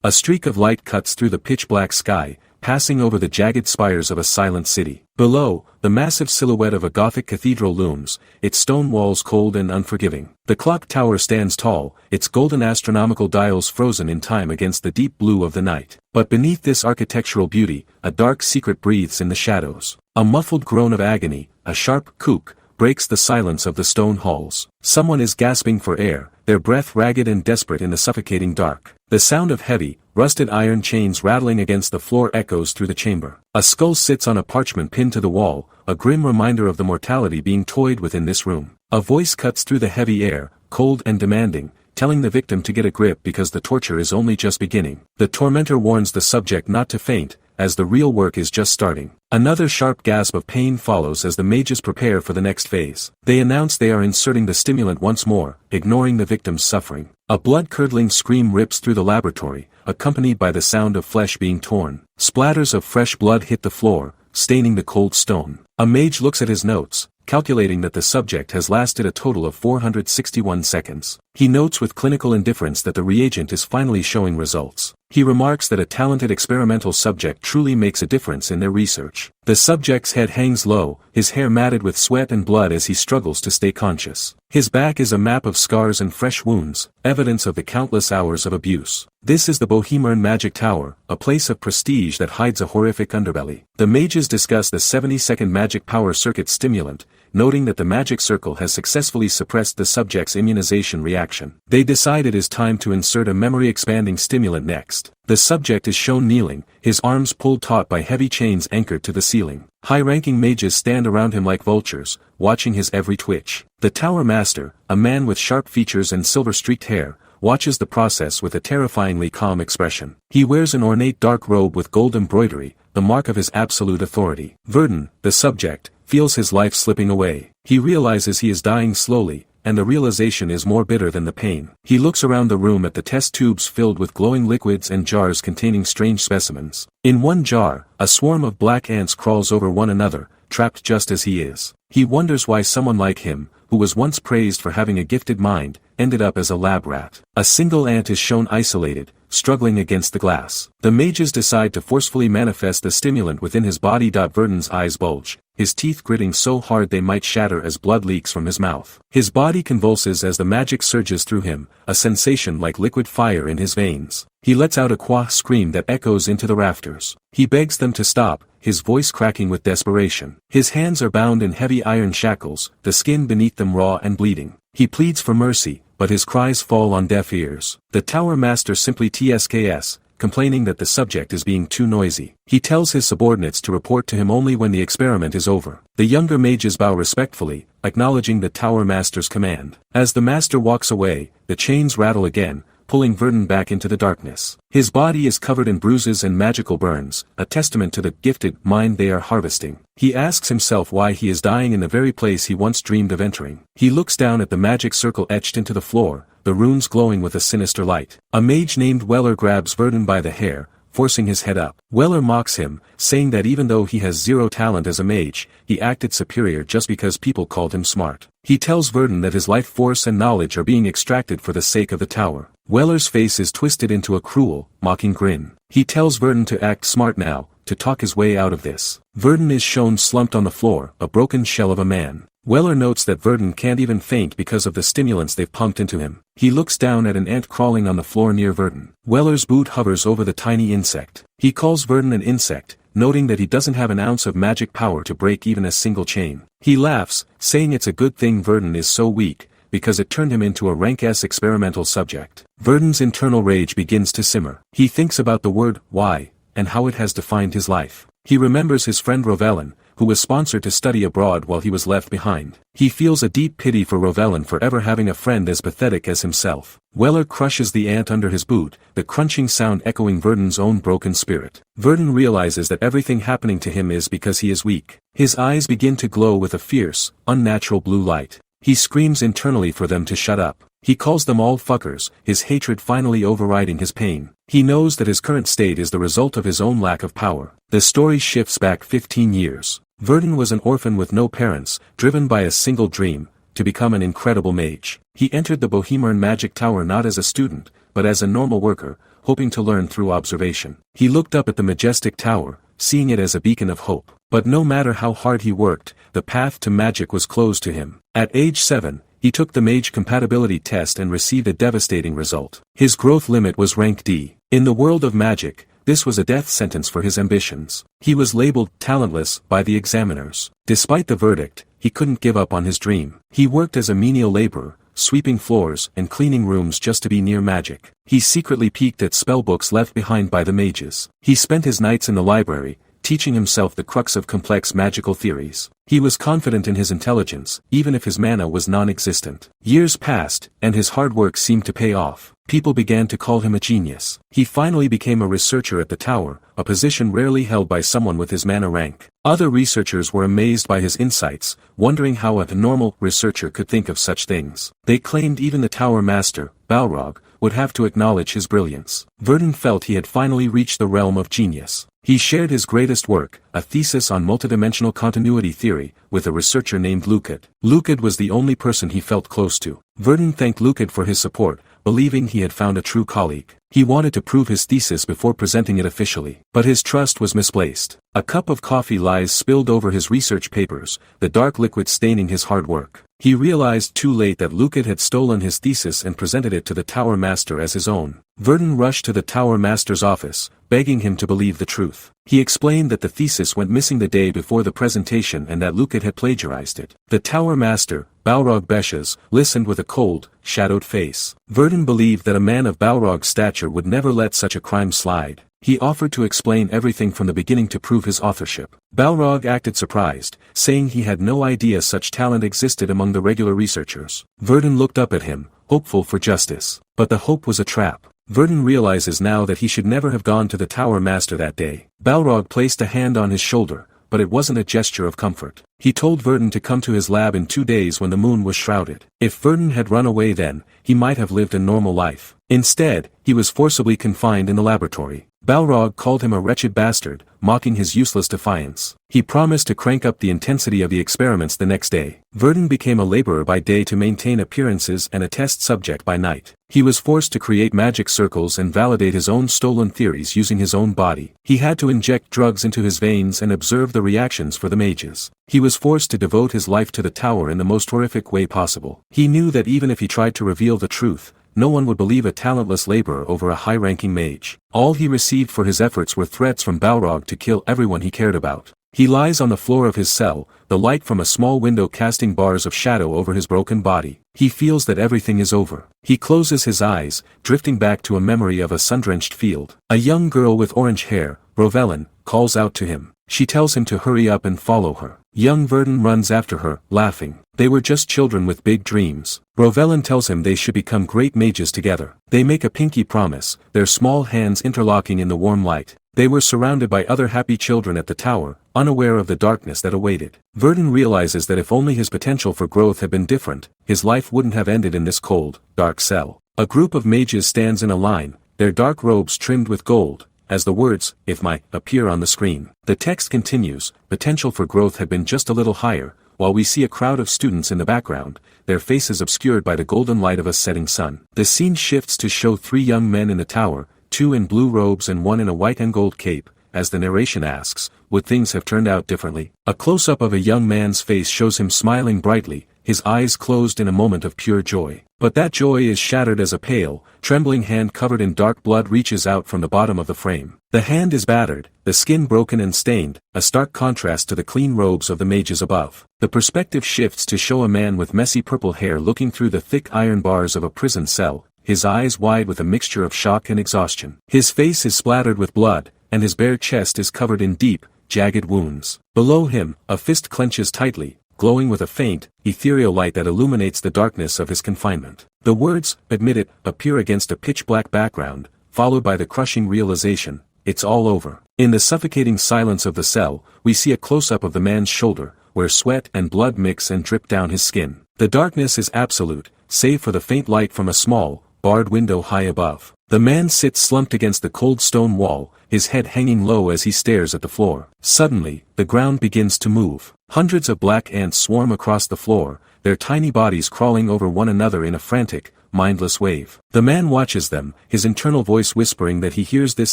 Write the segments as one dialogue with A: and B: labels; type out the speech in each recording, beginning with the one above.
A: A streak of light cuts through the pitch-black sky, passing over the jagged spires of a silent city. Below, the massive silhouette of a Gothic cathedral looms, its stone walls cold and unforgiving. The clock tower stands tall, its golden astronomical dials frozen in time against the deep blue of the night. But beneath this architectural beauty, a dark secret breathes in the shadows. A muffled groan of agony, a sharp kook, breaks the silence of the stone halls. Someone is gasping for air, their breath ragged and desperate in the suffocating dark. The sound of heavy, rusted iron chains rattling against the floor echoes through the chamber. A skull sits on a parchment pinned to the wall, a grim reminder of the mortality being toyed with in this room. A voice cuts through the heavy air, cold and demanding, telling the victim to get a grip because the torture is only just beginning. The tormentor warns the subject not to faint, as the real work is just starting. Another sharp gasp of pain follows as the mages prepare for the next phase. They announce they are inserting the stimulant once more, ignoring the victim's suffering. A blood-curdling scream rips through the laboratory, accompanied by the sound of flesh being torn. Splatters of fresh blood hit the floor, staining the cold stone. A mage looks at his notes, calculating that the subject has lasted a total of 461 seconds. He notes with clinical indifference that the reagent is finally showing results. He remarks that a talented experimental subject truly makes a difference in their research. The subject's head hangs low, his hair matted with sweat and blood as he struggles to stay conscious. His back is a map of scars and fresh wounds, evidence of the countless hours of abuse. This is the Bohemian Magic Tower, a place of prestige that hides a horrific underbelly. The mages discuss the 70-second magic power circuit stimulant, noting that the magic circle has successfully suppressed the subject's immunization reaction. They decide it is time to insert a memory-expanding stimulant next. The subject is shown kneeling, his arms pulled taut by heavy chains anchored to the ceiling. High-ranking mages stand around him like vultures, watching his every twitch. The tower master, a man with sharp features and silver-streaked hair, watches the process with a terrifyingly calm expression. He wears an ornate dark robe with gold embroidery, the mark of his absolute authority. Verdun, the subject, feels his life slipping away. He realizes he is dying slowly, and the realization is more bitter than the pain. He looks around the room at the test tubes filled with glowing liquids and jars containing strange specimens. In one jar, a swarm of black ants crawls over one another, trapped just as he is. He wonders why someone like him, who was once praised for having a gifted mind, ended up as a lab rat. A single ant is shown isolated, struggling against the glass. The mages decide to forcefully manifest the stimulant within his body. Verdun's eyes bulge, his teeth gritting so hard they might shatter as blood leaks from his mouth. His body convulses as the magic surges through him, a sensation like liquid fire in his veins. He lets out a quah scream that echoes into the rafters. He begs them to stop, his voice cracking with desperation. His hands are bound in heavy iron shackles, the skin beneath them raw and bleeding. He pleads for mercy, but his cries fall on deaf ears. The tower master simply tsks, complaining that the subject is being too noisy. He tells his subordinates to report to him only when the experiment is over. The younger mages bow respectfully, acknowledging the tower master's command. As the master walks away, the chains rattle again, pulling Verdun back into the darkness. His body is covered in bruises and magical burns, a testament to the gifted mind they are harvesting. He asks himself why he is dying in the very place he once dreamed of entering. He looks down at the magic circle etched into the floor, the runes glowing with a sinister light. A mage named Weller grabs Verdun by the hair, forcing his head up. Weller mocks him, saying that even though he has zero talent as a mage, he acted superior just because people called him smart. He tells Verdun that his life force and knowledge are being extracted for the sake of the tower. Weller's face is twisted into a cruel, mocking grin. He tells Verdun to act smart now, to talk his way out of this. Verdun is shown slumped on the floor, a broken shell of a man. Weller notes that Verdun can't even faint because of the stimulants they've pumped into him. He looks down at an ant crawling on the floor near Verdun. Weller's boot hovers over the tiny insect. He calls Verdun an insect, noting that he doesn't have an ounce of magic power to break even a single chain. He laughs, saying it's a good thing Verdun is so weak, because it turned him into a rank-S experimental subject. Verdun's internal rage begins to simmer. He thinks about the word, why, and how it has defined his life. He remembers his friend Rovelin, who was sponsored to study abroad while he was left behind. He feels a deep pity for Rovelin for ever having a friend as pathetic as himself. Weller crushes the ant under his boot, the crunching sound echoing Verdun's own broken spirit. Verdun realizes that everything happening to him is because he is weak. His eyes begin to glow with a fierce, unnatural blue light. He screams internally for them to shut up. He calls them all fuckers, his hatred finally overriding his pain. He knows that his current state is the result of his own lack of power. The story shifts back 15 years. Verdun was an orphan with no parents, driven by a single dream, to become an incredible mage. He entered the Bohemian Magic Tower not as a student, but as a normal worker, hoping to learn through observation. He looked up at the majestic tower, seeing it as a beacon of hope. But no matter how hard he worked, the path to magic was closed to him. At age 7, he took the Mage compatibility test and received a devastating result. His growth limit was rank D. In the world of magic, this was a death sentence for his ambitions. He was labeled talentless by the examiners. Despite the verdict, he couldn't give up on his dream. He worked as a menial laborer, sweeping floors and cleaning rooms just to be near magic. He secretly peeked at spellbooks left behind by the mages. He spent his nights in the library, teaching himself the crux of complex magical theories. He was confident in his intelligence, even if his mana was non-existent. Years passed, and his hard work seemed to pay off. People began to call him a genius. He finally became a researcher at the tower, a position rarely held by someone with his mana rank. Other researchers were amazed by his insights, wondering how a normal researcher could think of such things. They claimed even the tower master, Balrog, would have to acknowledge his brilliance. Verdun felt he had finally reached the realm of genius. He shared his greatest work, a thesis on multidimensional continuity theory, with a researcher named Lucid. Lucid was the only person he felt close to. Verdun thanked Lucid for his support, believing he had found a true colleague. He wanted to prove his thesis before presenting it officially. But his trust was misplaced. A cup of coffee lies spilled over his research papers, the dark liquid staining his hard work. He realized too late that Lucid had stolen his thesis and presented it to the Tower Master as his own. Verdun rushed to the Tower Master's office, begging him to believe the truth. He explained that the thesis went missing the day before the presentation and that Lucid had plagiarized it. The Tower Master, Balrog Beshes, listened with a cold, shadowed face. Verdun believed that a man of Balrog's stature would never let such a crime slide. He offered to explain everything from the beginning to prove his authorship. Balrog acted surprised, saying he had no idea such talent existed among the regular researchers. Verdun looked up at him, hopeful for justice. But the hope was a trap. Verdun realizes now that he should never have gone to the Tower Master that day. Balrog placed a hand on his shoulder, but it wasn't a gesture of comfort. He told Verdun to come to his lab in 2 days when the moon was shrouded. If Verdun had run away then, he might have lived a normal life. Instead, he was forcibly confined in the laboratory. Balrog called him a wretched bastard, mocking his useless defiance. He promised to crank up the intensity of the experiments the next day. Verdun became a laborer by day to maintain appearances and a test subject by night. He was forced to create magic circles and validate his own stolen theories using his own body. He had to inject drugs into his veins and observe the reactions for the mages. He was forced to devote his life to the tower in the most horrific way possible. He knew that even if he tried to reveal the truth, no one would believe a talentless laborer over a high-ranking mage. All he received for his efforts were threats from Balrog to kill everyone he cared about. He lies on the floor of his cell, the light from a small window casting bars of shadow over his broken body. He feels that everything is over. He closes his eyes, drifting back to a memory of a sun-drenched field. A young girl with orange hair, Rovelyn, calls out to him. She tells him to hurry up and follow her. Young Verdun runs after her, laughing. They were just children with big dreams. Rovelyn tells him they should become great mages together. They make a pinky promise, their small hands interlocking in the warm light. They were surrounded by other happy children at the tower, unaware of the darkness that awaited. Verdun realizes that if only his potential for growth had been different, his life wouldn't have ended in this cold, dark cell. A group of mages stands in a line, their dark robes trimmed with gold, as the words, "If my," appear on the screen. The text continues, potential for growth had been just a little higher, while we see a crowd of students in the background, their faces obscured by the golden light of a setting sun. The scene shifts to show 3 young men in the tower, 2 in blue robes and 1 in a white and gold cape, as the narration asks, would things have turned out differently? A close-up of a young man's face shows him smiling brightly, his eyes closed in a moment of pure joy. But that joy is shattered as a pale, trembling hand covered in dark blood reaches out from the bottom of the frame. The hand is battered, the skin broken and stained, a stark contrast to the clean robes of the mages above. The perspective shifts to show a man with messy purple hair looking through the thick iron bars of a prison cell, his eyes wide with a mixture of shock and exhaustion. His face is splattered with blood, and his bare chest is covered in deep, jagged wounds. Below him, a fist clenches tightly, glowing with a faint, ethereal light that illuminates the darkness of his confinement. The words, "Admit it," appear against a pitch-black background, followed by the crushing realization, it's all over. In the suffocating silence of the cell, we see a close-up of the man's shoulder, where sweat and blood mix and drip down his skin. The darkness is absolute, save for the faint light from a small, barred window high above. The man sits slumped against the cold stone wall, his head hanging low as he stares at the floor. Suddenly, the ground begins to move. Hundreds of black ants swarm across the floor, their tiny bodies crawling over one another in a frantic, mindless wave. The man watches them, his internal voice whispering that he hears this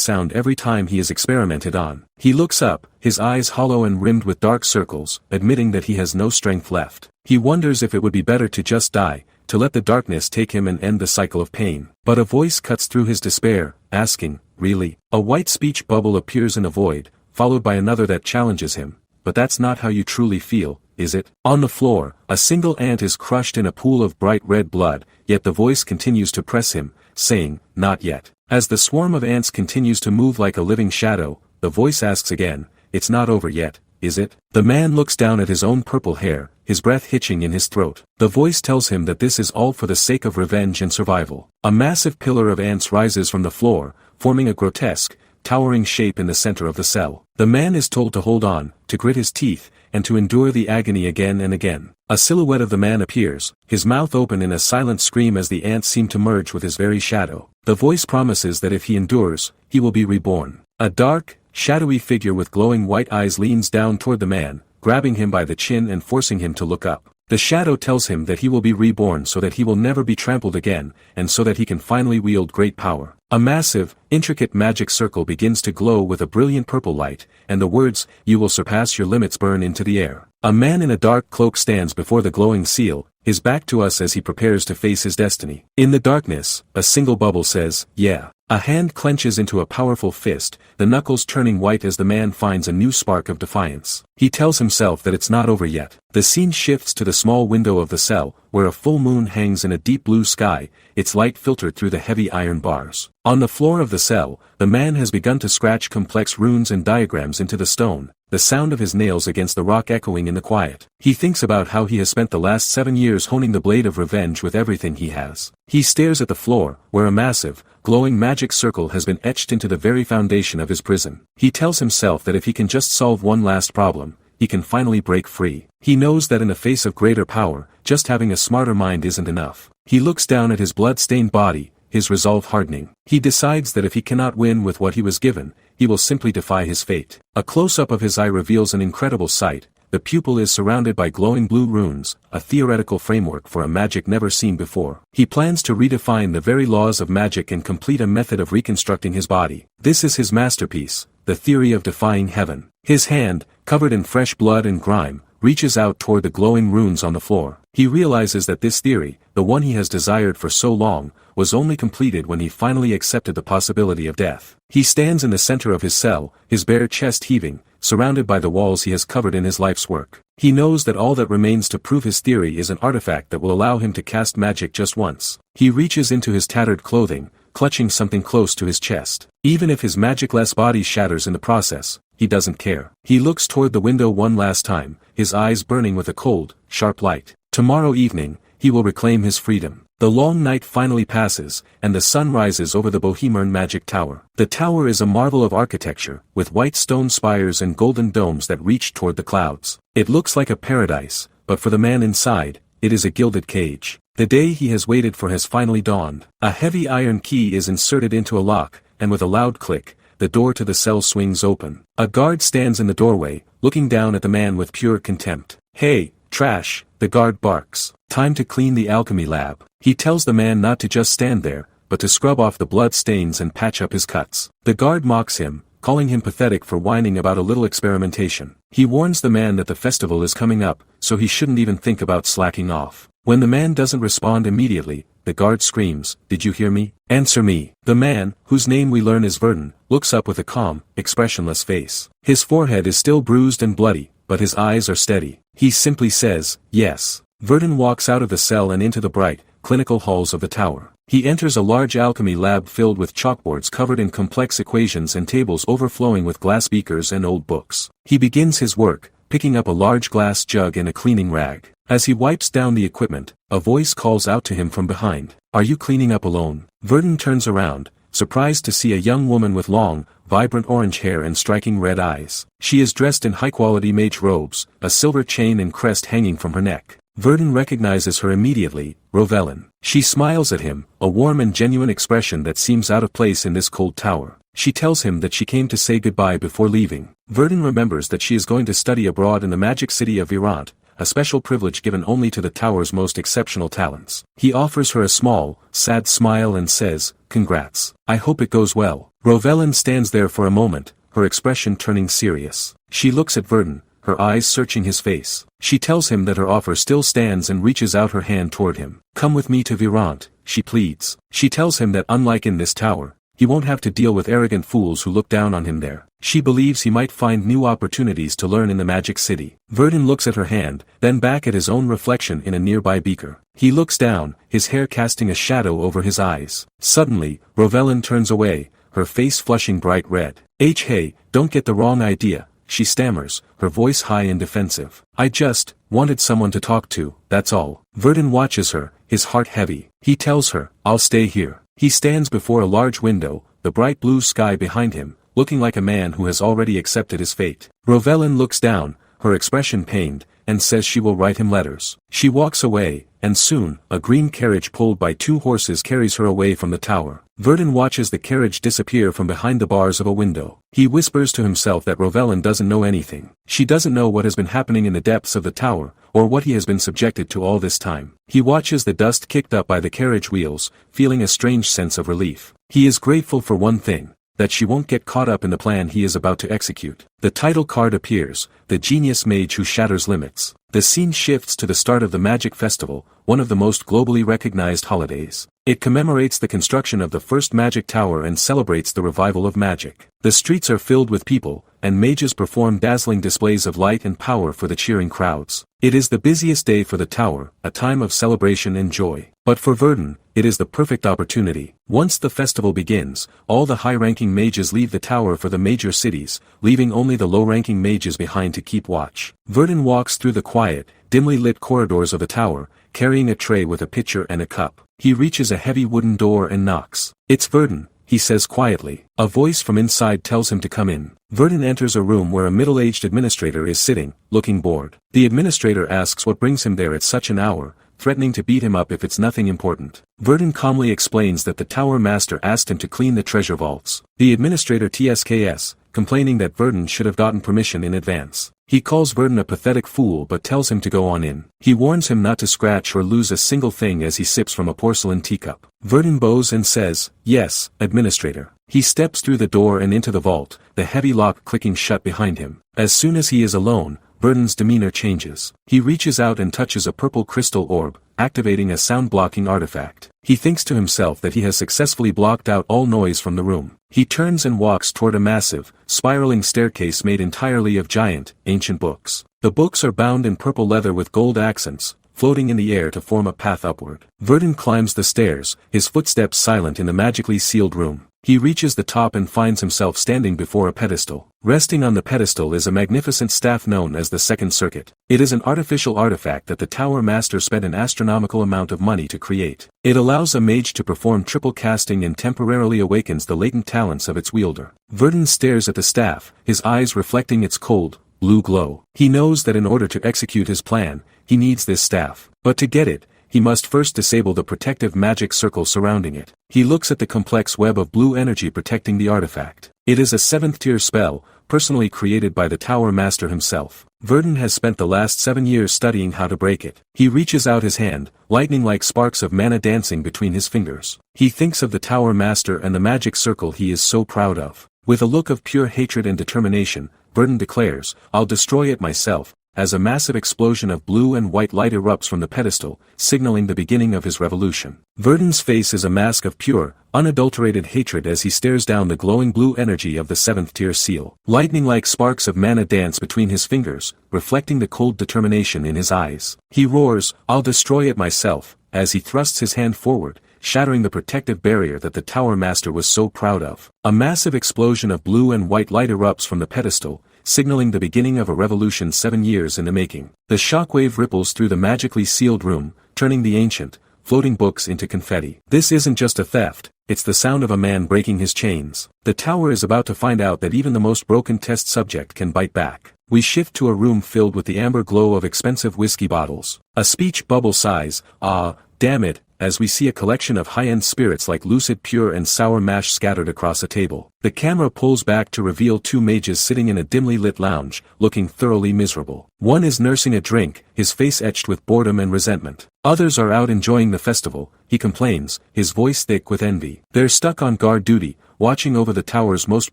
A: sound every time he is experimented on. He looks up, his eyes hollow and rimmed with dark circles, admitting that he has no strength left. He wonders if it would be better to just die, to let the darkness take him and end the cycle of pain. But a voice cuts through his despair, asking, "Really?" A white speech bubble appears in a void, followed by another that challenges him. "But that's not how you truly feel, is it?" On the floor, a single ant is crushed in a pool of bright red blood, yet the voice continues to press him, saying, "Not yet." As the swarm of ants continues to move like a living shadow, the voice asks again, "It's not over yet, is it?" The man looks down at his own purple hair, his breath hitching in his throat. The voice tells him that this is all for the sake of revenge and survival. A massive pillar of ants rises from the floor, forming a grotesque, towering shape in the center of the cell. The man is told to hold on, to grit his teeth, and to endure the agony again and again. A silhouette of the man appears, his mouth open in a silent scream as the ants seem to merge with his very shadow. The voice promises that if he endures, he will be reborn. A dark, shadowy figure with glowing white eyes leans down toward the man, grabbing him by the chin and forcing him to look up. The shadow tells him that he will be reborn so that he will never be trampled again, and so that he can finally wield great power. A massive, intricate magic circle begins to glow with a brilliant purple light, and the words, "You will surpass your limits" burn into the air. A man in a dark cloak stands before the glowing seal, his back to us as he prepares to face his destiny. In the darkness, a single bubble says, "Yeah." A hand clenches into a powerful fist, the knuckles turning white as the man finds a new spark of defiance. He tells himself that it's not over yet. The scene shifts to the small window of the cell, where a full moon hangs in a deep blue sky, its light filtered through the heavy iron bars. On the floor of the cell, the man has begun to scratch complex runes and diagrams into the stone, the sound of his nails against the rock echoing in the quiet. He thinks about how he has spent the last 7 years honing the blade of revenge with everything he has. He stares at the floor, where a massive, glowing magic circle has been etched into the very foundation of his prison. He tells himself that if he can just solve one last problem, he can finally break free. He knows that in the face of greater power, just having a smarter mind isn't enough. He looks down at his blood-stained body, his resolve hardening. He decides that if he cannot win with what he was given, he will simply defy his fate. A close-up of his eye reveals an incredible sight. The pupil is surrounded by glowing blue runes, a theoretical framework for a magic never seen before. He plans to redefine the very laws of magic and complete a method of reconstructing his body. This is his masterpiece, the theory of defying heaven. His hand, covered in fresh blood and grime, reaches out toward the glowing runes on the floor. He realizes that this theory, the one he has desired for so long, was only completed when he finally accepted the possibility of death. He stands in the center of his cell, his bare chest heaving, surrounded by the walls he has covered in his life's work. He knows that all that remains to prove his theory is an artifact that will allow him to cast magic just once. He reaches into his tattered clothing, clutching something close to his chest. Even if his magicless body shatters in the process, he doesn't care. He looks toward the window one last time, his eyes burning with a cold, sharp light. Tomorrow evening, he will reclaim his freedom. The long night finally passes, and the sun rises over the Bohemian Magic Tower. The tower is a marvel of architecture, with white stone spires and golden domes that reach toward the clouds. It looks like a paradise, but for the man inside, it is a gilded cage. The day he has waited for has finally dawned. A heavy iron key is inserted into a lock, and with a loud click, the door to the cell swings open. A guard stands in the doorway, looking down at the man with pure contempt. "Hey, trash," the guard barks. "Time to clean the alchemy lab." He tells the man not to just stand there, but to scrub off the blood stains and patch up his cuts. The guard mocks him, calling him pathetic for whining about a little experimentation. He warns the man that the festival is coming up, so he shouldn't even think about slacking off. When the man doesn't respond immediately, the guard screams, "Did you hear me? Answer me." The man, whose name we learn is Verdun, looks up with a calm, expressionless face. His forehead is still bruised and bloody, but his eyes are steady. He simply says, "Yes." Verdun walks out of the cell and into the bright, clinical halls of the tower. He enters a large alchemy lab filled with chalkboards covered in complex equations and tables overflowing with glass beakers and old books. He begins his work, picking up a large glass jug and a cleaning rag. As he wipes down the equipment, a voice calls out to him from behind. "Are you cleaning up alone?" Verdun turns around, surprised to see a young woman with long, vibrant orange hair and striking red eyes. She is dressed in high-quality mage robes, a silver chain and crest hanging from her neck. Verdun recognizes her immediately, Rovelin. She smiles at him, a warm and genuine expression that seems out of place in this cold tower. She tells him that she came to say goodbye before leaving. Verdun remembers that she is going to study abroad in the magic city of Virant, a special privilege given only to the tower's most exceptional talents. He offers her a small, sad smile and says, "Congrats. I hope it goes well." Rovelyn stands there for a moment, her expression turning serious. She looks at Verdun, her eyes searching his face. She tells him that her offer still stands and reaches out her hand toward him. "Come with me to Virant," she pleads. She tells him that unlike in this tower, he won't have to deal with arrogant fools who look down on him there. She believes he might find new opportunities to learn in the Magic City. Verdun looks at her hand, then back at his own reflection in a nearby beaker. He looks down, his hair casting a shadow over his eyes. Suddenly, Rovelyn turns away, her face flushing bright red. Hey, don't get the wrong idea," she stammers, her voice high and defensive. "I just wanted someone to talk to, that's all." Verdun watches her, his heart heavy. He tells her, "I'll stay here." He stands before a large window, the bright blue sky behind him, looking like a man who has already accepted his fate. Rovelyn looks down, her expression pained, and says she will write him letters. She walks away, and soon, a green carriage pulled by 2 horses carries her away from the tower. Verdun watches the carriage disappear from behind the bars of a window. He whispers to himself that Rovelyn doesn't know anything. She doesn't know what has been happening in the depths of the tower, or what he has been subjected to all this time. He watches the dust kicked up by the carriage wheels, feeling a strange sense of relief. He is grateful for one thing, that she won't get caught up in the plan he is about to execute. The title card appears, the genius mage who shatters limits. The scene shifts to the start of the Magic Festival, one of the most globally recognized holidays. It commemorates the construction of the first magic tower and celebrates the revival of magic. The streets are filled with people, and mages perform dazzling displays of light and power for the cheering crowds. It is the busiest day for the tower, a time of celebration and joy. But for Verdun, it is the perfect opportunity. Once the festival begins, all the high-ranking mages leave the tower for the major cities, leaving only the low-ranking mages behind to keep watch. Verdun walks through the quiet, dimly lit corridors of the tower, carrying a tray with a pitcher and a cup. He reaches a heavy wooden door and knocks. "It's Verdun," he says quietly. A voice from inside tells him to come in. Verdun enters a room where a middle-aged administrator is sitting, looking bored. The administrator asks what brings him there at such an hour, threatening to beat him up if it's nothing important. Verdun calmly explains that the tower master asked him to clean the treasure vaults. The administrator TSKS, complaining that Verdun should have gotten permission in advance. He calls Verdun a pathetic fool but tells him to go on in. He warns him not to scratch or lose a single thing as he sips from a porcelain teacup. Verdun bows and says, "Yes, administrator." He steps through the door and into the vault, the heavy lock clicking shut behind him. As soon as he is alone, Verdun's demeanor changes. He reaches out and touches a purple crystal orb, activating a sound-blocking artifact. He thinks to himself that he has successfully blocked out all noise from the room. He turns and walks toward a massive, spiraling staircase made entirely of giant, ancient books. The books are bound in purple leather with gold accents, floating in the air to form a path upward. Verdun climbs the stairs, his footsteps silent in the magically sealed room. He reaches the top and finds himself standing before a pedestal. Resting on the pedestal is a magnificent staff known as the Second Circuit. It is an artificial artifact that the Tower Master spent an astronomical amount of money to create. It allows a mage to perform triple casting and temporarily awakens the latent talents of its wielder. Verdun stares at the staff, his eyes reflecting its cold, blue glow. He knows that in order to execute his plan, he needs this staff. But to get it, he must first disable the protective magic circle surrounding it. He looks at the complex web of blue energy protecting the artifact. It is a 7th-tier spell, personally created by the Tower Master himself. Verdun has spent the last 7 years studying how to break it. He reaches out his hand, lightning-like sparks of mana dancing between his fingers. He thinks of the Tower Master and the magic circle he is so proud of. With a look of pure hatred and determination, Verdun declares, "I'll destroy it myself," as a massive explosion of blue and white light erupts from the pedestal, signaling the beginning of his revolution. Verdun's face is a mask of pure, unadulterated hatred as he stares down the glowing blue energy of the 7th-tier seal. Lightning-like sparks of mana dance between his fingers, reflecting the cold determination in his eyes. He roars, "I'll destroy it myself," as he thrusts his hand forward, shattering the protective barrier that the Tower Master was so proud of. A massive explosion of blue and white light erupts from the pedestal, signaling the beginning of a revolution 7 years in the making. The shockwave ripples through the magically sealed room, turning the ancient, floating books into confetti. This isn't just a theft, it's the sound of a man breaking his chains. The tower is about to find out that even the most broken test subject can bite back. We shift to a room filled with the amber glow of expensive whiskey bottles. A speech bubble sighs, "Ah, damn it," as we see a collection of high-end spirits like lucid pure and sour mash scattered across a table. The camera pulls back to reveal two mages sitting in a dimly lit lounge, looking thoroughly miserable. One is nursing a drink, his face etched with boredom and resentment. Others are out enjoying the festival, he complains, his voice thick with envy. They're stuck on guard duty, watching over the tower's most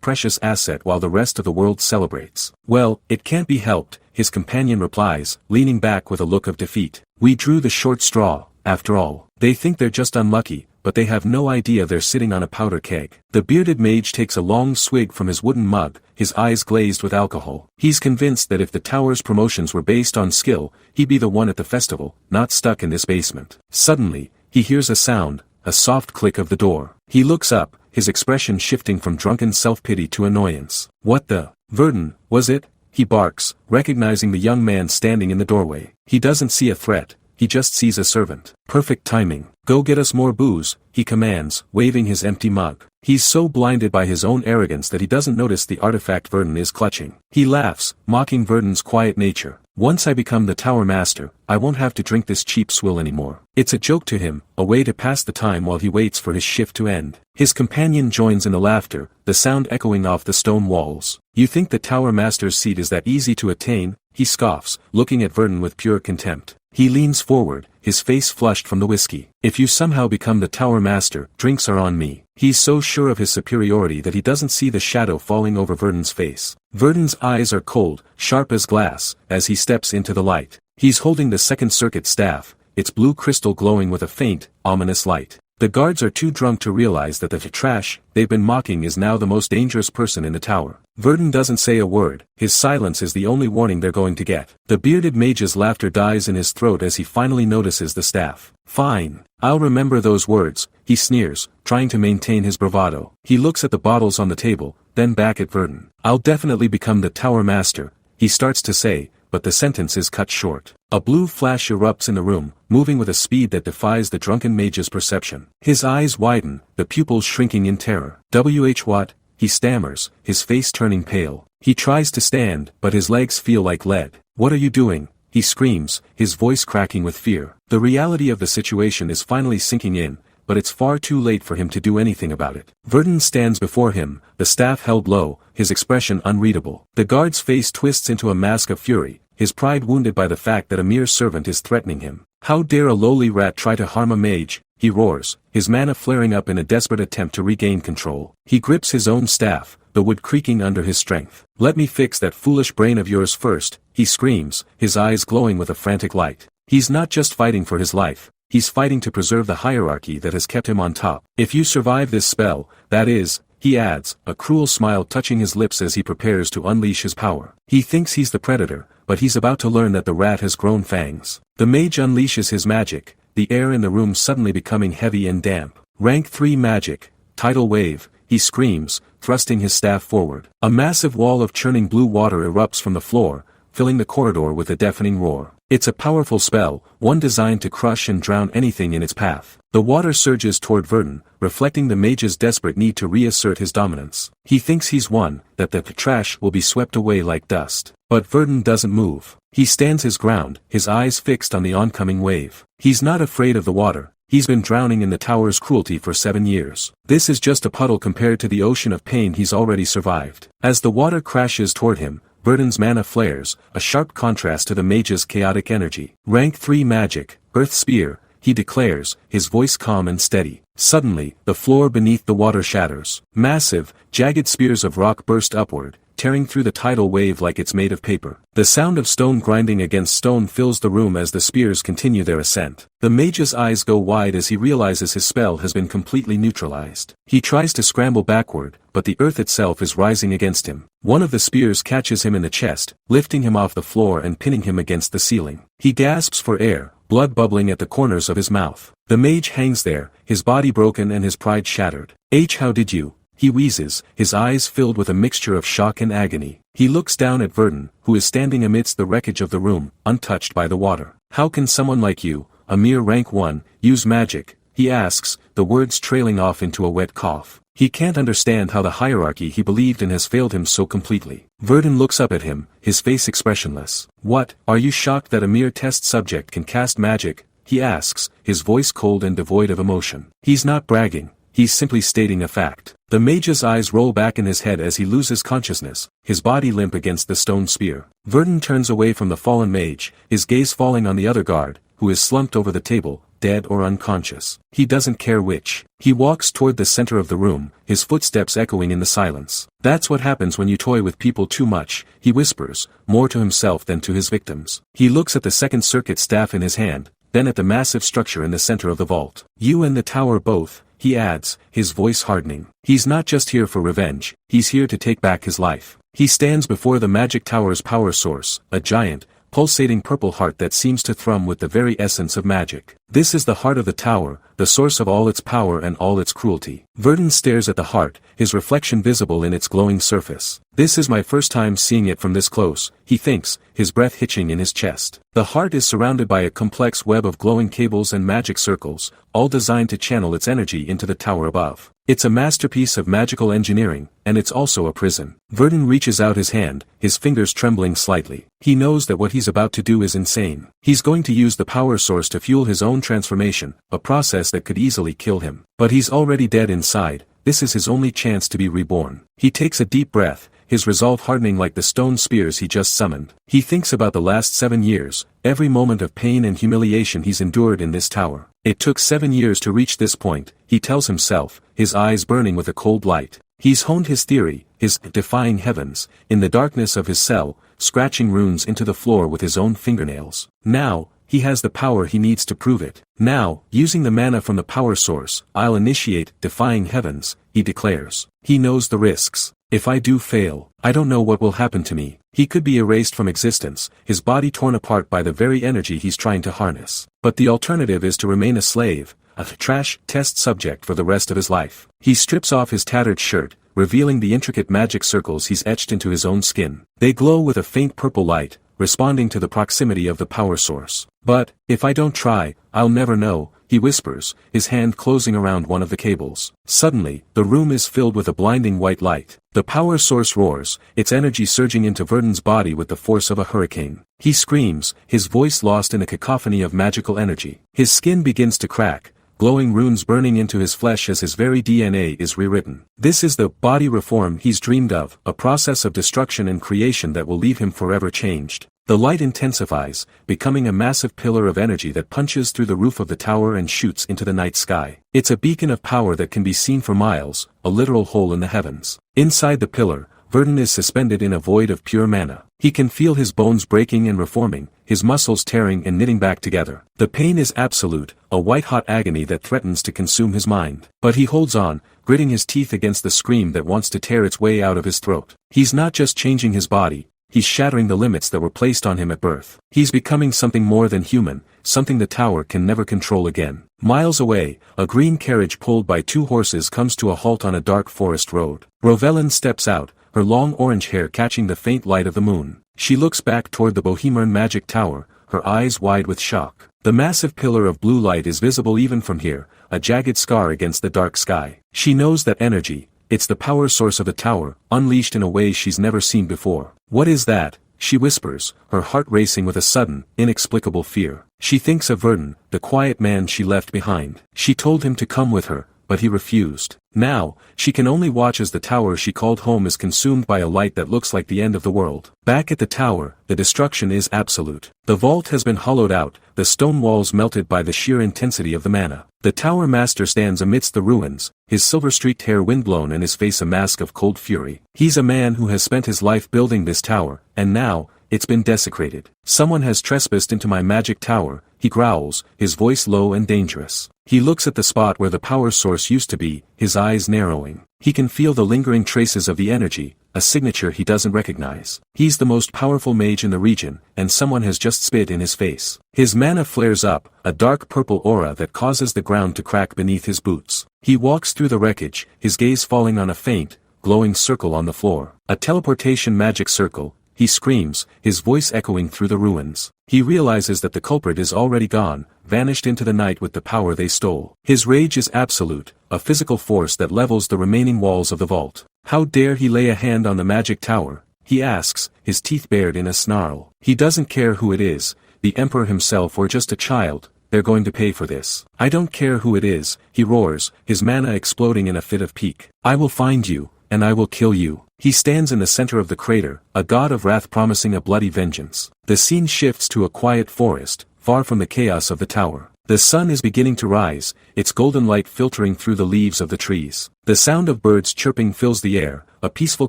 A: precious asset while the rest of the world celebrates. Well, it can't be helped, his companion replies, leaning back with a look of defeat. We drew the short straw, after all. They think they're just unlucky, but they have no idea they're sitting on a powder keg. The bearded mage takes a long swig from his wooden mug, his eyes glazed with alcohol. He's convinced that if the tower's promotions were based on skill, he'd be the one at the festival, not stuck in this basement. Suddenly, he hears a sound, a soft click of the door. He looks up, his expression shifting from drunken self-pity to annoyance. What the? Verdun, was it? He barks, recognizing the young man standing in the doorway. He doesn't see a threat, he just sees a servant. Perfect timing. Go get us more booze, he commands, waving his empty mug. He's so blinded by his own arrogance that he doesn't notice the artifact Verdun is clutching. He laughs, mocking Verdun's quiet nature. Once I become the tower master, I won't have to drink this cheap swill anymore. It's a joke to him, a way to pass the time while he waits for his shift to end. His companion joins in the laughter, the sound echoing off the stone walls. You think the tower master's seat is that easy to attain? He scoffs, looking at Verdun with pure contempt. He leans forward, his face flushed from the whiskey. If you somehow become the tower master, drinks are on me. He's so sure of his superiority that he doesn't see the shadow falling over Verdun's face. Verdun's eyes are cold, sharp as glass, as he steps into the light. He's holding the second circuit staff, its blue crystal glowing with a faint, ominous light. The guards are too drunk to realize that the trash they've been mocking is now the most dangerous person in the tower. Verdun doesn't say a word, his silence is the only warning they're going to get. The bearded mage's laughter dies in his throat as he finally notices the staff. Fine. I'll remember those words, he sneers, trying to maintain his bravado. He looks at the bottles on the table, then back at Verdun. I'll definitely become the tower master, he starts to say, but the sentence is cut short. A blue flash erupts in the room, moving with a speed that defies the drunken mage's perception. His eyes widen, the pupils shrinking in terror. What? He stammers, his face turning pale. He tries to stand, but his legs feel like lead. What are you doing? He screams, his voice cracking with fear. The reality of the situation is finally sinking in, but it's far too late for him to do anything about it. Verdun stands before him, the staff held low, his expression unreadable. The guard's face twists into a mask of fury, his pride wounded by the fact that a mere servant is threatening him. How dare a lowly rat try to harm a mage, he roars, his mana flaring up in a desperate attempt to regain control. He grips his own staff, the wood creaking under his strength. Let me fix that foolish brain of yours first, he screams, his eyes glowing with a frantic light. He's not just fighting for his life, he's fighting to preserve the hierarchy that has kept him on top. If you survive this spell, that is, he adds, a cruel smile touching his lips as he prepares to unleash his power. He thinks he's the predator, but he's about to learn that the rat has grown fangs. The mage unleashes his magic, the air in the room suddenly becoming heavy and damp. Rank 3 magic, tidal wave, he screams, thrusting his staff forward. A massive wall of churning blue water erupts from the floor, filling the corridor with a deafening roar. It's a powerful spell, one designed to crush and drown anything in its path. The water surges toward Verdun, reflecting the mage's desperate need to reassert his dominance. He thinks he's won, that the trash will be swept away like dust. But Verdun doesn't move. He stands his ground, his eyes fixed on the oncoming wave. He's not afraid of the water. He's been drowning in the tower's cruelty for 7 years. This is just a puddle compared to the ocean of pain he's already survived. As the water crashes toward him, Verdun's mana flares, a sharp contrast to the mage's chaotic energy. Rank 3 magic, Earth Spear, he declares, his voice calm and steady. Suddenly, the floor beneath the water shatters. Massive, jagged spears of rock burst upward, tearing through the tidal wave like it's made of paper. The sound of stone grinding against stone fills the room as the spears continue their ascent. The mage's eyes go wide as he realizes his spell has been completely neutralized. He tries to scramble backward, but the earth itself is rising against him. One of the spears catches him in the chest, lifting him off the floor and pinning him against the ceiling. He gasps for air, blood bubbling at the corners of his mouth. The mage hangs there, his body broken and his pride shattered. How did you? He wheezes, his eyes filled with a mixture of shock and agony. He looks down at Verdun, who is standing amidst the wreckage of the room, untouched by the water. How can someone like you, a mere rank 1, use magic? He asks, the words trailing off into a wet cough. He can't understand how the hierarchy he believed in has failed him so completely. Verdun looks up at him, his face expressionless. What, are you shocked that a mere test subject can cast magic? he asks, his voice cold and devoid of emotion. He's not bragging, he's simply stating a fact. The mage's eyes roll back in his head as he loses consciousness, his body limp against the stone spear. Verdun turns away from the fallen mage, his gaze falling on the other guard, who is slumped over the table, dead or unconscious. He doesn't care which. He walks toward the center of the room, his footsteps echoing in the silence. That's what happens when you toy with people too much, he whispers, more to himself than to his victims. He looks at the Second Circuit staff in his hand, then at the massive structure in the center of the vault. You and the tower both, he adds, his voice hardening. He's not just here for revenge, he's here to take back his life. He stands before the magic tower's power source, a giant, pulsating purple heart that seems to thrum with the very essence of magic. This is the heart of the tower, the source of all its power and all its cruelty. Verdun stares at the heart, his reflection visible in its glowing surface. This is my first time seeing it from this close, he thinks, his breath hitching in his chest. The heart is surrounded by a complex web of glowing cables and magic circles, all designed to channel its energy into the tower above. It's a masterpiece of magical engineering, and it's also a prison. Verdun reaches out his hand, his fingers trembling slightly. He knows that what he's about to do is insane. He's going to use the power source to fuel his own transformation, a process that could easily kill him. But he's already dead inside, this is his only chance to be reborn. He takes a deep breath, his resolve hardening like the stone spears he just summoned. He thinks about the last 7 years, every moment of pain and humiliation he's endured in this tower. It took 7 years to reach this point, he tells himself, his eyes burning with a cold light. He's honed his theory, his defying heavens, in the darkness of his cell, scratching runes into the floor with his own fingernails. Now, he has the power he needs to prove it. Now, using the mana from the power source, I'll initiate defying heavens, he declares. He knows the risks. If I do fail, I don't know what will happen to me. He could be erased from existence, his body torn apart by the very energy he's trying to harness. But the alternative is to remain a slave, a trash test subject for the rest of his life. He strips off his tattered shirt, revealing the intricate magic circles he's etched into his own skin. They glow with a faint purple light, responding to the proximity of the power source. But, if I don't try, I'll never know, he whispers, his hand closing around one of the cables. Suddenly, the room is filled with a blinding white light. The power source roars, its energy surging into Verdun's body with the force of a hurricane. He screams, his voice lost in a cacophony of magical energy. His skin begins to crack, glowing runes burning into his flesh as his very DNA is rewritten. This is the body reform he's dreamed of, a process of destruction and creation that will leave him forever changed. The light intensifies, becoming a massive pillar of energy that punches through the roof of the tower and shoots into the night sky. It's a beacon of power that can be seen for miles, a literal hole in the heavens. Inside the pillar, Verdun is suspended in a void of pure mana. He can feel his bones breaking and reforming, his muscles tearing and knitting back together. The pain is absolute, a white-hot agony that threatens to consume his mind. But he holds on, gritting his teeth against the scream that wants to tear its way out of his throat. He's not just changing his body, he's shattering the limits that were placed on him at birth. He's becoming something more than human, something the tower can never control again. Miles away, a green carriage pulled by 2 horses comes to a halt on a dark forest road. Rovelyn steps out, her long orange hair catching the faint light of the moon. She looks back toward the Bohemian magic tower, her eyes wide with shock. The massive pillar of blue light is visible even from here, a jagged scar against the dark sky. She knows that energy, it's the power source of the tower, unleashed in a way she's never seen before. What is that? She whispers, her heart racing with a sudden, inexplicable fear. She thinks of Verdun, the quiet man she left behind. She told him to come with her, but he refused. Now, she can only watch as the tower she called home is consumed by a light that looks like the end of the world. Back at the tower, the destruction is absolute. The vault has been hollowed out, the stone walls melted by the sheer intensity of the mana. The tower master stands amidst the ruins, his silver-streaked hair windblown and his face a mask of cold fury. He's a man who has spent his life building this tower, and now, it's been desecrated. Someone has trespassed into my magic tower, he growls, his voice low and dangerous. He looks at the spot where the power source used to be, his eyes narrowing. He can feel the lingering traces of the energy, a signature he doesn't recognize. He's the most powerful mage in the region, and someone has just spit in his face. His mana flares up, a dark purple aura that causes the ground to crack beneath his boots. He walks through the wreckage, his gaze falling on a faint, glowing circle on the floor. A teleportation magic circle, he screams, his voice echoing through the ruins. He realizes that the culprit is already gone, vanished into the night with the power they stole. His rage is absolute, a physical force that levels the remaining walls of the vault. How dare he lay a hand on the magic tower? He asks, his teeth bared in a snarl. He doesn't care who it is, the emperor himself or just a child, they're going to pay for this. I don't care who it is, he roars, his mana exploding in a fit of pique. I will find you, and I will kill you. He stands in the center of the crater, a god of wrath promising a bloody vengeance. The scene shifts to a quiet forest, far from the chaos of the tower. The sun is beginning to rise, its golden light filtering through the leaves of the trees. The sound of birds chirping fills the air, a peaceful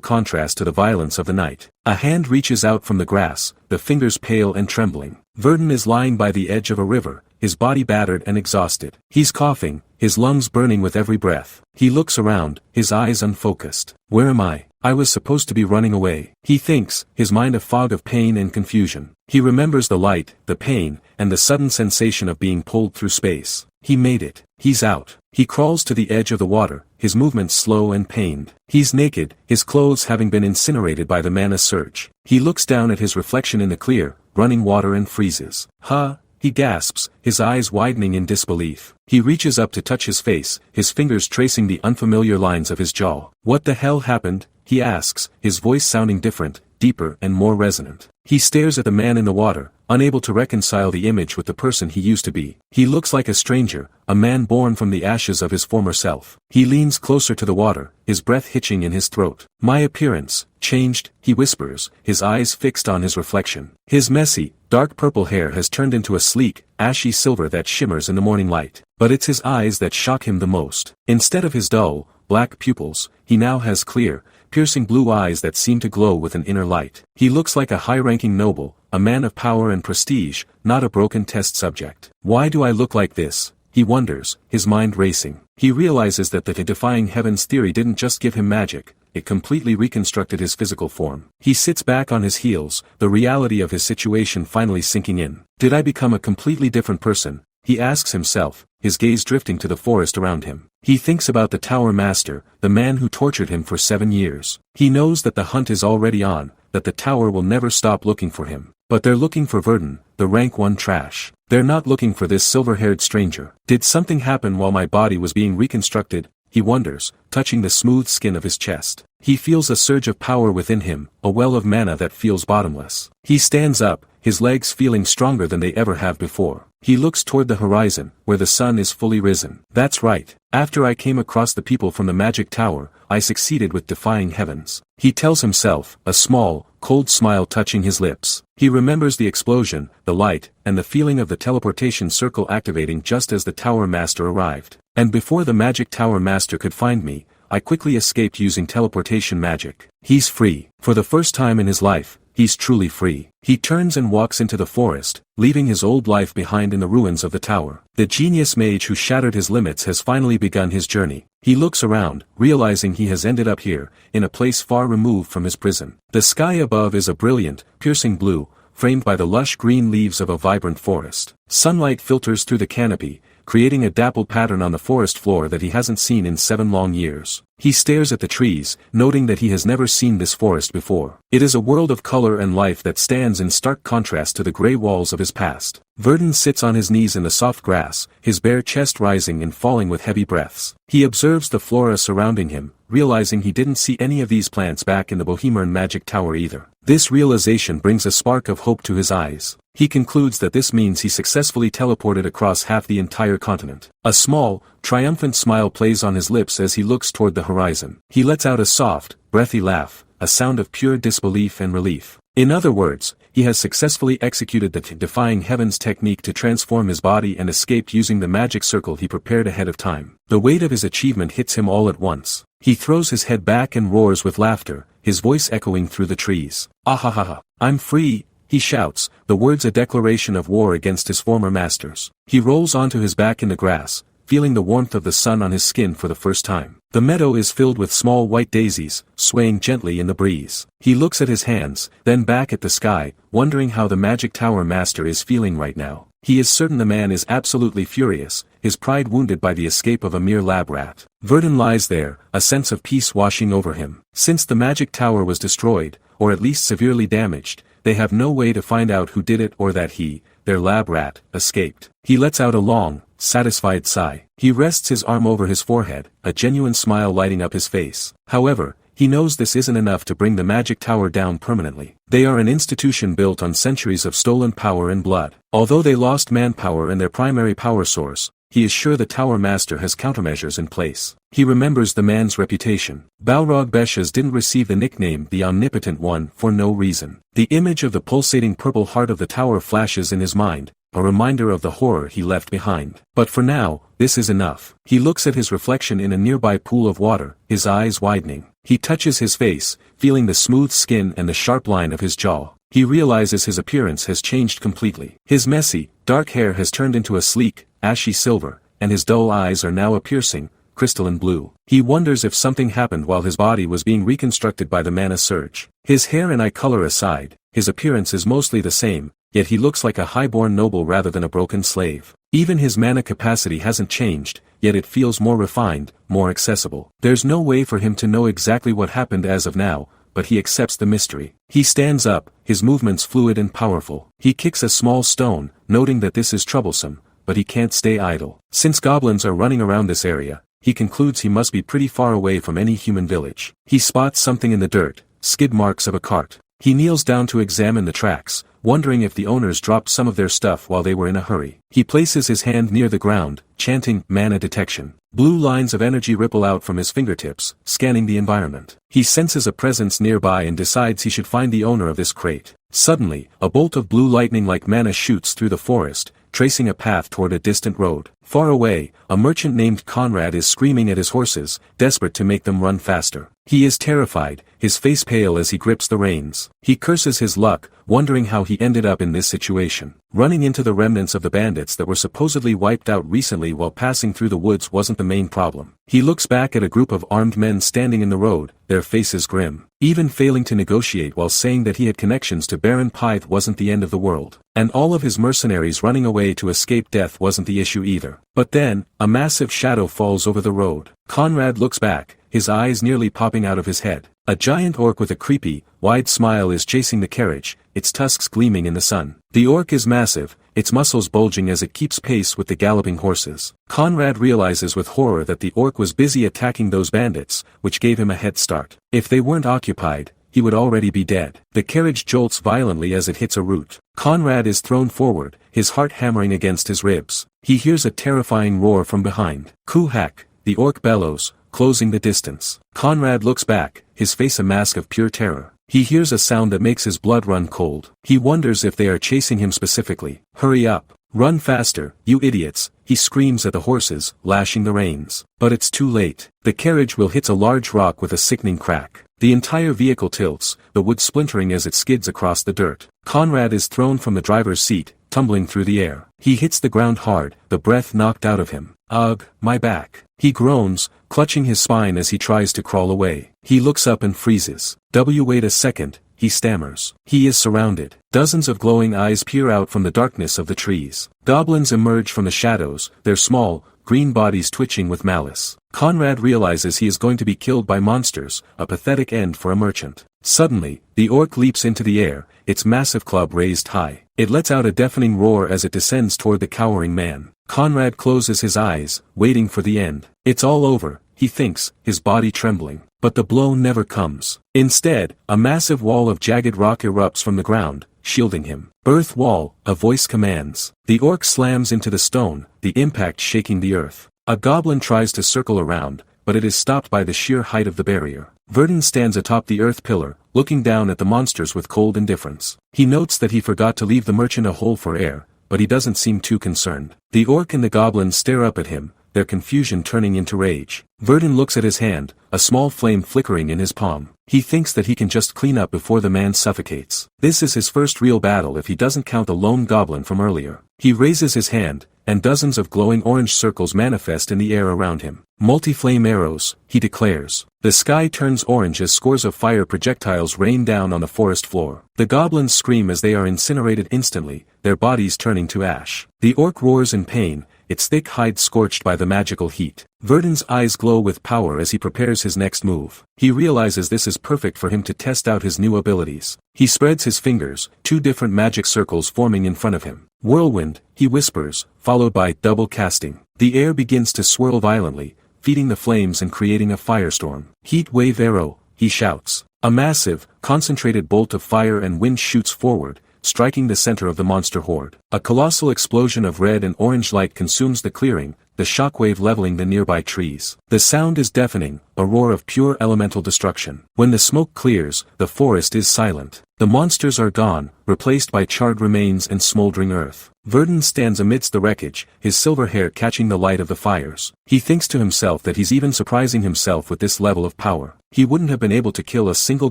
A: contrast to the violence of the night. A hand reaches out from the grass, the fingers pale and trembling. Verdun is lying by the edge of a river, his body battered and exhausted. He's coughing, his lungs burning with every breath. He looks around, his eyes unfocused. Where am I? I was supposed to be running away. He thinks, his mind a fog of pain and confusion. He remembers the light, the pain, and the sudden sensation of being pulled through space. He made it. He's out. He crawls to the edge of the water, his movements slow and pained. He's naked, his clothes having been incinerated by the mana surge. He looks down at his reflection in the clear, running water and freezes. Huh? He gasps, his eyes widening in disbelief. He reaches up to touch his face, his fingers tracing the unfamiliar lines of his jaw. What the hell happened? He asks, his voice sounding different, deeper and more resonant. He stares at the man in the water, unable to reconcile the image with the person he used to be. He looks like a stranger, a man born from the ashes of his former self. He leans closer to the water, his breath hitching in his throat. My appearance changed, he whispers, his eyes fixed on his reflection. His messy, dark purple hair has turned into a sleek, ashy silver that shimmers in the morning light. But it's his eyes that shock him the most. Instead of his dull, black pupils, he now has clear, piercing blue eyes that seem to glow with an inner light. He looks like a high-ranking noble, a man of power and prestige, not a broken test subject. Why do I look like this? He wonders, his mind racing. He realizes that the defying heavens theory didn't just give him magic, it completely reconstructed his physical form. He sits back on his heels, the reality of his situation finally sinking in. Did I become a completely different person? He asks himself, his gaze drifting to the forest around him. He thinks about the Tower Master, the man who tortured him for 7 years. He knows that the hunt is already on, that the Tower will never stop looking for him. But they're looking for Verdun, the rank 1 trash. They're not looking for this silver-haired stranger. Did something happen while my body was being reconstructed? He wonders, touching the smooth skin of his chest. He feels a surge of power within him, a well of mana that feels bottomless. He stands up, his legs feeling stronger than they ever have before. He looks toward the horizon, where the sun is fully risen. That's right. After I came across the people from the magic tower, I succeeded with defying heavens. He tells himself, a small, cold smile touching his lips. He remembers the explosion, the light, and the feeling of the teleportation circle activating just as the Tower Master arrived. And before the magic Tower Master could find me, I quickly escaped using teleportation magic. He's free. For the first time in his life, he's truly free. He turns and walks into the forest, leaving his old life behind in the ruins of the tower. The genius mage who shattered his limits has finally begun his journey. He looks around, realizing he has ended up here, in a place far removed from his prison. The sky above is a brilliant, piercing blue, framed by the lush green leaves of a vibrant forest. Sunlight filters through the canopy, creating a dappled pattern on the forest floor that he hasn't seen in 7 long years. He stares at the trees, noting that he has never seen this forest before. It is a world of color and life that stands in stark contrast to the gray walls of his past. Verdun sits on his knees in the soft grass, his bare chest rising and falling with heavy breaths. He observes the flora surrounding him, realizing he didn't see any of these plants back in the Bohemian magic tower either. This realization brings a spark of hope to his eyes. He concludes that this means he successfully teleported across half the entire continent. A small, triumphant smile plays on his lips as he looks toward the horizon. He lets out a soft, breathy laugh, a sound of pure disbelief and relief. In other words, he has successfully executed the defying heavens technique to transform his body and escape using the magic circle he prepared ahead of time. The weight of his achievement hits him all at once. He throws his head back and roars with laughter, his voice echoing through the trees. Ahahaha! I'm free! He shouts, the words a declaration of war against his former masters. He rolls onto his back in the grass, feeling the warmth of the sun on his skin for the first time. The meadow is filled with small white daisies, swaying gently in the breeze. He looks at his hands, then back at the sky, wondering how the magic tower master is feeling right now. He is certain the man is absolutely furious, his pride wounded by the escape of a mere lab rat. Verdun lies there, a sense of peace washing over him. Since the magic tower was destroyed, or at least severely damaged, they have no way to find out who did it or that he, their lab rat, escaped. He lets out a long, satisfied sigh. He rests his arm over his forehead, a genuine smile lighting up his face. However, he knows this isn't enough to bring the magic tower down permanently. They are an institution built on centuries of stolen power and blood. Although they lost manpower and their primary power source, he is sure the tower master has countermeasures in place. He remembers the man's reputation. Balrog Beshas didn't receive the nickname the Omnipotent One for no reason. The image of the pulsating purple heart of the tower flashes in his mind, a reminder of the horror he left behind. But for now, this is enough. He looks at his reflection in a nearby pool of water, his eyes widening. He touches his face, feeling the smooth skin and the sharp line of his jaw. He realizes his appearance has changed completely. His messy, dark hair has turned into a sleek, ashy silver, and his dull eyes are now a piercing, crystalline blue. He wonders if something happened while his body was being reconstructed by the mana surge. His hair and eye color aside, his appearance is mostly the same, yet he looks like a highborn noble rather than a broken slave. Even his mana capacity hasn't changed, yet it feels more refined, more accessible. There's no way for him to know exactly what happened as of now, but he accepts the mystery. He stands up, his movements fluid and powerful. He kicks a small stone, noting that this is troublesome, but he can't stay idle. Since goblins are running around this area, he concludes he must be pretty far away from any human village. He spots something in the dirt, skid marks of a cart. He kneels down to examine the tracks, wondering if the owners dropped some of their stuff while they were in a hurry. He places his hand near the ground, chanting mana detection. Blue lines of energy ripple out from his fingertips, scanning the environment. He senses a presence nearby and decides he should find the owner of this crate. Suddenly, a bolt of blue lightning like mana shoots through the forest, tracing a path toward a distant road. Far away, a merchant named Conrad is screaming at his horses, desperate to make them run faster. He is terrified, his face pale as he grips the reins. He curses his luck, wondering how he ended up in this situation. Running into the remnants of the bandits that were supposedly wiped out recently while passing through the woods wasn't the main problem. He looks back at a group of armed men standing in the road, their faces grim. Even failing to negotiate while saying that he had connections to Baron Pythe wasn't the end of the world. And all of his mercenaries running away to escape death wasn't the issue either. But then, a massive shadow falls over the road. Conrad looks back, his eyes nearly popping out of his head. A giant orc with a creepy, wide smile is chasing the carriage, its tusks gleaming in the sun. The orc is massive, its muscles bulging as it keeps pace with the galloping horses. Conrad realizes with horror that the orc was busy attacking those bandits, which gave him a head start. If they weren't occupied, he would already be dead. The carriage jolts violently as it hits a root. Conrad is thrown forward, his heart hammering against his ribs. He hears a terrifying roar from behind. Kuhak, the orc bellows, closing the distance. Conrad looks back, his face a mask of pure terror. He hears a sound that makes his blood run cold. He wonders if they are chasing him specifically. Hurry up. Run faster, you idiots, he screams at the horses, lashing the reins. But it's too late. The carriage wheel hits a large rock with a sickening crack. The entire vehicle tilts, the wood splintering as it skids across the dirt. Conrad is thrown from the driver's seat, tumbling through the air. He hits the ground hard, the breath knocked out of him. Ugh, my back. He groans, clutching his spine as he tries to crawl away. He looks up and freezes. Wait a second, he stammers. He is surrounded. Dozens of glowing eyes peer out from the darkness of the trees. Goblins emerge from the shadows, their small, green bodies twitching with malice. Conrad realizes he is going to be killed by monsters, a pathetic end for a merchant. Suddenly, the orc leaps into the air, its massive club raised high. It lets out a deafening roar as it descends toward the cowering man. Conrad closes his eyes, waiting for the end. It's all over, he thinks, his body trembling. But the blow never comes. Instead, a massive wall of jagged rock erupts from the ground, shielding him. Earth wall, a voice commands. The orc slams into the stone, the impact shaking the earth. A goblin tries to circle around, but it is stopped by the sheer height of the barrier. Verdun stands atop the earth pillar, looking down at the monsters with cold indifference. He notes that he forgot to leave the merchant a hole for air, but he doesn't seem too concerned. The orc and the goblin stare up at him, their confusion turning into rage. Verdun looks at his hand, a small flame flickering in his palm. He thinks that he can just clean up before the man suffocates. This is his first real battle if he doesn't count the lone goblin from earlier. He raises his hand, and dozens of glowing orange circles manifest in the air around him. Multi-flame arrows, he declares. The sky turns orange as scores of fire projectiles rain down on the forest floor. The goblins scream as they are incinerated instantly, their bodies turning to ash. The orc roars in pain, its thick hide scorched by the magical heat. Verdun's eyes glow with power as he prepares his next move. He realizes this is perfect for him to test out his new abilities. He spreads his fingers, two different magic circles forming in front of him. Whirlwind, he whispers, followed by double casting. The air begins to swirl violently, feeding the flames and creating a firestorm. Heat wave arrow, he shouts. A massive, concentrated bolt of fire and wind shoots forward, striking the center of the monster horde. A colossal explosion of red and orange light consumes the clearing, the shockwave leveling the nearby trees. The sound is deafening, a roar of pure elemental destruction. When the smoke clears, the forest is silent. The monsters are gone, replaced by charred remains and smoldering earth. Verdun stands amidst the wreckage, his silver hair catching the light of the fires. He thinks to himself that he's even surprising himself with this level of power. He wouldn't have been able to kill a single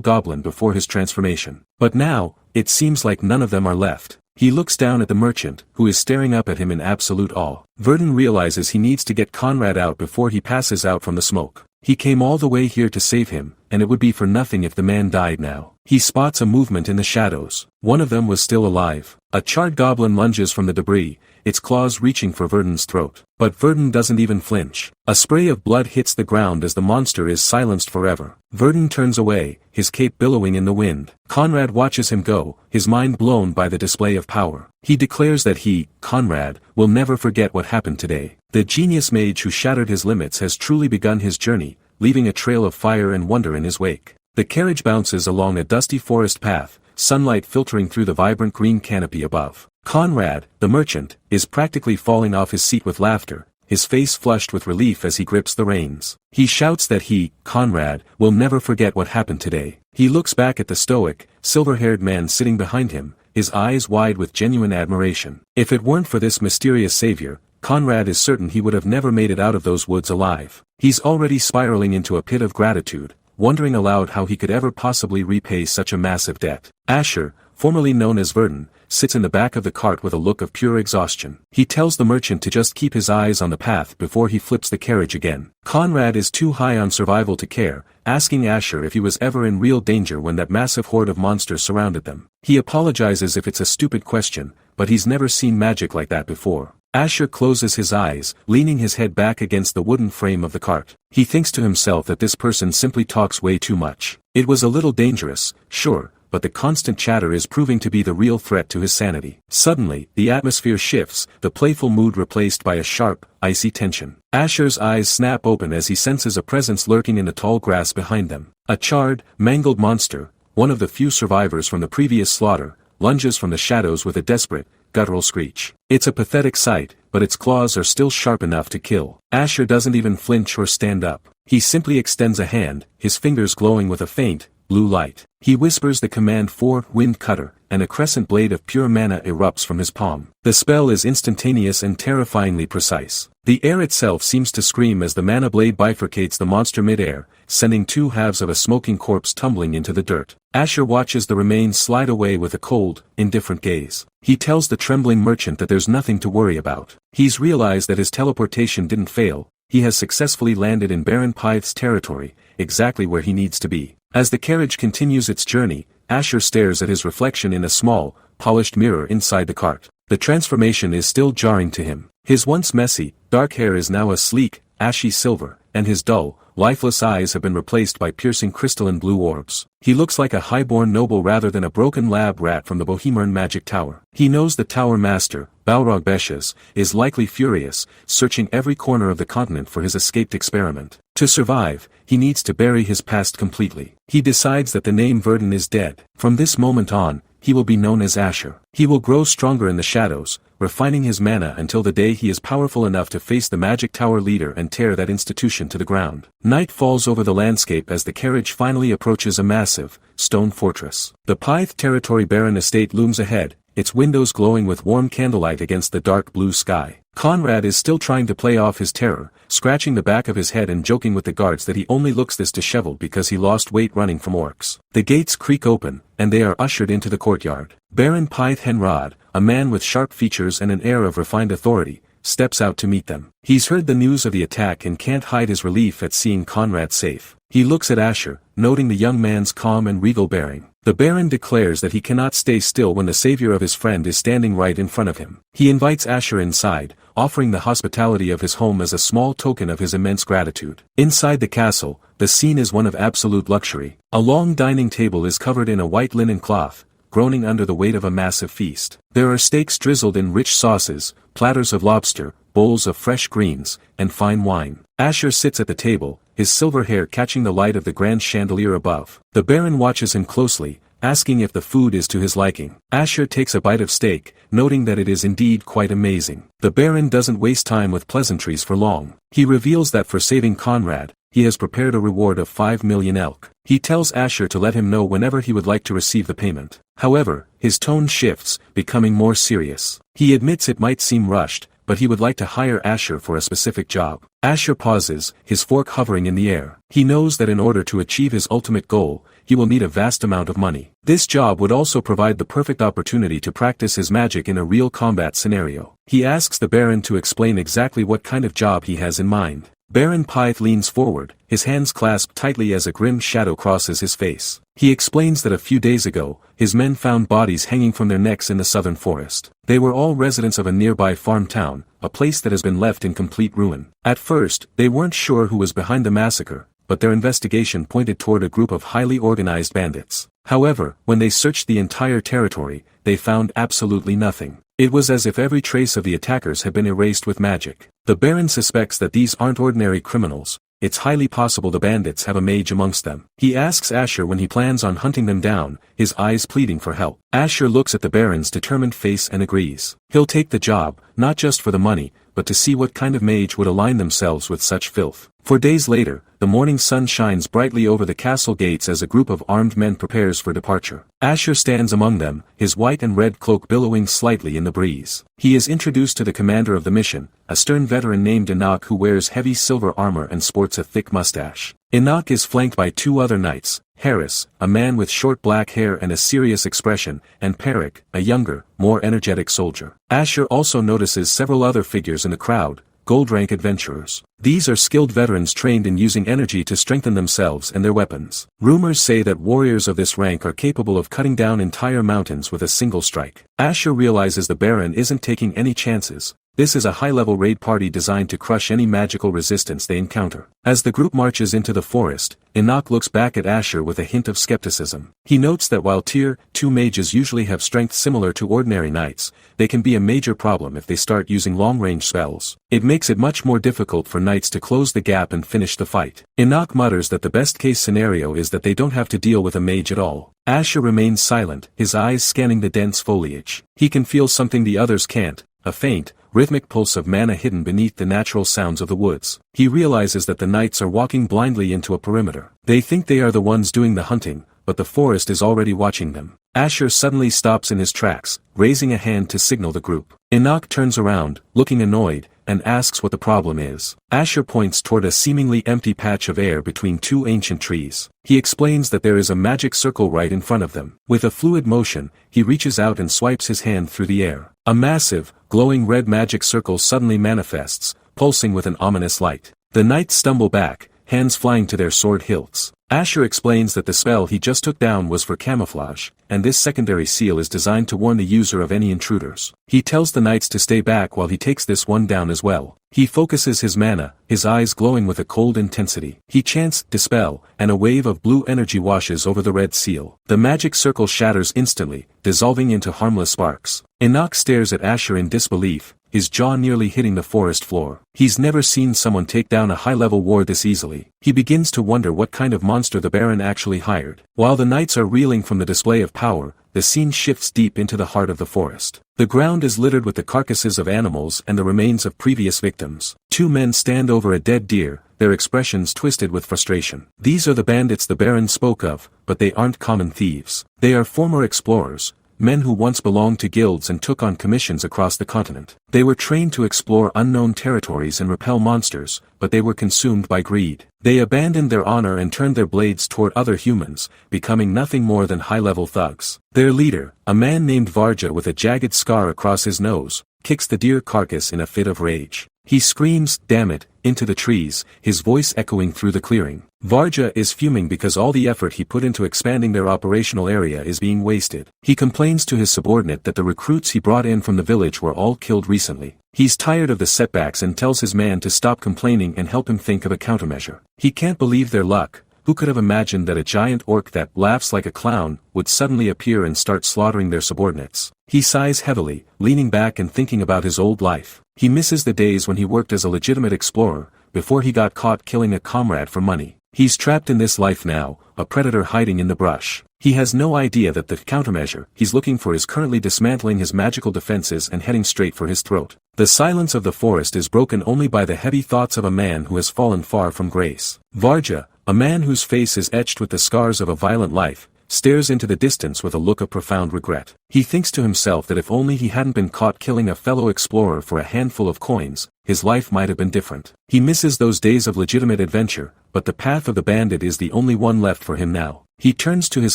A: goblin before his transformation. But now, it seems like none of them are left. He looks down at the merchant, who is staring up at him in absolute awe. Verdun realizes he needs to get Conrad out before he passes out from the smoke. He came all the way here to save him, and it would be for nothing if the man died now. He spots a movement in the shadows. One of them was still alive. A charred goblin lunges from the debris, its claws reaching for Verdun's throat. But Verdun doesn't even flinch. A spray of blood hits the ground as the monster is silenced forever. Verdun turns away, his cape billowing in the wind. Conrad watches him go, his mind blown by the display of power. He declares that he, Conrad, will never forget what happened today. The genius mage who shattered his limits has truly begun his journey, leaving a trail of fire and wonder in his wake. The carriage bounces along a dusty forest path, sunlight filtering through the vibrant green canopy above. Conrad, the merchant, is practically falling off his seat with laughter, his face flushed with relief as he grips the reins. He shouts that he, Conrad, will never forget what happened today. He looks back at the stoic, silver-haired man sitting behind him, his eyes wide with genuine admiration. If it weren't for this mysterious savior, Conrad is certain he would have never made it out of those woods alive. He's already spiraling into a pit of gratitude, wondering aloud how he could ever possibly repay such a massive debt. Asher, formerly known as Verdun, sits in the back of the cart with a look of pure exhaustion. He tells the merchant to just keep his eyes on the path before he flips the carriage again. Conrad is too high on survival to care, asking Asher if he was ever in real danger when that massive horde of monsters surrounded them. He apologizes if it's a stupid question, but he's never seen magic like that before. Asher closes his eyes, leaning his head back against the wooden frame of the cart. He thinks to himself that this person simply talks way too much. It was a little dangerous, sure, but the constant chatter is proving to be the real threat to his sanity. Suddenly, the atmosphere shifts, the playful mood replaced by a sharp, icy tension. Asher's eyes snap open as he senses a presence lurking in the tall grass behind them. A charred, mangled monster, one of the few survivors from the previous slaughter, lunges from the shadows with a desperate, guttural screech. It's a pathetic sight, but its claws are still sharp enough to kill. Asher doesn't even flinch or stand up. He simply extends a hand, his fingers glowing with a faint, blue light. He whispers the command for Wind Cutter, and a crescent blade of pure mana erupts from his palm. The spell is instantaneous and terrifyingly precise. The air itself seems to scream as the mana blade bifurcates the monster mid-air, sending two halves of a smoking corpse tumbling into the dirt. Asher watches the remains slide away with a cold, indifferent gaze. He tells the trembling merchant that there's nothing to worry about. He's realized that his teleportation didn't fail, he has successfully landed in Baron Pythe's territory, exactly where he needs to be. As the carriage continues its journey, Asher stares at his reflection in a small, polished mirror inside the cart. The transformation is still jarring to him. His once messy, dark hair is now a sleek, ashy silver, and his dull, lifeless eyes have been replaced by piercing crystalline blue orbs. He looks like a highborn noble rather than a broken lab rat from the Bohemian magic tower. He knows the tower master, Balrog Beshes, is likely furious, searching every corner of the continent for his escaped experiment. To survive, he needs to bury his past completely. He decides that the name Verdun is dead. From this moment on, he will be known as Asher. He will grow stronger in the shadows, refining his mana until the day he is powerful enough to face the magic tower leader and tear that institution to the ground. Night falls over the landscape as the carriage finally approaches a massive, stone fortress. The Pythe Territory Baron estate looms ahead, its windows glowing with warm candlelight against the dark blue sky. Conrad is still trying to play off his terror, scratching the back of his head and joking with the guards that he only looks this disheveled because he lost weight running from orcs. The gates creak open, and they are ushered into the courtyard. Baron Pythe Henrod, a man with sharp features and an air of refined authority, steps out to meet them. He's heard the news of the attack and can't hide his relief at seeing Conrad safe. He looks at Asher, noting the young man's calm and regal bearing. The Baron declares that he cannot stay still when the savior of his friend is standing right in front of him. He invites Asher inside, offering the hospitality of his home as a small token of his immense gratitude. Inside the castle, the scene is one of absolute luxury. A long dining table is covered in a white linen cloth, groaning under the weight of a massive feast. There are steaks drizzled in rich sauces, platters of lobster, bowls of fresh greens, and fine wine. Asher sits at the table, his silver hair catching the light of the grand chandelier above. The Baron watches him closely, asking if the food is to his liking. Asher takes a bite of steak, noting that it is indeed quite amazing. The Baron doesn't waste time with pleasantries for long. He reveals that for saving Conrad, he has prepared a reward of 5 million elk. He tells Asher to let him know whenever he would like to receive the payment. However, his tone shifts, becoming more serious. He admits it might seem rushed, but he would like to hire Asher for a specific job. Asher pauses, his fork hovering in the air. He knows that in order to achieve his ultimate goal, he will need a vast amount of money. This job would also provide the perfect opportunity to practice his magic in a real combat scenario. He asks the Baron to explain exactly what kind of job he has in mind. Baron Pyth leans forward, his hands clasped tightly as a grim shadow crosses his face. He explains that a few days ago, his men found bodies hanging from their necks in the southern forest. They were all residents of a nearby farm town, a place that has been left in complete ruin. At first, they weren't sure who was behind the massacre, but their investigation pointed toward a group of highly organized bandits. However, when they searched the entire territory, they found absolutely nothing. It was as if every trace of the attackers had been erased with magic. The Baron suspects that these aren't ordinary criminals. It's highly possible the bandits have a mage amongst them. He asks Asher when he plans on hunting them down, his eyes pleading for help. Asher looks at the Baron's determined face and agrees. He'll take the job, not just for the money, but to see what kind of mage would align themselves with such filth. 4 days later, the morning sun shines brightly over the castle gates as a group of armed men prepares for departure. Asher stands among them, his white and red cloak billowing slightly in the breeze. He is introduced to the commander of the mission, a stern veteran named Enoch who wears heavy silver armor and sports a thick mustache. Enoch is flanked by 2 other knights, Harris, a man with short black hair and a serious expression, and Peric, a younger, more energetic soldier. Asher also notices several other figures in the crowd, gold-rank adventurers. These are skilled veterans trained in using energy to strengthen themselves and their weapons. Rumors say that warriors of this rank are capable of cutting down entire mountains with a single strike. Asher realizes the Baron isn't taking any chances. This is a high-level raid party designed to crush any magical resistance they encounter. As the group marches into the forest, Enoch looks back at Asher with a hint of skepticism. He notes that while Tier 2 mages usually have strength similar to ordinary knights, they can be a major problem if they start using long-range spells. It makes it much more difficult for knights to close the gap and finish the fight. Enoch mutters that the best-case scenario is that they don't have to deal with a mage at all. Asher remains silent, his eyes scanning the dense foliage. He can feel something the others can't, a faint, rhythmic pulse of mana hidden beneath the natural sounds of the woods. He realizes that the knights are walking blindly into a perimeter. They think they are the ones doing the hunting, but the forest is already watching them. Asher suddenly stops in his tracks, raising a hand to signal the group. Enoch turns around, looking annoyed, and asks what the problem is. Asher points toward a seemingly empty patch of air between 2 ancient trees. He explains that there is a magic circle right in front of them. With a fluid motion, he reaches out and swipes his hand through the air. A massive, glowing red magic circle suddenly manifests, pulsing with an ominous light. The knights stumble back, hands flying to their sword hilts. Asher explains that the spell he just took down was for camouflage, and this secondary seal is designed to warn the user of any intruders. He tells the knights to stay back while he takes this one down as well. He focuses his mana, his eyes glowing with a cold intensity. He chants, "Dispel," and a wave of blue energy washes over the red seal. The magic circle shatters instantly, dissolving into harmless sparks. Enoch stares at Asher in disbelief, his jaw nearly hitting the forest floor. He's never seen someone take down a high-level ward this easily. He begins to wonder what kind of monster the Baron actually hired. While the knights are reeling from the display of power, the scene shifts deep into the heart of the forest. The ground is littered with the carcasses of animals and the remains of previous victims. 2 men stand over a dead deer, their expressions twisted with frustration. These are the bandits the Baron spoke of, but they aren't common thieves. They are former explorers, men who once belonged to guilds and took on commissions across the continent. They were trained to explore unknown territories and repel monsters, but they were consumed by greed. They abandoned their honor and turned their blades toward other humans, becoming nothing more than high-level thugs. Their leader, a man named Varja with a jagged scar across his nose, kicks the deer carcass in a fit of rage. He screams, "Damn it," into the trees, his voice echoing through the clearing. Varja is fuming because all the effort he put into expanding their operational area is being wasted. He complains to his subordinate that the recruits he brought in from the village were all killed recently. He's tired of the setbacks and tells his man to stop complaining and help him think of a countermeasure. He can't believe their luck, Who could have imagined that a giant orc that laughs like a clown would suddenly appear and start slaughtering their subordinates? He sighs heavily, leaning back and thinking about his old life. He misses the days when he worked as a legitimate explorer, before he got caught killing a comrade for money. He's trapped in this life now, a predator hiding in the brush. He has no idea that the countermeasure he's looking for is currently dismantling his magical defenses and heading straight for his throat. The silence of the forest is broken only by the heavy thoughts of a man who has fallen far from grace. Varja, a man whose face is etched with the scars of a violent life, stares into the distance with a look of profound regret. He thinks to himself that if only he hadn't been caught killing a fellow explorer for a handful of coins, his life might have been different. He misses those days of legitimate adventure, but the path of the bandit is the only one left for him now. He turns to his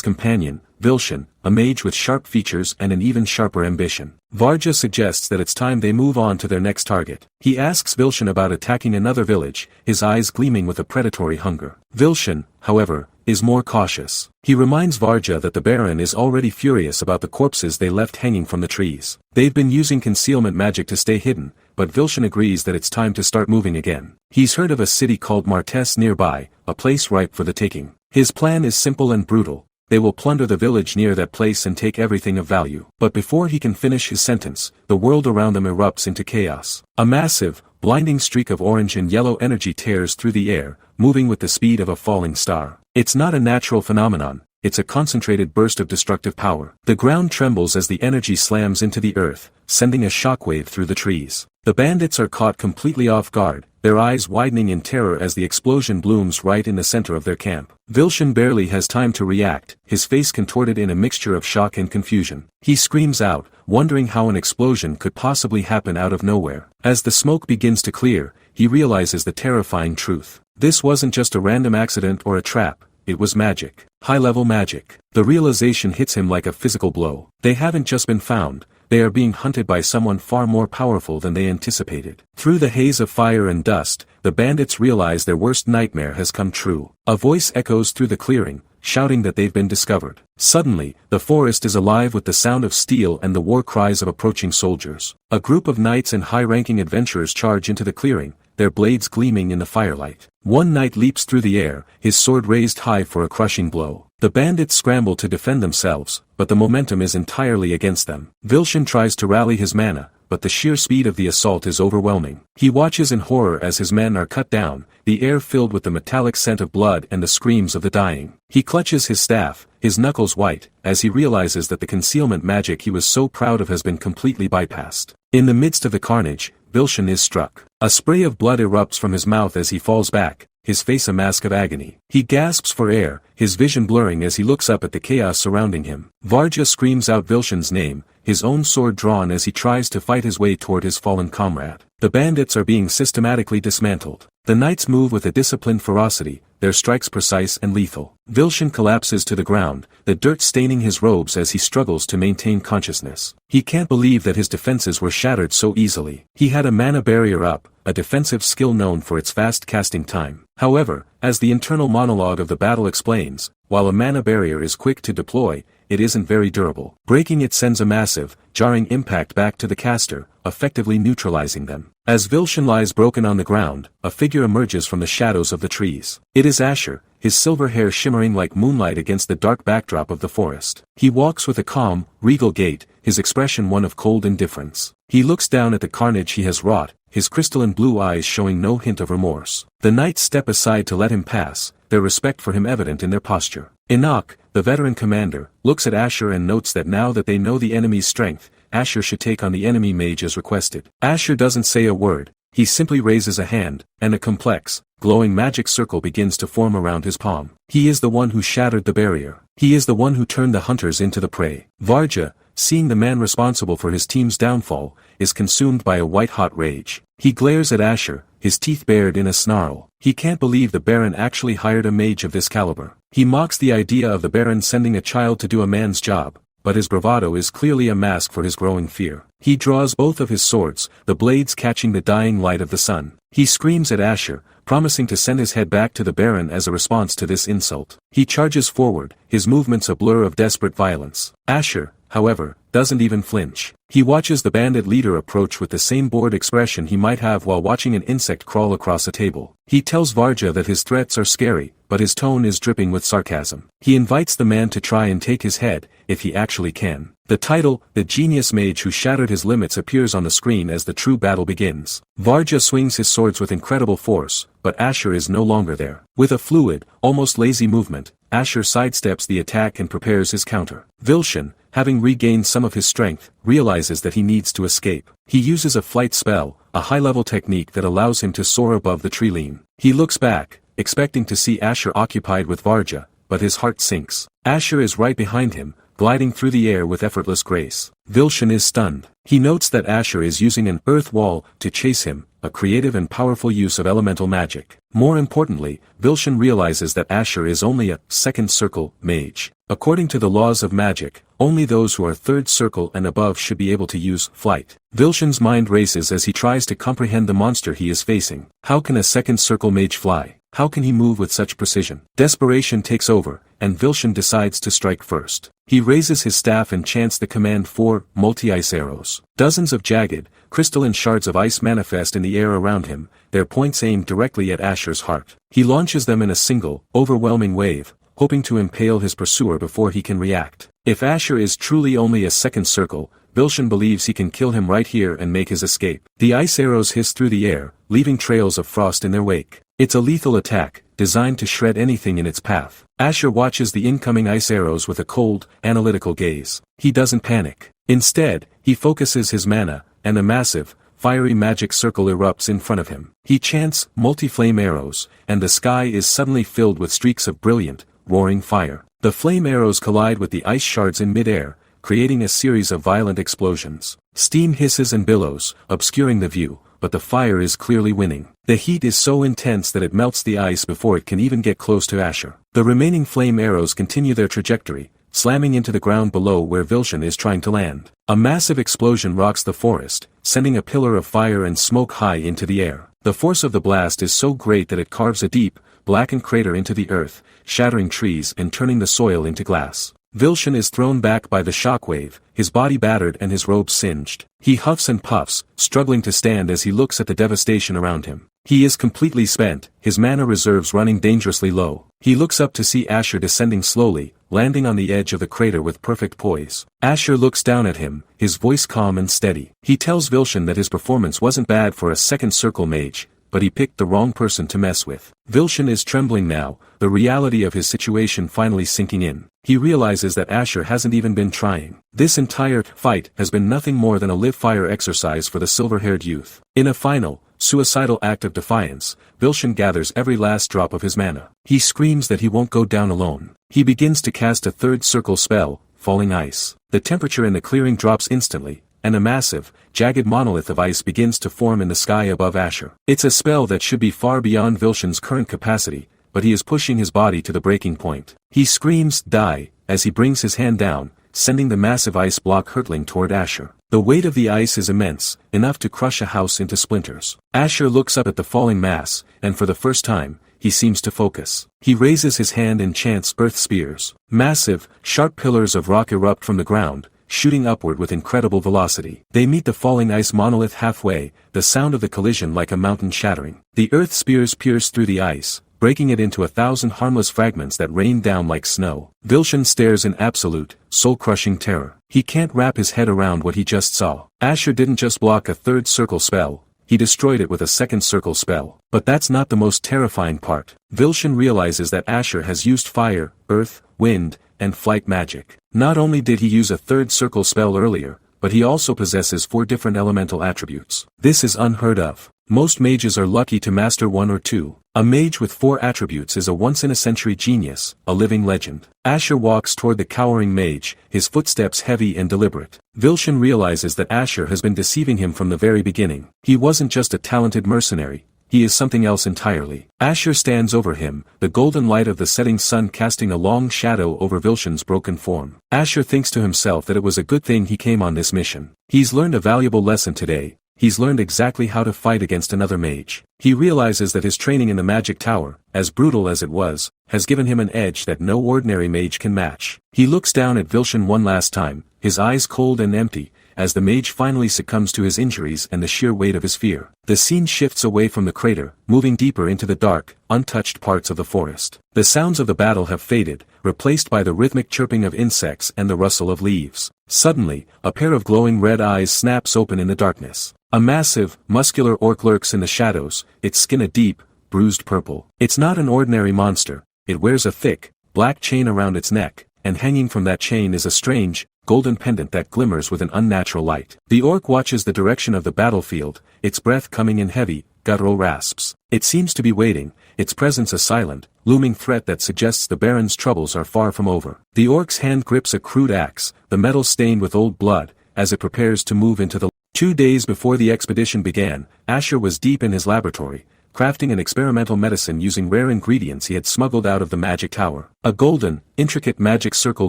A: companion, Vilshan, a mage with sharp features and an even sharper ambition. Varja suggests that it's time they move on to their next target. He asks Vilshan about attacking another village, his eyes gleaming with a predatory hunger. Vilshan, however, is more cautious. He reminds Varja that the Baron is already furious about the corpses they left hanging from the trees. They've been using concealment magic to stay hidden, but Vilshan agrees that it's time to start moving again. He's heard of a city called Martes nearby, a place ripe for the taking. His plan is simple and brutal. They will plunder the village near that place and take everything of value. But before he can finish his sentence, the world around them erupts into chaos. A massive, blinding streak of orange and yellow energy tears through the air, moving with the speed of a falling star. It's not a natural phenomenon, it's a concentrated burst of destructive power. The ground trembles as the energy slams into the earth, sending a shockwave through the trees. The bandits are caught completely off guard, their eyes widening in terror as the explosion blooms right in the center of their camp. Vilshan barely has time to react, his face contorted in a mixture of shock and confusion. He screams out, wondering how an explosion could possibly happen out of nowhere. As the smoke begins to clear, he realizes the terrifying truth. This wasn't just a random accident or a trap, it was magic. High-level magic. The realization hits him like a physical blow. They haven't just been found, they are being hunted by someone far more powerful than they anticipated. Through the haze of fire and dust, the bandits realize their worst nightmare has come true. A voice echoes through the clearing, shouting that they've been discovered. Suddenly, the forest is alive with the sound of steel and the war cries of approaching soldiers. A group of knights and high-ranking adventurers charge into the clearing, their blades gleaming in the firelight. One knight leaps through the air, his sword raised high for a crushing blow. The bandits scramble to defend themselves, but the momentum is entirely against them. Vilshan tries to rally his mana, but the sheer speed of the assault is overwhelming. He watches in horror as his men are cut down, the air filled with the metallic scent of blood and the screams of the dying. He clutches his staff, his knuckles white, as he realizes that the concealment magic he was so proud of has been completely bypassed. In the midst of the carnage, Vilshan is struck. A spray of blood erupts from his mouth as he falls back, his face a mask of agony. He gasps for air, his vision blurring as he looks up at the chaos surrounding him. Varja screams out Vilshan's name, his own sword drawn as he tries to fight his way toward his fallen comrade. The bandits are being systematically dismantled. The knights move with a disciplined ferocity, their strikes precise and lethal. Vilshan collapses to the ground, the dirt staining his robes as he struggles to maintain consciousness. He can't believe that his defenses were shattered so easily. He had a mana barrier up, a defensive skill known for its fast casting time. However, as the internal monologue of the battle explains, while a mana barrier is quick to deploy, it isn't very durable. Breaking it sends a massive, jarring impact back to the caster, effectively neutralizing them. As Vilshan lies broken on the ground, a figure emerges from the shadows of the trees. It is Asher, his silver hair shimmering like moonlight against the dark backdrop of the forest. He walks with a calm, regal gait, his expression one of cold indifference. He looks down at the carnage he has wrought, his crystalline blue eyes showing no hint of remorse. The knights step aside to let him pass, their respect for him evident in their posture. Enoch, the veteran commander, looks at Asher and notes that now that they know the enemy's strength, Asher should take on the enemy mage as requested. Asher doesn't say a word, he simply raises a hand, and a complex, glowing magic circle begins to form around his palm. He is the one who shattered the barrier. He is the one who turned the hunters into the prey. Varja, seeing the man responsible for his team's downfall, is consumed by a white-hot rage. He glares at Asher, his teeth bared in a snarl. He can't believe the Baron actually hired a mage of this caliber. He mocks the idea of the Baron sending a child to do a man's job, but his bravado is clearly a mask for his growing fear. He draws both of his swords, the blades catching the dying light of the sun. He screams at Asher, promising to send his head back to the Baron as a response to this insult. He charges forward, his movements a blur of desperate violence. Asher, however, doesn't even flinch. He watches the bandit leader approach with the same bored expression he might have while watching an insect crawl across a table. He tells Varja that his threats are scary, but his tone is dripping with sarcasm. He invites the man to try and take his head, if he actually can. The title, The Genius Mage Who Shattered His Limits, appears on the screen as the true battle begins. Varja swings his swords with incredible force, but Asher is no longer there. With a fluid, almost lazy movement, Asher sidesteps the attack and prepares his counter. Vilshan, having regained some of his strength, realizes that he needs to escape. He uses a flight spell, a high-level technique that allows him to soar above the tree line. He looks back, expecting to see Asher occupied with Varja, but his heart sinks. Asher is right behind him, gliding through the air with effortless grace. Vilshan is stunned. He notes that Asher is using an earth wall to chase him, a creative and powerful use of elemental magic. More importantly, Vilshan realizes that Asher is only a second circle mage. According to the laws of magic, only those who are third circle and above should be able to use flight. Vilshan's mind races as he tries to comprehend the monster he is facing. How can a second circle mage fly? How can he move with such precision? Desperation takes over, and Vilshan decides to strike first. He raises his staff and chants the command for multi-ice arrows. Dozens of jagged, crystalline shards of ice manifest in the air around him, their points aimed directly at Asher's heart. He launches them in a single, overwhelming wave, hoping to impale his pursuer before he can react. If Asher is truly only a second circle, Vilshan believes he can kill him right here and make his escape. The ice arrows hiss through the air, leaving trails of frost in their wake. It's a lethal attack, designed to shred anything in its path. Asher watches the incoming ice arrows with a cold, analytical gaze. He doesn't panic. Instead, he focuses his mana, and a massive, fiery magic circle erupts in front of him. He chants multi-flame arrows, and the sky is suddenly filled with streaks of brilliant, roaring fire. The flame arrows collide with the ice shards in midair, creating a series of violent explosions. Steam hisses and billows, obscuring the view, but the fire is clearly winning. The heat is so intense that it melts the ice before it can even get close to Asher. The remaining flame arrows continue their trajectory, slamming into the ground below where Vilshan is trying to land. A massive explosion rocks the forest, sending a pillar of fire and smoke high into the air. The force of the blast is so great that it carves a deep, blackened crater into the earth, shattering trees and turning the soil into glass. Vilshan is thrown back by the shockwave, his body battered and his robes singed. He huffs and puffs, struggling to stand as he looks at the devastation around him. He is completely spent, his mana reserves running dangerously low. He looks up to see Asher descending slowly, landing on the edge of the crater with perfect poise. Asher looks down at him, his voice calm and steady. He tells Vilshan that his performance wasn't bad for a second circle mage, but he picked the wrong person to mess with. Vilshan is trembling now, the reality of his situation finally sinking in. He realizes that Asher hasn't even been trying. This entire fight has been nothing more than a live-fire exercise for the silver-haired youth. In a final, suicidal act of defiance, Vilshan gathers every last drop of his mana. He screams that he won't go down alone. He begins to cast a third circle spell, Falling Ice. The temperature in the clearing drops instantly, and a massive, jagged monolith of ice begins to form in the sky above Asher. It's a spell that should be far beyond Vilshan's current capacity, but he is pushing his body to the breaking point. He screams, "Die," as he brings his hand down, sending the massive ice block hurtling toward Asher. The weight of the ice is immense, enough to crush a house into splinters. Asher looks up at the falling mass, and for the first time, he seems to focus. He raises his hand and chants Earth Spears. Massive, sharp pillars of rock erupt from the ground, shooting upward with incredible velocity. They meet the falling ice monolith halfway, the sound of the collision like a mountain shattering. The Earth Spears pierce through the ice, breaking it into 1,000 harmless fragments that rain down like snow. Vilshan stares in absolute, soul-crushing terror. He can't wrap his head around what he just saw. Asher didn't just block a third circle spell, he destroyed it with a second circle spell. But that's not the most terrifying part. Vilshan realizes that Asher has used fire, earth, wind, and flight magic. Not only did he use a third circle spell earlier, but he also possesses 4 different elemental attributes. This is unheard of. Most mages are lucky to master 1 or 2. A mage with 4 attributes is a once-in-a-century genius, a living legend. Asher walks toward the cowering mage, his footsteps heavy and deliberate. Vilshan realizes that Asher has been deceiving him from the very beginning. He wasn't just a talented mercenary, he is something else entirely. Asher stands over him, the golden light of the setting sun casting a long shadow over Vilshan's broken form. Asher thinks to himself that it was a good thing he came on this mission. He's learned a valuable lesson today. he's learned exactly how to fight against another mage. He realizes that his training in the magic tower, as brutal as it was, has given him an edge that no ordinary mage can match. He looks down at Vilshan one last time, his eyes cold and empty, as the mage finally succumbs to his injuries and the sheer weight of his fear. The scene shifts away from the crater, moving deeper into the dark, untouched parts of the forest. The sounds of the battle have faded, replaced by the rhythmic chirping of insects and the rustle of leaves. Suddenly, a pair of glowing red eyes snaps open in the darkness. A massive, muscular orc lurks in the shadows, its skin a deep, bruised purple. It's not an ordinary monster. It wears a thick, black chain around its neck, and hanging from that chain is a strange, golden pendant that glimmers with an unnatural light. The orc watches the direction of the battlefield, its breath coming in heavy, guttural rasps. It seems to be waiting, its presence a silent, looming threat that suggests the Baron's troubles are far from over. The orc's hand grips a crude axe, the metal stained with old blood, as it prepares to move into the 2 days before the expedition began, Asher was deep in his laboratory, crafting an experimental medicine using rare ingredients he had smuggled out of the magic tower. A golden, intricate magic circle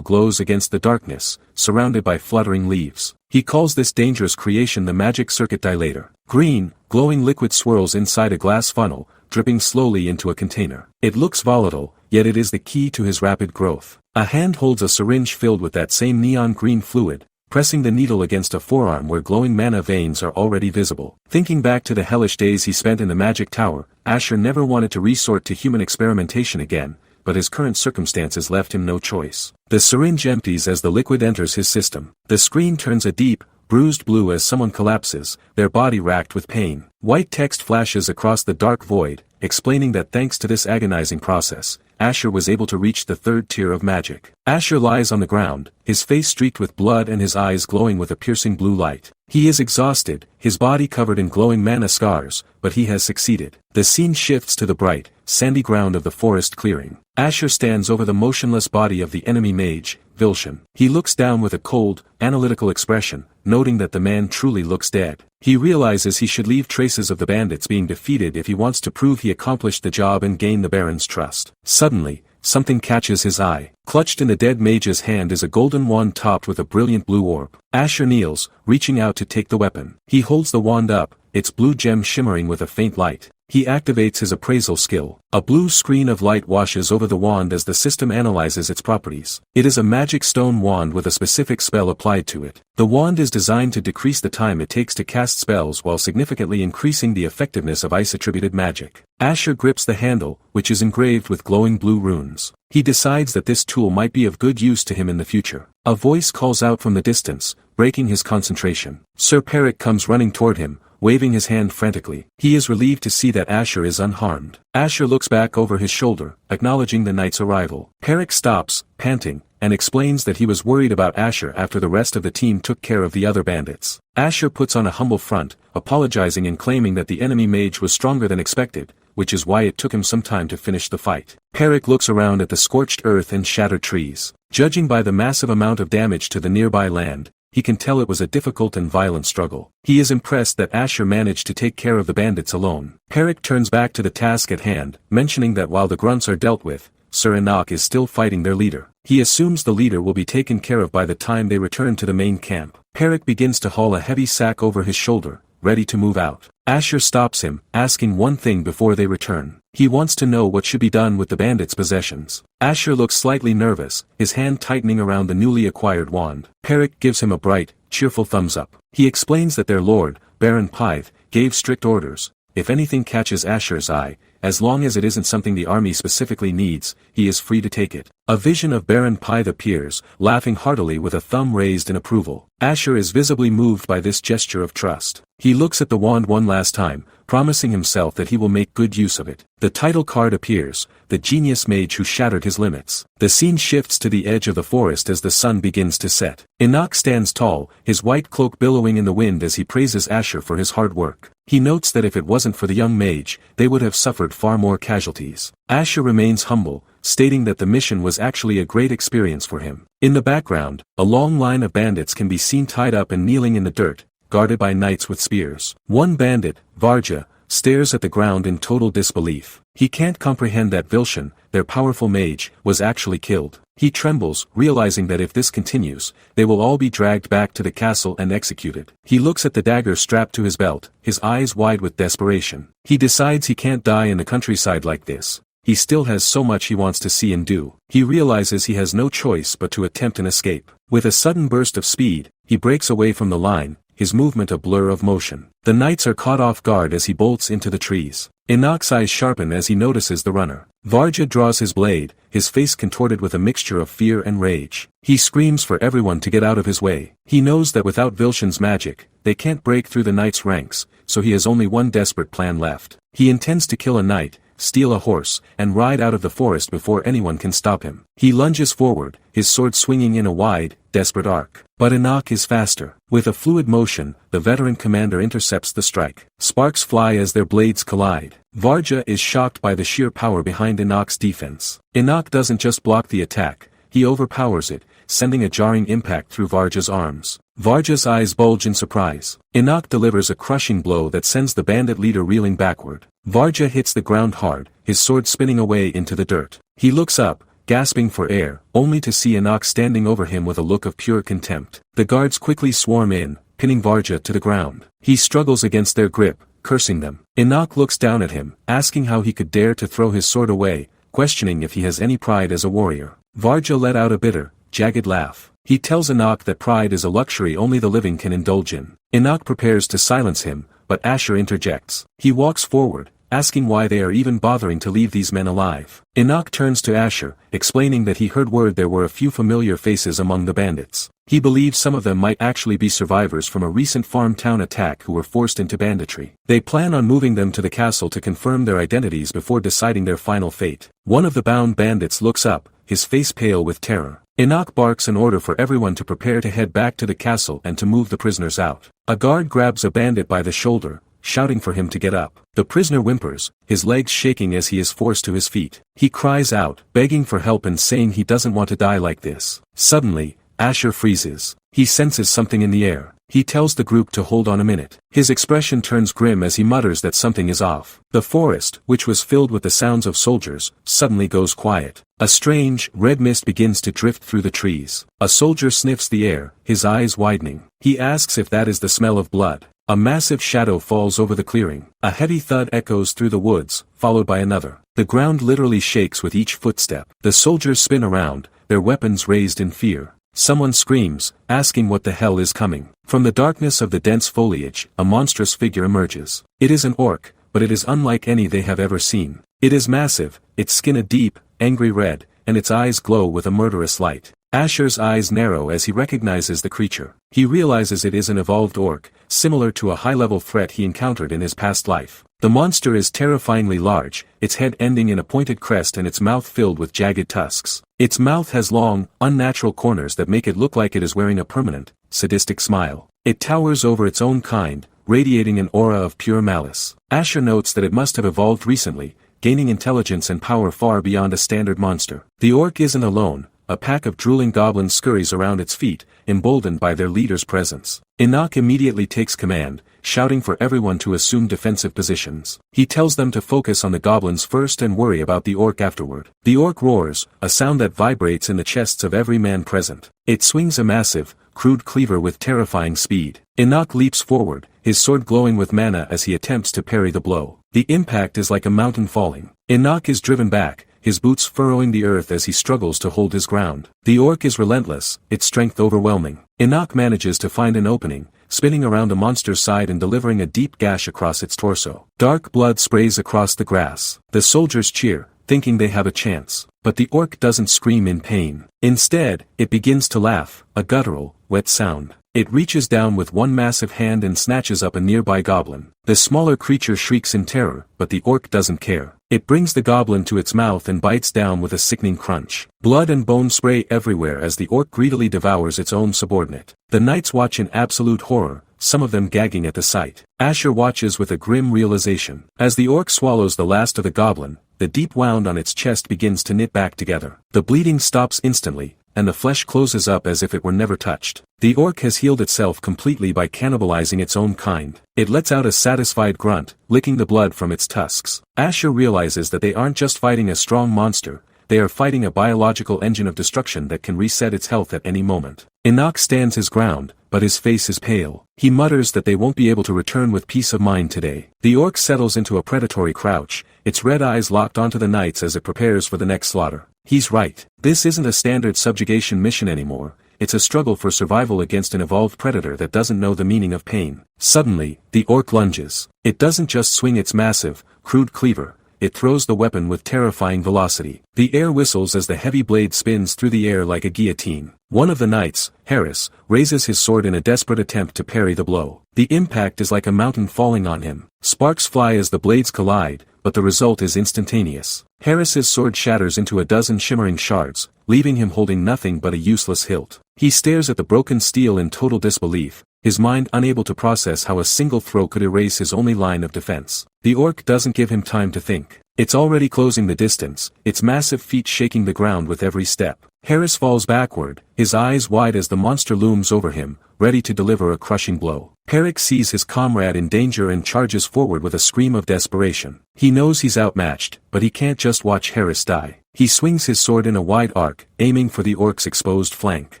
A: glows against the darkness, surrounded by fluttering leaves. He calls this dangerous creation the magic circuit dilator. Green, glowing liquid swirls inside a glass funnel, dripping slowly into a container. It looks volatile, yet it is the key to his rapid growth. A hand holds a syringe filled with that same neon green fluid, pressing the needle against a forearm where glowing mana veins are already visible. Thinking back to the hellish days he spent in the magic tower, Asher never wanted to resort to human experimentation again, but his current circumstances left him no choice. The syringe empties as the liquid enters his system. The screen turns a deep, bruised blue as someone collapses, their body racked with pain. White text flashes across the dark void, explaining that thanks to this agonizing process, Asher was able to reach the 3rd tier of magic. Asher lies on the ground, his face streaked with blood and his eyes glowing with a piercing blue light. He is exhausted, his body covered in glowing mana scars, but he has succeeded. The scene shifts to the bright, sandy ground of the forest clearing. Asher stands over the motionless body of the enemy mage, Vilshan. He looks down with a cold, analytical expression, noting that the man truly looks dead. He realizes he should leave traces of the bandits being defeated if he wants to prove he accomplished the job and gain the Baron's trust. Suddenly, something catches his eye. Clutched in the dead mage's hand is a golden wand topped with a brilliant blue orb. Asher kneels, reaching out to take the weapon. He holds the wand up, its blue gem shimmering with a faint light. He activates his appraisal skill. A blue screen of light washes over the wand as the system analyzes its properties. It is a magic stone wand with a specific spell applied to it. The wand is designed to decrease the time it takes to cast spells while significantly increasing the effectiveness of ice-attributed magic. Asher grips the handle, which is engraved with glowing blue runes. He decides that this tool might be of good use to him in the future. A voice calls out from the distance, breaking his concentration. Sir Peric comes running toward him, waving his hand frantically. He is relieved to see that Asher is unharmed. Asher looks back over his shoulder, acknowledging the knight's arrival. Peric stops, panting, and explains that he was worried about Asher after the rest of the team took care of the other bandits. Asher puts on a humble front, apologizing and claiming that the enemy mage was stronger than expected, which is why it took him some time to finish the fight. Peric looks around at the scorched earth and shattered trees. Judging by the massive amount of damage to the nearby land, he can tell it was a difficult and violent struggle. He is impressed that Asher managed to take care of the bandits alone. Peric turns back to the task at hand, mentioning that while the grunts are dealt with, Sir Enoch is still fighting their leader. He assumes the leader will be taken care of by the time they return to the main camp. Peric begins to haul a heavy sack over his shoulder, ready to move out. Asher stops him, asking one thing before they return. He wants to know what should be done with the bandits' possessions. Asher looks slightly nervous, his hand tightening around the newly acquired wand. Peric gives him a bright, cheerful thumbs up. He explains that their lord, Baron Pythe, gave strict orders. If anything catches Asher's eye, as long as it isn't something the army specifically needs, he is free to take it. A vision of Baron Pythe appears, laughing heartily with a thumb raised in approval. Asher is visibly moved by this gesture of trust. He looks at the wand one last time, promising himself that he will make good use of it. The title card appears, the genius mage who shattered his limits. The scene shifts to the edge of the forest as the sun begins to set. Enoch stands tall, his white cloak billowing in the wind as he praises Asher for his hard work. He notes that if it wasn't for the young mage, they would have suffered far more casualties. Asher remains humble, stating that the mission was actually a great experience for him. In the background, a long line of bandits can be seen tied up and kneeling in the dirt, guarded by knights with spears. One bandit, Varja, stares at the ground in total disbelief. He can't comprehend that Vilshan, their powerful mage, was actually killed. He trembles, realizing that if this continues, they will all be dragged back to the castle and executed. He looks at the dagger strapped to his belt, his eyes wide with desperation. He decides he can't die in the countryside like this. He still has so much he wants to see and do. He realizes he has no choice but to attempt an escape. With a sudden burst of speed, he breaks away from the line, his movement a blur of motion. The knights are caught off guard as he bolts into the trees. Enok's eyes sharpen as he notices the runner. Varja draws his blade, his face contorted with a mixture of fear and rage. He screams for everyone to get out of his way. He knows that without Vilshan's magic, they can't break through the knights' ranks, so he has only one desperate plan left. He intends to kill a knight, steal a horse, and ride out of the forest before anyone can stop him. He lunges forward, his sword swinging in a wide, desperate arc. But Enok is faster. With a fluid motion, the veteran commander intercepts the strike. Sparks fly as their blades collide. Varja is shocked by the sheer power behind Enok's defense. Enok doesn't just block the attack, he overpowers it, sending a jarring impact through Varja's arms. Varja's eyes bulge in surprise. Enok delivers a crushing blow that sends the bandit leader reeling backward. Varja hits the ground hard, his sword spinning away into the dirt. He looks up, gasping for air, only to see Enok standing over him with a look of pure contempt. The guards quickly swarm in, pinning Varja to the ground. He struggles against their grip, cursing them. Enok looks down at him, asking how he could dare to throw his sword away, questioning if he has any pride as a warrior. Varja let out a bitter, jagged laugh. He tells Enok that pride is a luxury only the living can indulge in. Enok prepares to silence him, but Asher interjects. He walks forward, asking why they are even bothering to leave these men alive. Enok turns to Asher, explaining that he heard word there were a few familiar faces among the bandits. He believes some of them might actually be survivors from a recent farm town attack who were forced into banditry. They plan on moving them to the castle to confirm their identities before deciding their final fate. One of the bound bandits looks up, his face pale with terror. Enok barks an order for everyone to prepare to head back to the castle and to move the prisoners out. A guard grabs a bandit by the shoulder, shouting for him to get up. The prisoner whimpers, his legs shaking as he is forced to his feet. He cries out, begging for help and saying he doesn't want to die like this. Suddenly, Asher freezes. He senses something in the air. He tells the group to hold on a minute. His expression turns grim as he mutters that something is off. The forest, which was filled with the sounds of soldiers, suddenly goes quiet. A strange, red mist begins to drift through the trees. A soldier sniffs the air, his eyes widening. He asks if that is the smell of blood. A massive shadow falls over the clearing. A heavy thud echoes through the woods, followed by another. The ground literally shakes with each footstep. The soldiers spin around, their weapons raised in fear. Someone screams, asking what the hell is coming. From the darkness of the dense foliage, a monstrous figure emerges. It is an orc, but it is unlike any they have ever seen. It is massive, its skin a deep, angry red, and its eyes glow with a murderous light. Asher's eyes narrow as he recognizes the creature. He realizes it is an evolved orc, similar to a high-level threat he encountered in his past life. The monster is terrifyingly large, its head ending in a pointed crest and its mouth filled with jagged tusks. Its mouth has long, unnatural corners that make it look like it is wearing a permanent, sadistic smile. It towers over its own kind, radiating an aura of pure malice. Asher notes that it must have evolved recently, gaining intelligence and power far beyond a standard monster. The orc isn't alone. A pack of drooling goblins scurries around its feet, emboldened by their leader's presence. Enok immediately takes command, shouting for everyone to assume defensive positions. He tells them to focus on the goblins first and worry about the orc afterward. The orc roars, a sound that vibrates in the chests of every man present. It swings a massive, crude cleaver with terrifying speed. Enok leaps forward, his sword glowing with mana as he attempts to parry the blow. The impact is like a mountain falling. Enok is driven back, his boots furrowing the earth as he struggles to hold his ground. The orc is relentless, its strength overwhelming. Enok manages to find an opening, spinning around the monster's side and delivering a deep gash across its torso. Dark blood sprays across the grass. The soldiers cheer, thinking they have a chance. But the orc doesn't scream in pain. Instead, it begins to laugh, a guttural, wet sound. It reaches down with one massive hand and snatches up a nearby goblin. The smaller creature shrieks in terror, but the orc doesn't care. It brings the goblin to its mouth and bites down with a sickening crunch. Blood and bone spray everywhere as the orc greedily devours its own subordinate. The knights watch in absolute horror, some of them gagging at the sight. Asher watches with a grim realization. As the orc swallows the last of the goblin, the deep wound on its chest begins to knit back together. The bleeding stops instantly, and the flesh closes up as if it were never touched. The orc has healed itself completely by cannibalizing its own kind. It lets out a satisfied grunt, licking the blood from its tusks. Asher realizes that they aren't just fighting a strong monster, they are fighting a biological engine of destruction that can reset its health at any moment. Enoch stands his ground, but his face is pale. He mutters that they won't be able to return with peace of mind today. The orc settles into a predatory crouch, its red eyes locked onto the knights as it prepares for the next slaughter. He's right. This isn't a standard subjugation mission anymore. It's a struggle for survival against an evolved predator that doesn't know the meaning of pain. Suddenly, the orc lunges. It doesn't just swing its massive, crude cleaver, it throws the weapon with terrifying velocity. The air whistles as the heavy blade spins through the air like a guillotine. One of the knights, Harris, raises his sword in a desperate attempt to parry the blow. The impact is like a mountain falling on him. Sparks fly as the blades collide, but the result is instantaneous. Harris's sword shatters into a dozen shimmering shards, leaving him holding nothing but a useless hilt. He stares at the broken steel in total disbelief, his mind unable to process how a single throw could erase his only line of defense. The orc doesn't give him time to think. It's already closing the distance, its massive feet shaking the ground with every step. Harris falls backward, his eyes wide as the monster looms over him, ready to deliver a crushing blow. Perrick sees his comrade in danger and charges forward with a scream of desperation. He knows he's outmatched, but he can't just watch Harris die. He swings his sword in a wide arc, aiming for the orc's exposed flank.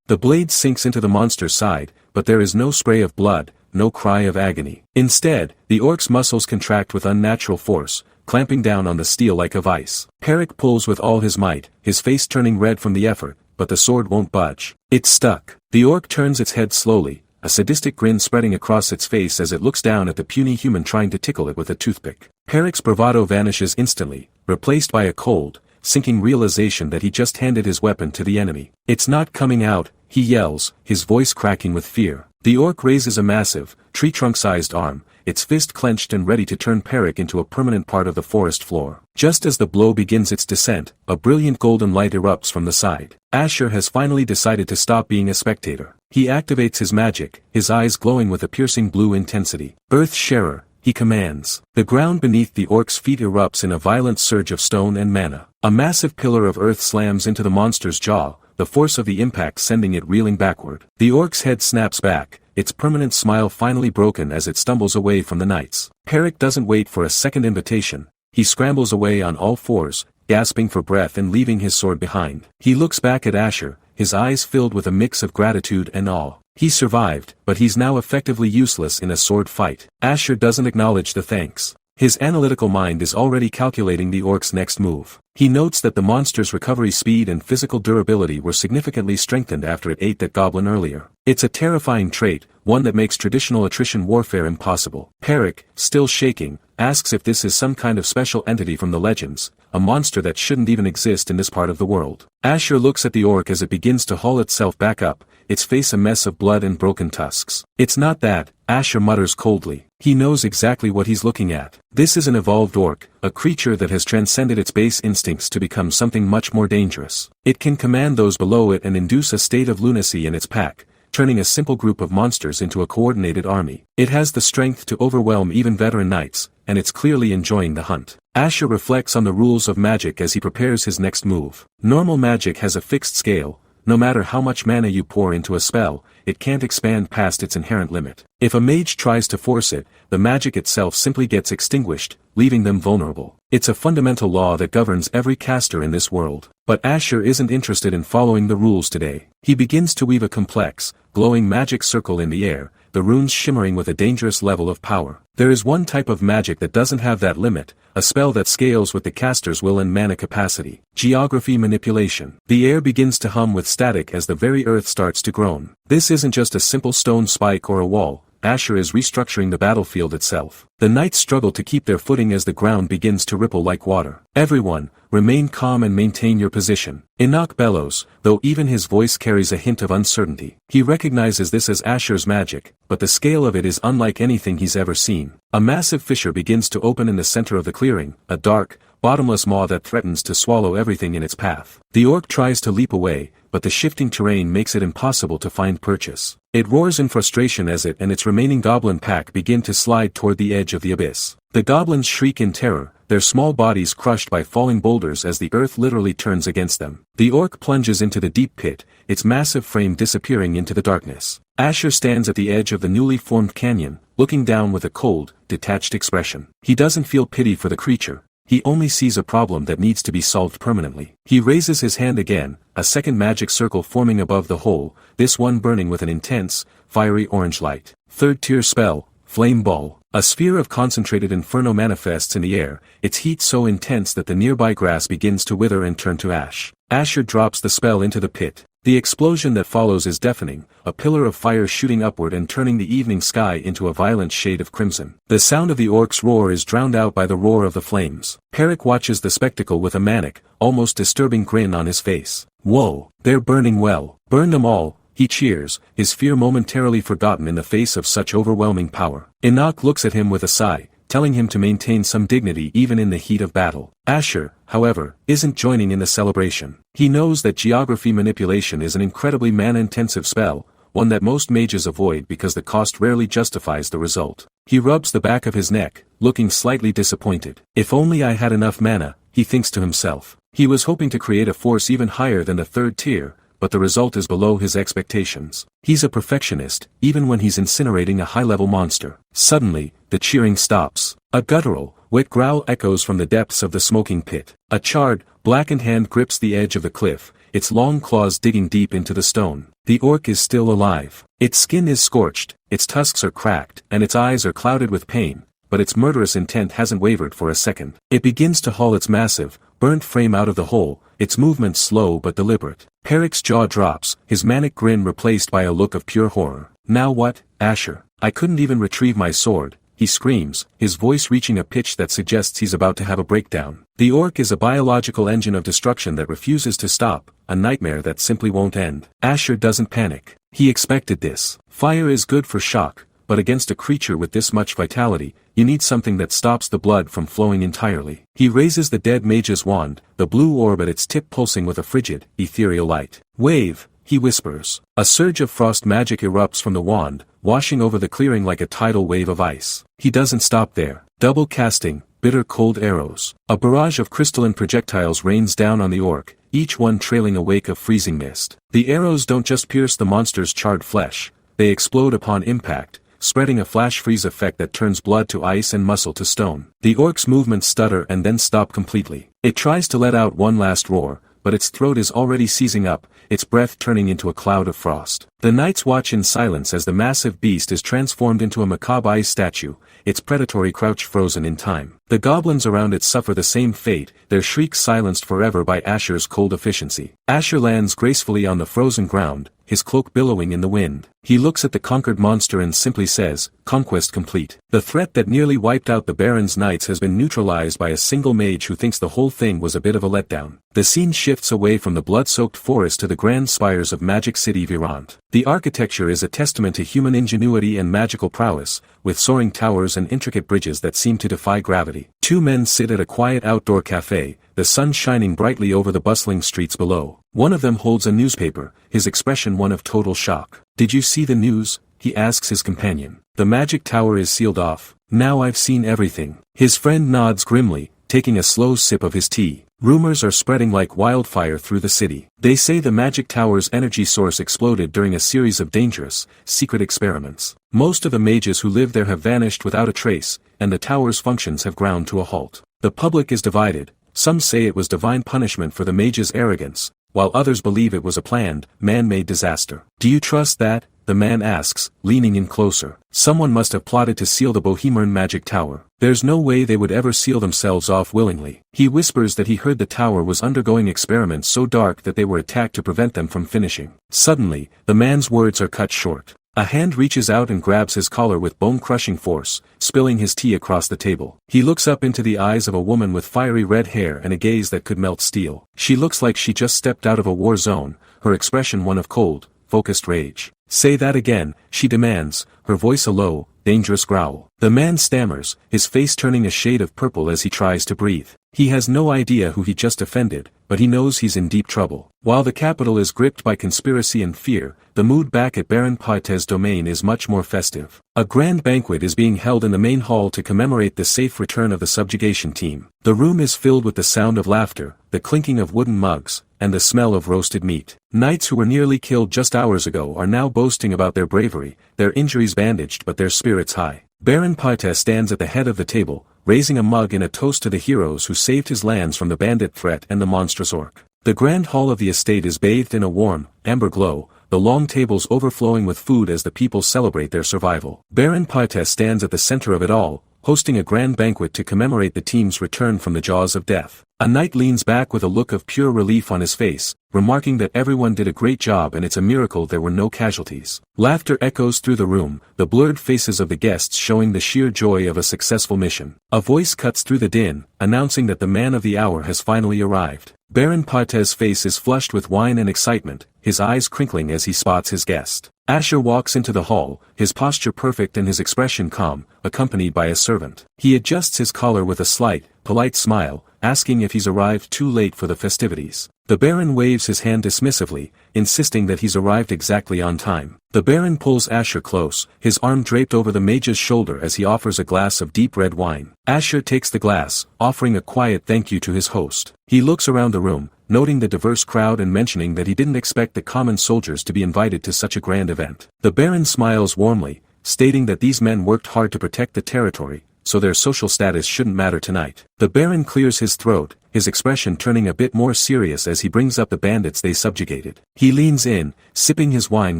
A: The blade sinks into the monster's side, but there is no spray of blood, no cry of agony. Instead, the orc's muscles contract with unnatural force, clamping down on the steel like a vice. Perrick pulls with all his might, his face turning red from the effort, but the sword won't budge. It's stuck. The orc turns its head slowly, a sadistic grin spreading across its face as it looks down at the puny human trying to tickle it with a toothpick. Perrick's bravado vanishes instantly, replaced by a cold, sinking realization that he just handed his weapon to the enemy. It's not coming out, he yells, his voice cracking with fear. The orc raises a massive, tree-trunk-sized arm, its fist clenched and ready to turn Perrick into a permanent part of the forest floor. Just as the blow begins its descent, a brilliant golden light erupts from the side. Asher has finally decided to stop being a spectator. He activates his magic, his eyes glowing with a piercing blue intensity. Earth Sharer, he commands. The ground beneath the orc's feet erupts in a violent surge of stone and mana. A massive pillar of earth slams into the monster's jaw, the force of the impact sending it reeling backward. The orc's head snaps back, its permanent smile finally broken as it stumbles away from the knights. Perrick doesn't wait for a second invitation. He scrambles away on all fours, gasping for breath and leaving his sword behind. He looks back at Asher, his eyes filled with a mix of gratitude and awe. He survived, but he's now effectively useless in a sword fight. Asher doesn't acknowledge the thanks. His analytical mind is already calculating the orc's next move. He notes that the monster's recovery speed and physical durability were significantly strengthened after it ate that goblin earlier. It's a terrifying trait, one that makes traditional attrition warfare impossible. Perrick, still shaking, asks if this is some kind of special entity from the legends, a monster that shouldn't even exist in this part of the world. Asher looks at the orc as it begins to haul itself back up, its face a mess of blood and broken tusks. It's not that, Asher mutters coldly. He knows exactly what he's looking at. This is an evolved orc, a creature that has transcended its base instincts to become something much more dangerous. It can command those below it and induce a state of lunacy in its pack, turning a simple group of monsters into a coordinated army. It has the strength to overwhelm even veteran knights, and it's clearly enjoying the hunt. Asher reflects on the rules of magic as he prepares his next move. Normal magic has a fixed scale. No matter how much mana you pour into a spell, it can't expand past its inherent limit. If a mage tries to force it, the magic itself simply gets extinguished, leaving them vulnerable. It's a fundamental law that governs every caster in this world. But Asher isn't interested in following the rules today. He begins to weave a complex, glowing magic circle in the air, the runes shimmering with a dangerous level of power. There is one type of magic that doesn't have that limit, a spell that scales with the caster's will and mana capacity. Geography manipulation. The air begins to hum with static as the very earth starts to groan. This isn't just a simple stone spike or a wall. Asher is restructuring the battlefield itself. The knights struggle to keep their footing as the ground begins to ripple like water. Everyone, remain calm and maintain your position. Enoch bellows, though even his voice carries a hint of uncertainty. He recognizes this as Asher's magic, but the scale of it is unlike anything he's ever seen. A massive fissure begins to open in the center of the clearing, a dark, bottomless maw that threatens to swallow everything in its path. The orc tries to leap away, but the shifting terrain makes it impossible to find purchase. It roars in frustration as it and its remaining goblin pack begin to slide toward the edge of the abyss. The goblins shriek in terror, their small bodies crushed by falling boulders as the earth literally turns against them. The orc plunges into the deep pit, its massive frame disappearing into the darkness. Asher stands at the edge of the newly formed canyon, looking down with a cold, detached expression. He doesn't feel pity for the creature. He only sees a problem that needs to be solved permanently. He raises his hand again, a second magic circle forming above the hole, this one burning with an intense, fiery orange light. Third tier spell, Flame Ball. A sphere of concentrated inferno manifests in the air, its heat so intense that the nearby grass begins to wither and turn to ash. Asher drops the spell into the pit. The explosion that follows is deafening, a pillar of fire shooting upward and turning the evening sky into a violent shade of crimson. The sound of the orc's roar is drowned out by the roar of the flames. Perrick watches the spectacle with a manic, almost disturbing grin on his face. Whoa, they're burning well. Burn them all, he cheers, his fear momentarily forgotten in the face of such overwhelming power. Enoch looks at him with a sigh, telling him to maintain some dignity even in the heat of battle. Asher, however, isn't joining in the celebration. He knows that geography manipulation is an incredibly mana-intensive spell, one that most mages avoid because the cost rarely justifies the result. He rubs the back of his neck, looking slightly disappointed. If only I had enough mana, he thinks to himself. He was hoping to create a force even higher than the third tier, but the result is below his expectations. He's a perfectionist, even when he's incinerating a high-level monster. Suddenly, the cheering stops. A guttural, wet growl echoes from the depths of the smoking pit. A charred, blackened hand grips the edge of the cliff, its long claws digging deep into the stone. The orc is still alive. Its skin is scorched, its tusks are cracked, and its eyes are clouded with pain, but its murderous intent hasn't wavered for a second. It begins to haul its massive, burnt frame out of the hole, its movements slow but deliberate. Perrick's jaw drops, his manic grin replaced by a look of pure horror. Now what, Asher? I couldn't even retrieve my sword, he screams, his voice reaching a pitch that suggests he's about to have a breakdown. The orc is a biological engine of destruction that refuses to stop, a nightmare that simply won't end. Asher doesn't panic. He expected this. Fire is good for shock, but against a creature with this much vitality, you need something that stops the blood from flowing entirely. He raises the dead mage's wand, the blue orb at its tip pulsing with a frigid, ethereal light. Wave, he whispers. A surge of frost magic erupts from the wand, washing over the clearing like a tidal wave of ice. He doesn't stop there. Double casting, bitter cold arrows. A barrage of crystalline projectiles rains down on the orc, each one trailing a wake of freezing mist. The arrows don't just pierce the monster's charred flesh, they explode upon impact, spreading a flash freeze effect that turns blood to ice and muscle to stone. The orc's movements stutter and then stop completely. It tries to let out one last roar, but its throat is already seizing up, its breath turning into a cloud of frost. The knights watch in silence as the massive beast is transformed into a macabre ice statue, its predatory crouch frozen in time. The goblins around it suffer the same fate, their shrieks silenced forever by Asher's cold efficiency. Asher lands gracefully on the frozen ground, his cloak billowing in the wind. He looks at the conquered monster and simply says, "Conquest complete." The threat that nearly wiped out the Baron's knights has been neutralized by a single mage who thinks the whole thing was a bit of a letdown. The scene shifts away from the blood-soaked forest to the grand spires of Magic City Virant. The architecture is a testament to human ingenuity and magical prowess, with soaring towers and intricate bridges that seem to defy gravity. Two men sit at a quiet outdoor cafe, the sun shining brightly over the bustling streets below. One of them holds a newspaper, his expression one of total shock. "Did you see the news?" he asks his companion. "The magic tower is sealed off. Now I've seen everything." His friend nods grimly, taking a slow sip of his tea. Rumors are spreading like wildfire through the city. They say the magic tower's energy source exploded during a series of dangerous, secret experiments. Most of the mages who live there have vanished without a trace, and the tower's functions have ground to a halt. The public is divided. Some say it was divine punishment for the mage's arrogance, while others believe it was a planned, man-made disaster. "Do you trust that?" the man asks, leaning in closer. "Someone must have plotted to seal the Bohemian magic tower. There's no way they would ever seal themselves off willingly." He whispers that he heard the tower was undergoing experiments so dark that they were attacked to prevent them from finishing. Suddenly, the man's words are cut short. A hand reaches out and grabs his collar with bone-crushing force, spilling his tea across the table. He looks up into the eyes of a woman with fiery red hair and a gaze that could melt steel. She looks like she just stepped out of a war zone, her expression one of cold, focused rage. "Say that again," she demands, her voice a low, dangerous growl. The man stammers, his face turning a shade of purple as he tries to breathe. He has no idea who he just offended, but he knows he's in deep trouble. While the capital is gripped by conspiracy and fear, the mood back at Baron Paitez's domain is much more festive. A grand banquet is being held in the main hall to commemorate the safe return of the subjugation team. The room is filled with the sound of laughter, the clinking of wooden mugs, and the smell of roasted meat. Knights who were nearly killed just hours ago are now boasting about their bravery, their injuries bandaged but their spirits high. Baron Paitez stands at the head of the table, raising a mug in a toast to the heroes who saved his lands from the bandit threat and the monstrous orc. The grand hall of the estate is bathed in a warm, amber glow, the long tables overflowing with food as the people celebrate their survival. Baron Paitez stands at the center of it all, hosting a grand banquet to commemorate the team's return from the jaws of death. A knight leans back with a look of pure relief on his face, remarking that everyone did a great job and it's a miracle there were no casualties. Laughter echoes through the room, the blurred faces of the guests showing the sheer joy of a successful mission. A voice cuts through the din, announcing that the man of the hour has finally arrived. Baron Paitez's face is flushed with wine and excitement, his eyes crinkling as he spots his guest. Asher walks into the hall, his posture perfect and his expression calm, accompanied by a servant. He adjusts his collar with a slight, polite smile, asking if he's arrived too late for the festivities. The Baron waves his hand dismissively, insisting that he's arrived exactly on time. The Baron pulls Asher close, his arm draped over the mage's shoulder as he offers a glass of deep red wine. Asher takes the glass, offering a quiet thank you to his host. He looks around the room, noting the diverse crowd and mentioning that he didn't expect the common soldiers to be invited to such a grand event. The Baron smiles warmly, stating that these men worked hard to protect the territory, so their social status shouldn't matter tonight. The Baron clears his throat, his expression turning a bit more serious as he brings up the bandits they subjugated. He leans in, sipping his wine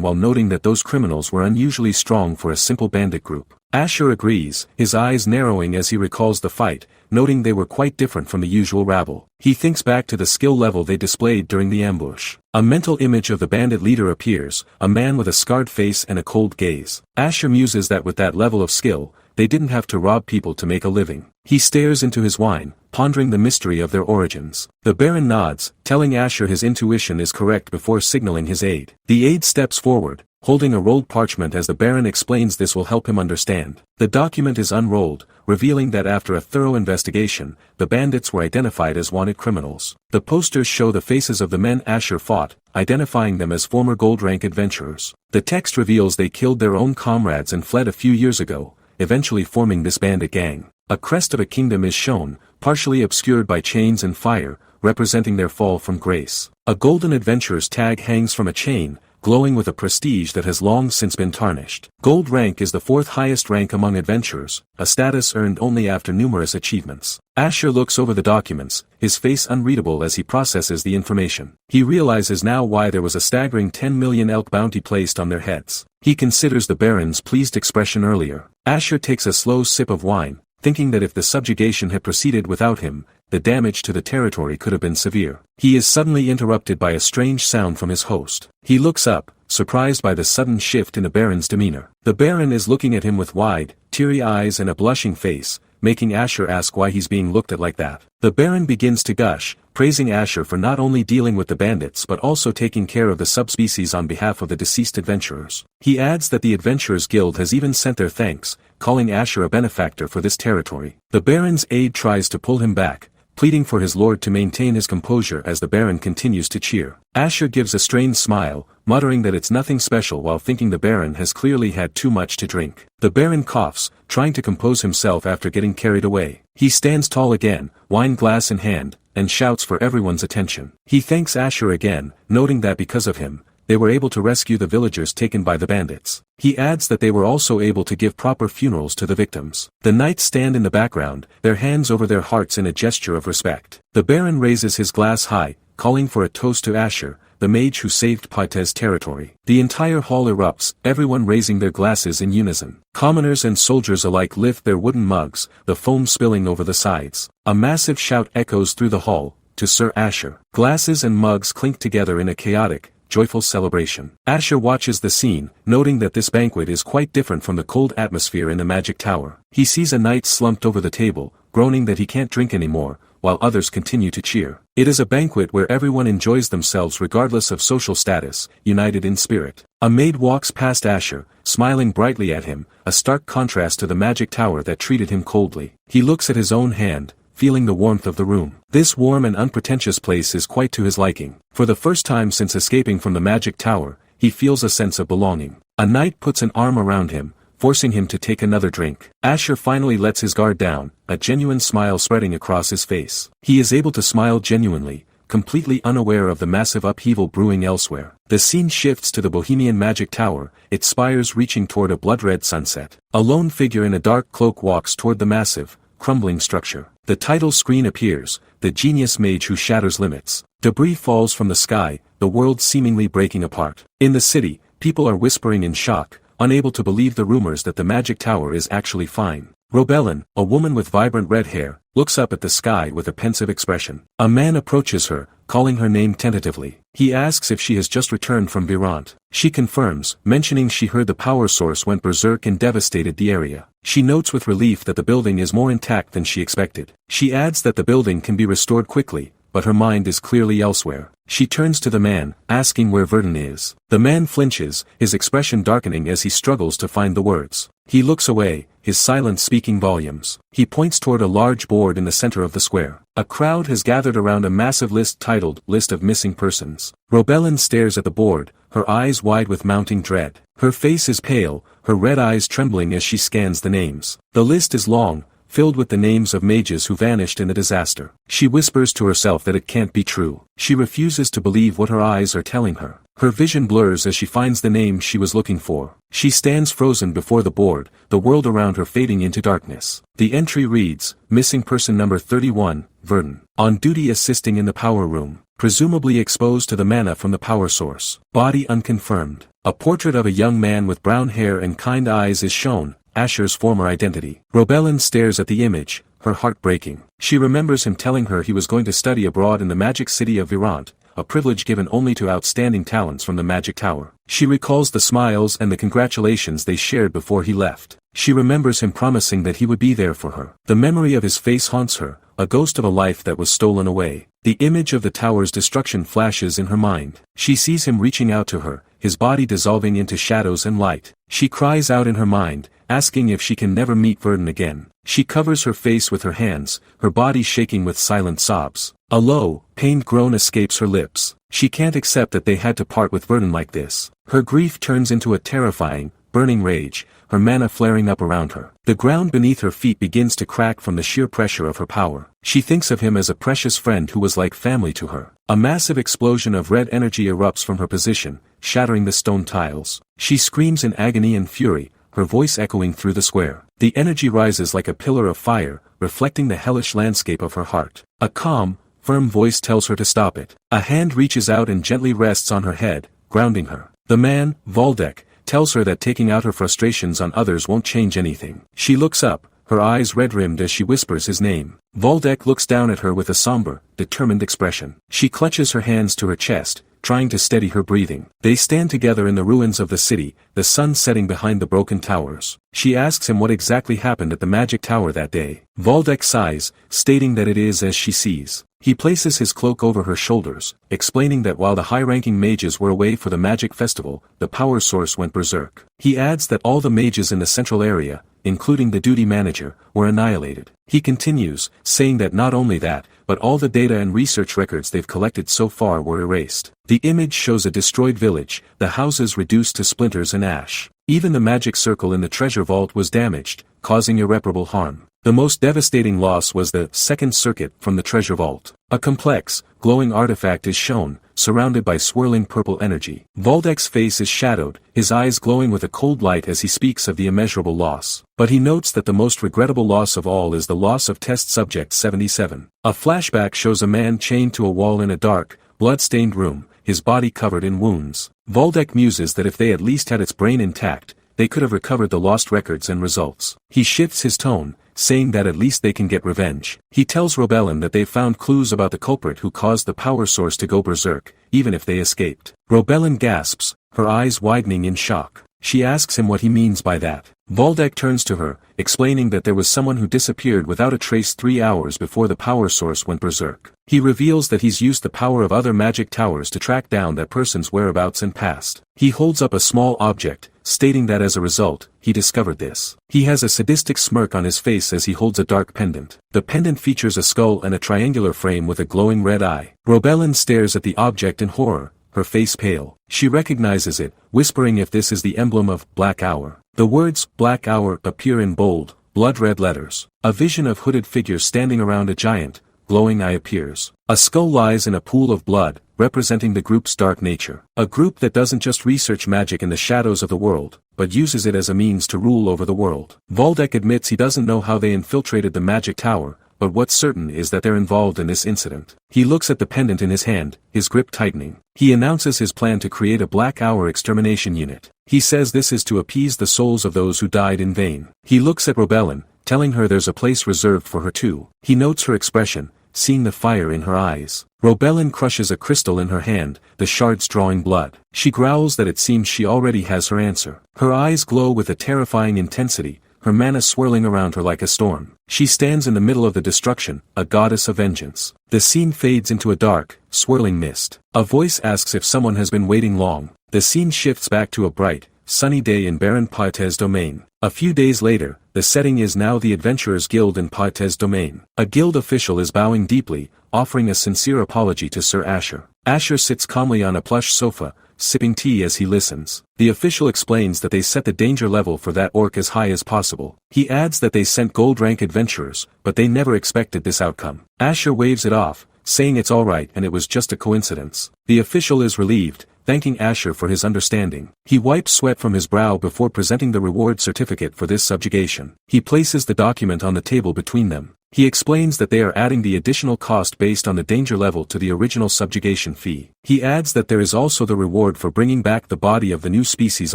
A: while noting that those criminals were unusually strong for a simple bandit group. Asher agrees, his eyes narrowing as he recalls the fight, noting they were quite different from the usual rabble. He thinks back to the skill level they displayed during the ambush. A mental image of the bandit leader appears, a man with a scarred face and a cold gaze. Asher muses that with that level of skill, they didn't have to rob people to make a living. He stares into his wine, pondering the mystery of their origins. The Baron nods, telling Asher his intuition is correct before signaling his aide. The aide steps forward, holding a rolled parchment as the Baron explains this will help him understand. The document is unrolled, revealing that after a thorough investigation, the bandits were identified as wanted criminals. The posters show the faces of the men Asher fought, identifying them as former gold rank adventurers. The text reveals they killed their own comrades and fled a few years ago, eventually forming this bandit gang. A crest of a kingdom is shown, partially obscured by chains and fire, representing their fall from grace. A golden adventurer's tag hangs from a chain, glowing with a prestige that has long since been tarnished. Gold rank is the fourth highest rank among adventurers, a status earned only after numerous achievements. Asher looks over the documents, his face unreadable as he processes the information. He realizes now why there was a staggering 10 million elk bounty placed on their heads. He considers the Baron's pleased expression earlier. Asher takes a slow sip of wine, thinking that if the subjugation had proceeded without him, the damage to the territory could have been severe. He is suddenly interrupted by a strange sound from his host. He looks up, surprised by the sudden shift in the Baron's demeanor. The Baron is looking at him with wide, teary eyes and a blushing face, making Asher ask why he's being looked at like that. The Baron begins to gush, praising Asher for not only dealing with the bandits but also taking care of the subspecies on behalf of the deceased adventurers. He adds that the Adventurers Guild has even sent their thanks, calling Asher a benefactor for this territory. The Baron's aide tries to pull him back, pleading for his lord to maintain his composure as the Baron continues to cheer. Asher gives a strained smile, muttering that it's nothing special while thinking the Baron has clearly had too much to drink. The Baron coughs, trying to compose himself after getting carried away. He stands tall again, wine glass in hand, and shouts for everyone's attention. He thanks Asher again, noting that because of him, they were able to rescue the villagers taken by the bandits. He adds that they were also able to give proper funerals to the victims. The knights stand in the background, their hands over their hearts in a gesture of respect. The Baron raises his glass high, calling for a toast to Asher, the mage who saved Paitez's territory. The entire hall erupts, everyone raising their glasses in unison. Commoners and soldiers alike lift their wooden mugs, the foam spilling over the sides. A massive shout echoes through the hall, to Sir Asher. Glasses and mugs clink together in a chaotic, joyful celebration. Asher watches the scene, noting that this banquet is quite different from the cold atmosphere in the magic tower. He sees a knight slumped over the table, groaning that he can't drink anymore, while others continue to cheer. It is a banquet where everyone enjoys themselves regardless of social status, united in spirit. A maid walks past Asher, smiling brightly at him, a stark contrast to the magic tower that treated him coldly. He looks at his own hand, feeling the warmth of the room. This warm and unpretentious place is quite to his liking. For the first time since escaping from the magic tower, he feels a sense of belonging. A knight puts an arm around him, forcing him to take another drink. Asher finally lets his guard down, a genuine smile spreading across his face. He is able to smile genuinely, completely unaware of the massive upheaval brewing elsewhere. The scene shifts to the Bohemian Magic Tower, its spires reaching toward a blood-red sunset. A lone figure in a dark cloak walks toward the massive, crumbling structure. The title screen appears, the genius mage who shatters limits. Debris falls from the sky, the world seemingly breaking apart. In the city, people are whispering in shock, unable to believe the rumors that the magic tower is actually fine. Robellin, a woman with vibrant red hair, looks up at the sky with a pensive expression. A man approaches her, calling her name tentatively. He asks if she has just returned from Virant. She confirms, mentioning she heard the power source went berserk and devastated the area. She notes with relief that the building is more intact than she expected. She adds that the building can be restored quickly, but her mind is clearly elsewhere. She turns to the man, asking where Verdun is. The man flinches, his expression darkening as he struggles to find the words. He looks away, his silence speaking volumes. He points toward a large board in the center of the square. A crowd has gathered around a massive list titled, List of Missing Persons. Robellin stares at the board, her eyes wide with mounting dread. Her face is pale, her red eyes trembling as she scans the names. The list is long, filled with the names of mages who vanished in the disaster. She whispers to herself that it can't be true. She refuses to believe what her eyes are telling her. Her vision blurs as she finds the name she was looking for. She stands frozen before the board, the world around her fading into darkness. The entry reads, Missing Person Number 31, Verdun. On duty assisting in the power room. Presumably exposed to the mana from the power source. Body unconfirmed. A portrait of a young man with brown hair and kind eyes is shown, Asher's former identity. Robellin stares at the image, her heart breaking. She remembers him telling her he was going to study abroad in the magic city of Virant, a privilege given only to outstanding talents from the magic tower. She recalls the smiles and the congratulations they shared before he left. She remembers him promising that he would be there for her. The memory of his face haunts her, a ghost of a life that was stolen away. The image of the tower's destruction flashes in her mind. She sees him reaching out to her, his body dissolving into shadows and light. She cries out in her mind, asking if she can never meet Verdun again. She covers her face with her hands, her body shaking with silent sobs. A low, pained groan escapes her lips. She can't accept that they had to part with Verdun like this. Her grief turns into a terrifying, burning rage, her mana flaring up around her. The ground beneath her feet begins to crack from the sheer pressure of her power. She thinks of him as a precious friend who was like family to her. A massive explosion of red energy erupts from her position, shattering the stone tiles. She screams in agony and fury, her voice echoing through the square. The energy rises like a pillar of fire, reflecting the hellish landscape of her heart. A calm, firm voice tells her to stop it. A hand reaches out and gently rests on her head, grounding her. The man, Valdek, tells her that taking out her frustrations on others won't change anything. She looks up, her eyes red-rimmed as she whispers his name. Valdek looks down at her with a somber, determined expression. She clutches her hands to her chest, trying to steady her breathing. They stand together in the ruins of the city, the sun setting behind the broken towers. She asks him what exactly happened at the magic tower that day. Valdek sighs, stating that it is as she sees. He places his cloak over her shoulders, explaining that while the high-ranking mages were away for the magic festival, the power source went berserk. He adds that all the mages in the central area, including the duty manager, were annihilated. He continues, saying that not only that, but all the data and research records they've collected so far were erased. The image shows a destroyed village, the houses reduced to splinters and ash. Even the magic circle in the treasure vault was damaged, causing irreparable harm. The most devastating loss was the second circuit from the treasure vault. A complex, glowing artifact is shown, surrounded by swirling purple energy. Valdek's face is shadowed, his eyes glowing with a cold light as he speaks of the immeasurable loss. But he notes that the most regrettable loss of all is the loss of test subject 77. A flashback shows a man chained to a wall in a dark, blood-stained room, his body covered in wounds. Valdek muses that if they at least had its brain intact, they could have recovered the lost records and results. He shifts his tone, saying that at least they can get revenge. He tells Robellin that they've found clues about the culprit who caused the power source to go berserk, even if they escaped. Robellin gasps, her eyes widening in shock. She asks him what he means by that. Valdek turns to her, explaining that there was someone who disappeared without a trace 3 hours before the power source went berserk. He reveals that he's used the power of other magic towers to track down that person's whereabouts and past. He holds up a small object, stating that as a result, he discovered this. He has a sadistic smirk on his face as he holds a dark pendant. The pendant features a skull and a triangular frame with a glowing red eye. Robelin stares at the object in horror, her face pale. She recognizes it, whispering if this is the emblem of Black Hour. The words Black Hour appear in bold, blood-red letters. A vision of hooded figures standing around a giant, glowing eye appears. A skull lies in a pool of blood, representing the group's dark nature. A group that doesn't just research magic in the shadows of the world, but uses it as a means to rule over the world. Valdek admits he doesn't know how they infiltrated the magic tower, but what's certain is that they're involved in this incident. He looks at the pendant in his hand, his grip tightening. He announces his plan to create a Black Hour extermination unit. He says this is to appease the souls of those who died in vain. He looks at Robelin, telling her there's a place reserved for her too. He notes her expression, seeing the fire in her eyes. Robelin crushes a crystal in her hand, the shards drawing blood. She growls that it seems she already has her answer. Her eyes glow with a terrifying intensity, her mana swirling around her like a storm. She stands in the middle of the destruction, a goddess of vengeance. The scene fades into a dark, swirling mist. A voice asks if someone has been waiting long. The scene shifts back to a bright, sunny day in Baron Paet's domain. A few days later, the setting is now the Adventurers Guild in Paet's domain. A guild official is bowing deeply, offering a sincere apology to Sir Asher. Asher sits calmly on a plush sofa, sipping tea as he listens. The official explains that they set the danger level for that orc as high as possible. He adds that they sent gold-rank adventurers, but they never expected this outcome. Asher waves it off, saying it's alright and it was just a coincidence. The official is relieved, thanking Asher for his understanding. He wipes sweat from his brow before presenting the reward certificate for this subjugation. He places the document on the table between them. He explains that they are adding the additional cost based on the danger level to the original subjugation fee. He adds that there is also the reward for bringing back the body of the new species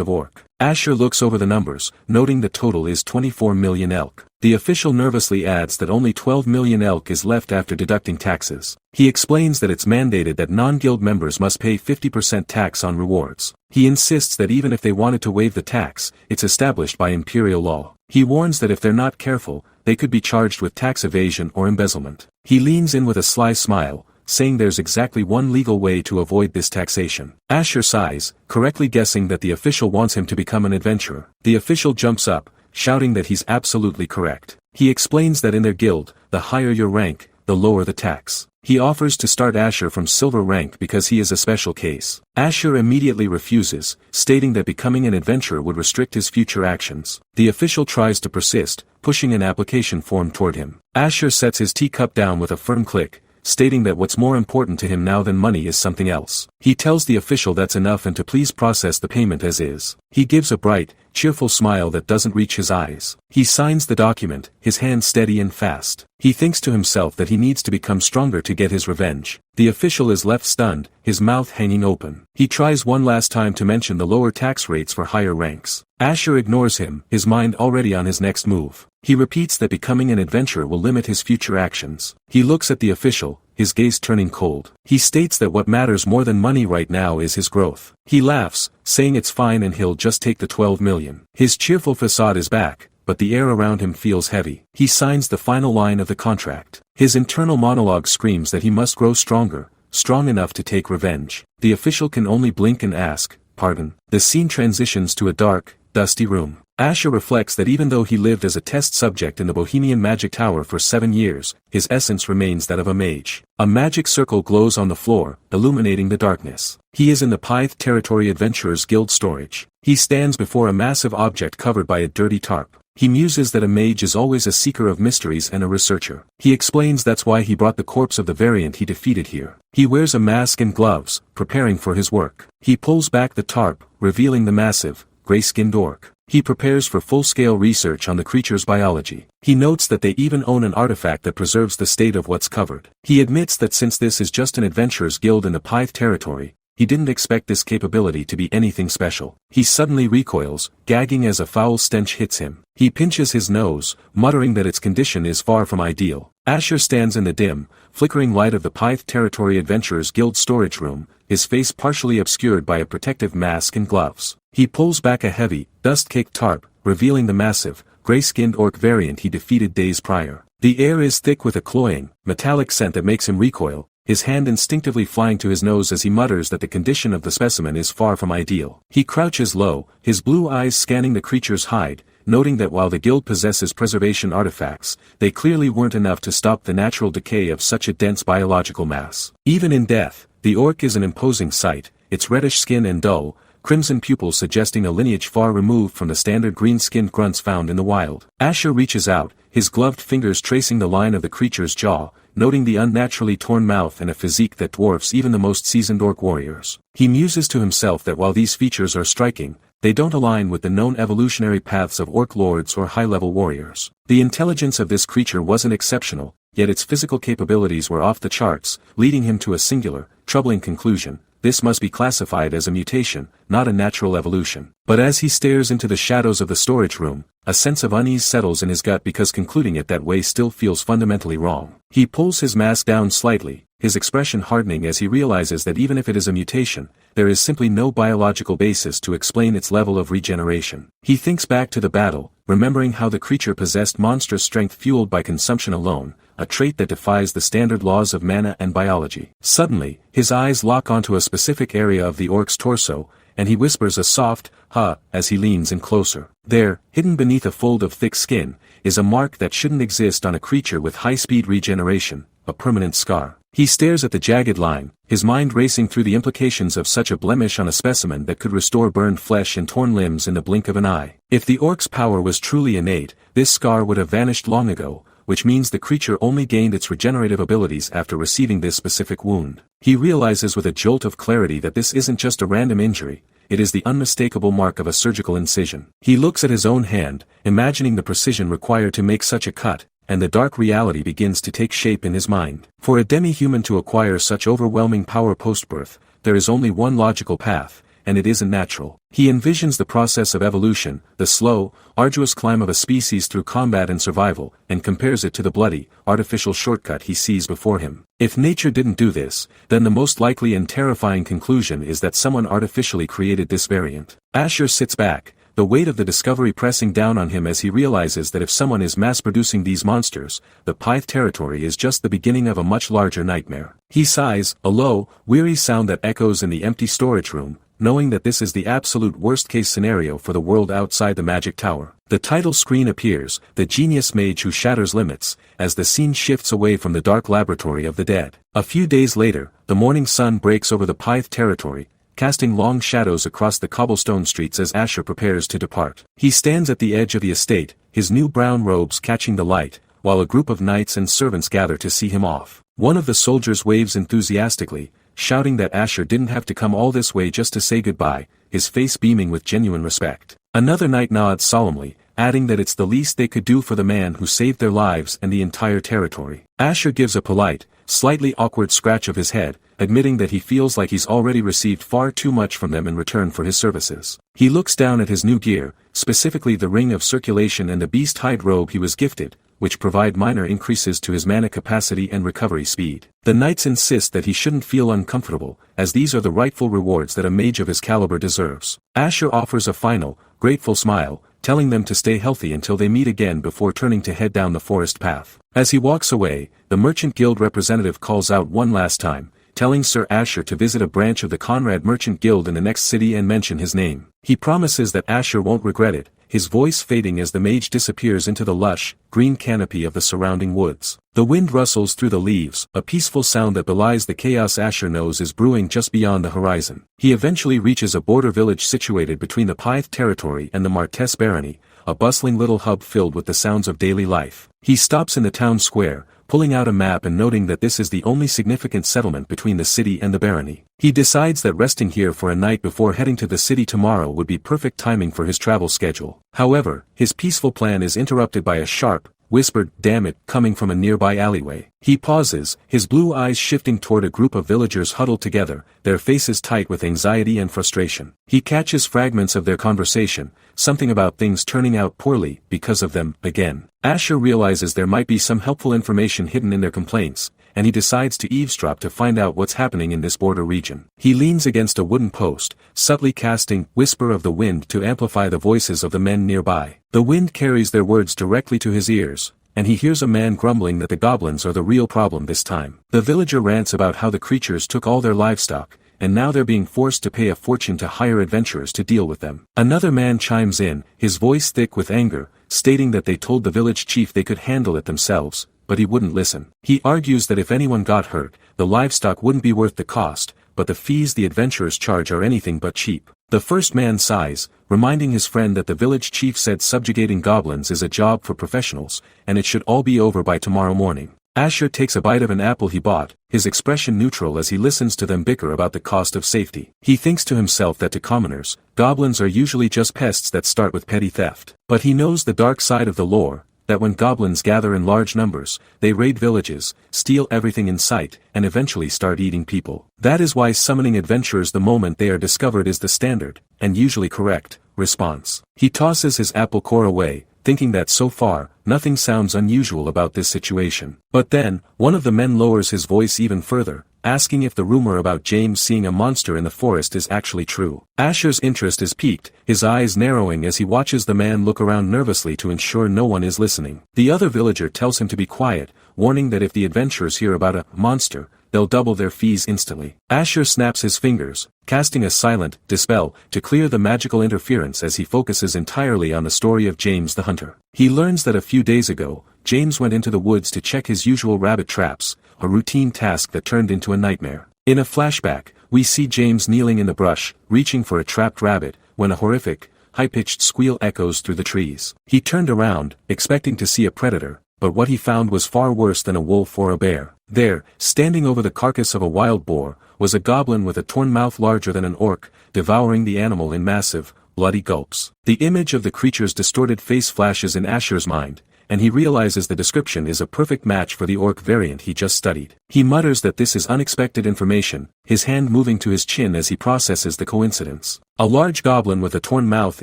A: of orc. Asher looks over the numbers, noting the total is 24 million elk. The official nervously adds that only 12 million elk is left after deducting taxes. He explains that it's mandated that non-guild members must pay 50% tax on rewards. He insists that even if they wanted to waive the tax, it's established by imperial law. He warns that if they're not careful, they could be charged with tax evasion or embezzlement. He leans in with a sly smile, saying there's exactly one legal way to avoid this taxation. Asher sighs, correctly guessing that the official wants him to become an adventurer. The official jumps up, shouting that he's absolutely correct. He explains that in their guild, the higher your rank, the lower the tax. He offers to start Asher from silver rank because he is a special case. Asher immediately refuses, stating that becoming an adventurer would restrict his future actions. The official tries to persist, pushing an application form toward him. Asher sets his teacup down with a firm click, stating that what's more important to him now than money is something else. He tells the official that's enough and to please process the payment as is. He gives a bright, cheerful smile that doesn't reach his eyes. He signs the document, his hand steady and fast. He thinks to himself that he needs to become stronger to get his revenge. The official is left stunned, his mouth hanging open. He tries one last time to mention the lower tax rates for higher ranks. Asher ignores him, his mind already on his next move. He repeats that becoming an adventurer will limit his future actions. He looks at the official, his gaze turning cold. He states that what matters more than money right now is his growth. He laughs, saying it's fine and he'll just take the 12 million. His cheerful facade is back, but the air around him feels heavy. He signs the final line of the contract. His internal monologue screams that he must grow stronger, strong enough to take revenge. The official can only blink and ask, "Pardon?" The scene transitions to a dark, dusty room. Asher reflects that even though he lived as a test subject in the Bohemian Magic Tower for 7 years, his essence remains that of a mage. A magic circle glows on the floor, illuminating the darkness. He is in the Pyth Territory Adventurers Guild storage. He stands before a massive object covered by a dirty tarp. He muses that a mage is always a seeker of mysteries and a researcher. He explains that's why he brought the corpse of the variant he defeated here. He wears a mask and gloves, preparing for his work. He pulls back the tarp, revealing the massive, gray-skinned orc. He prepares for full-scale research on the creature's biology. He notes that they even own an artifact that preserves the state of what's covered. He admits that since this is just an adventurer's guild in the Pyth territory, he didn't expect this capability to be anything special. He suddenly recoils, gagging as a foul stench hits him. He pinches his nose, muttering that its condition is far from ideal. Asher stands in the dim, flickering light of the Pyth Territory Adventurers Guild storage room, his face partially obscured by a protective mask and gloves. He pulls back a heavy, dust-caked tarp, revealing the massive, gray-skinned orc variant he defeated days prior. The air is thick with a cloying, metallic scent that makes him recoil, his hand instinctively flying to his nose as he mutters that the condition of the specimen is far from ideal. He crouches low, his blue eyes scanning the creature's hide, noting that while the guild possesses preservation artifacts, they clearly weren't enough to stop the natural decay of such a dense biological mass. Even in death, the orc is an imposing sight, its reddish skin and dull, crimson pupils suggesting a lineage far removed from the standard green-skinned grunts found in the wild. Asher reaches out, his gloved fingers tracing the line of the creature's jaw, noting the unnaturally torn mouth and a physique that dwarfs even the most seasoned orc warriors. He muses to himself that while these features are striking, they don't align with the known evolutionary paths of orc lords or high-level warriors. The intelligence of this creature wasn't exceptional, yet its physical capabilities were off the charts, leading him to a singular, troubling conclusion: this must be classified as a mutation, not a natural evolution. But as he stares into the shadows of the storage room, a sense of unease settles in his gut because concluding it that way still feels fundamentally wrong. He pulls his mask down slightly, his expression hardening as he realizes that even if it is a mutation, there is simply no biological basis to explain its level of regeneration. He thinks back to the battle, remembering how the creature possessed monstrous strength fueled by consumption alone, a trait that defies the standard laws of mana and biology. Suddenly, his eyes lock onto a specific area of the orc's torso, and he whispers a soft, "Ha," as he leans in closer. There, hidden beneath a fold of thick skin, is a mark that shouldn't exist on a creature with high-speed regeneration, a permanent scar. He stares at the jagged line, his mind racing through the implications of such a blemish on a specimen that could restore burned flesh and torn limbs in the blink of an eye. If the orc's power was truly innate, this scar would have vanished long ago, which means the creature only gained its regenerative abilities after receiving this specific wound. He realizes with a jolt of clarity that this isn't just a random injury, it is the unmistakable mark of a surgical incision. He looks at his own hand, imagining the precision required to make such a cut, and the dark reality begins to take shape in his mind. For a demi-human to acquire such overwhelming power post-birth, there is only one logical path, and it isn't natural. He envisions the process of evolution, the slow, arduous climb of a species through combat and survival, and compares it to the bloody, artificial shortcut he sees before him. If nature didn't do this, then the most likely and terrifying conclusion is that someone artificially created this variant. Asher sits back, the weight of the discovery pressing down on him as he realizes that if someone is mass-producing these monsters, the Pyth territory is just the beginning of a much larger nightmare. He sighs, a low, weary sound that echoes in the empty storage room, knowing that this is the absolute worst-case scenario for the world outside the magic tower. The title screen appears, The Genius Mage Who Shatters Limits, as the scene shifts away from the dark laboratory of the dead. A few days later, the morning sun breaks over the Pyth territory, casting long shadows across the cobblestone streets as Asher prepares to depart. He stands at the edge of the estate, his new brown robes catching the light, while a group of knights and servants gather to see him off. One of the soldiers waves enthusiastically, shouting that Asher didn't have to come all this way just to say goodbye, his face beaming with genuine respect. Another knight nods solemnly, adding that it's the least they could do for the man who saved their lives and the entire territory. Asher gives a polite, slightly awkward scratch of his head, admitting that he feels like he's already received far too much from them in return for his services. He looks down at his new gear, specifically the ring of circulation and the beast hide robe he was gifted, which provide minor increases to his mana capacity and recovery speed. The knights insist that he shouldn't feel uncomfortable, as these are the rightful rewards that a mage of his caliber deserves. Asher offers a final, grateful smile, telling them to stay healthy until they meet again before turning to head down the forest path. As he walks away, the Merchant Guild representative calls out one last time, telling Sir Asher to visit a branch of the Conrad Merchant Guild in the next city and mention his name. He promises that Asher won't regret it, his voice fading as the mage disappears into the lush, green canopy of the surrounding woods. The wind rustles through the leaves, a peaceful sound that belies the chaos Asher knows is brewing just beyond the horizon. He eventually reaches a border village situated between the Pyth territory and the Martess barony, a bustling little hub filled with the sounds of daily life. He stops in the town square, pulling out a map and noting that this is the only significant settlement between the city and the barony. He decides that resting here for a night before heading to the city tomorrow would be perfect timing for his travel schedule. However, his peaceful plan is interrupted by a sharp, whispered "damn it" coming from a nearby alleyway. He pauses, his blue eyes shifting toward a group of villagers huddled together, their faces tight with anxiety and frustration. He catches fragments of their conversation, something about things turning out poorly because of them, again. Asher realizes there might be some helpful information hidden in their complaints, and he decides to eavesdrop to find out what's happening in this border region. He leans against a wooden post, subtly casting "whisper of the wind" to amplify the voices of the men nearby. The wind carries their words directly to his ears, and he hears a man grumbling that the goblins are the real problem this time. The villager rants about how the creatures took all their livestock, and now they're being forced to pay a fortune to hire adventurers to deal with them. Another man chimes in, his voice thick with anger, stating that they told the village chief they could handle it themselves, but he wouldn't listen. He argues that if anyone got hurt, the livestock wouldn't be worth the cost, but the fees the adventurers charge are anything but cheap. The first man sighs, reminding his friend that the village chief said subjugating goblins is a job for professionals, and it should all be over by tomorrow morning. Asher takes a bite of an apple he bought, his expression neutral as he listens to them bicker about the cost of safety. He thinks to himself that to commoners, goblins are usually just pests that start with petty theft. But he knows the dark side of the lore, that when goblins gather in large numbers, they raid villages, steal everything in sight, and eventually start eating people. That is why summoning adventurers the moment they are discovered is the standard, and usually correct, response. He tosses his apple core away, thinking that so far, nothing sounds unusual about this situation. But then, one of the men lowers his voice even further, asking if the rumor about James seeing a monster in the forest is actually true. Asher's interest is piqued, his eyes narrowing as he watches the man look around nervously to ensure no one is listening. The other villager tells him to be quiet, warning that if the adventurers hear about a monster, they'll double their fees instantly. Asher snaps his fingers, casting a silent dispel to clear the magical interference as he focuses entirely on the story of James the Hunter. He learns that a few days ago, James went into the woods to check his usual rabbit traps, a routine task that turned into a nightmare. In a flashback, we see James kneeling in the brush, reaching for a trapped rabbit, when a horrific, high-pitched squeal echoes through the trees. He turned around, expecting to see a predator, but what he found was far worse than a wolf or a bear. There, standing over the carcass of a wild boar, was a goblin with a torn mouth larger than an orc, devouring the animal in massive, bloody gulps. The image of the creature's distorted face flashes in Asher's mind, and he realizes the description is a perfect match for the orc variant he just studied. He mutters that this is unexpected information, his hand moving to his chin as he processes the coincidence. A large goblin with a torn mouth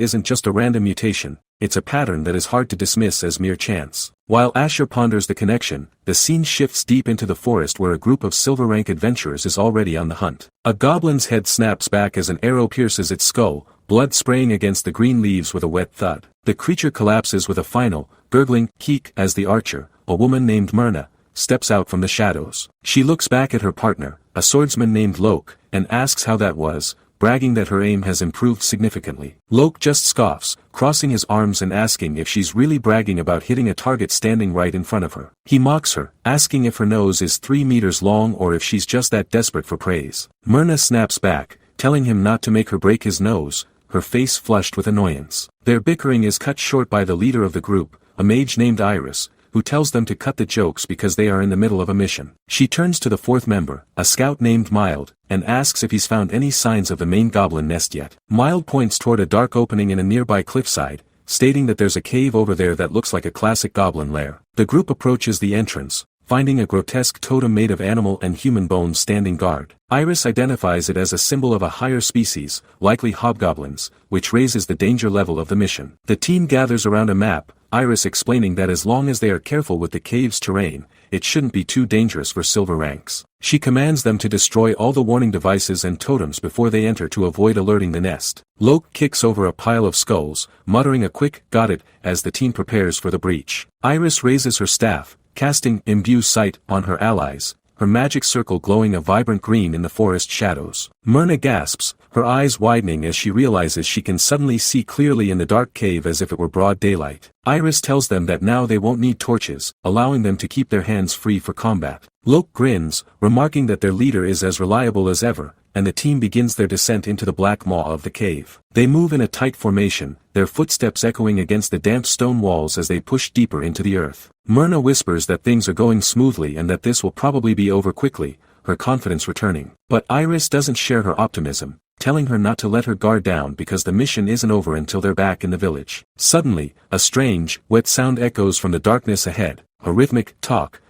A: isn't just a random mutation, it's a pattern that is hard to dismiss as mere chance. While Asher ponders the connection, the scene shifts deep into the forest where a group of silver rank adventurers is already on the hunt. A goblin's head snaps back as an arrow pierces its skull, blood spraying against the green leaves with a wet thud. The creature collapses with a final, gurgling keek as the archer, a woman named Myrna, steps out from the shadows. She looks back at her partner, a swordsman named Loke, and asks how that was, bragging that her aim has improved significantly. Loke just scoffs, crossing his arms and asking if she's really bragging about hitting a target standing right in front of her. He mocks her, asking if her nose is 3 meters long or if she's just that desperate for praise. Myrna snaps back, telling him not to make her break his nose, her face flushed with annoyance. Their bickering is cut short by the leader of the group, a mage named Iris, who tells them to cut the jokes because they are in the middle of a mission. She turns to the fourth member, a scout named Mild, and asks if he's found any signs of the main goblin nest yet. Mild points toward a dark opening in a nearby cliffside, stating that there's a cave over there that looks like a classic goblin lair. The group approaches the entrance, finding a grotesque totem made of animal and human bones standing guard. Iris identifies it as a symbol of a higher species, likely hobgoblins, which raises the danger level of the mission. The team gathers around a map, Iris explaining that as long as they are careful with the cave's terrain, it shouldn't be too dangerous for silver ranks. She commands them to destroy all the warning devices and totems before they enter to avoid alerting the nest. Loke kicks over a pile of skulls, muttering a quick "got it" as the team prepares for the breach. Iris raises her staff, casting Imbue Sight on her allies, her magic circle glowing a vibrant green in the forest shadows. Myrna gasps, her eyes widening as she realizes she can suddenly see clearly in the dark cave as if it were broad daylight. Iris tells them that now they won't need torches, allowing them to keep their hands free for combat. Loke grins, remarking that their leader is as reliable as ever, and the team begins their descent into the black maw of the cave. They move in a tight formation, their footsteps echoing against the damp stone walls as they push deeper into the earth. Myrna whispers that things are going smoothly and that this will probably be over quickly, her confidence returning. But Iris doesn't share her optimism, telling her not to let her guard down because the mission isn't over until they're back in the village. Suddenly, a strange, wet sound echoes from the darkness ahead, a rhythmic talk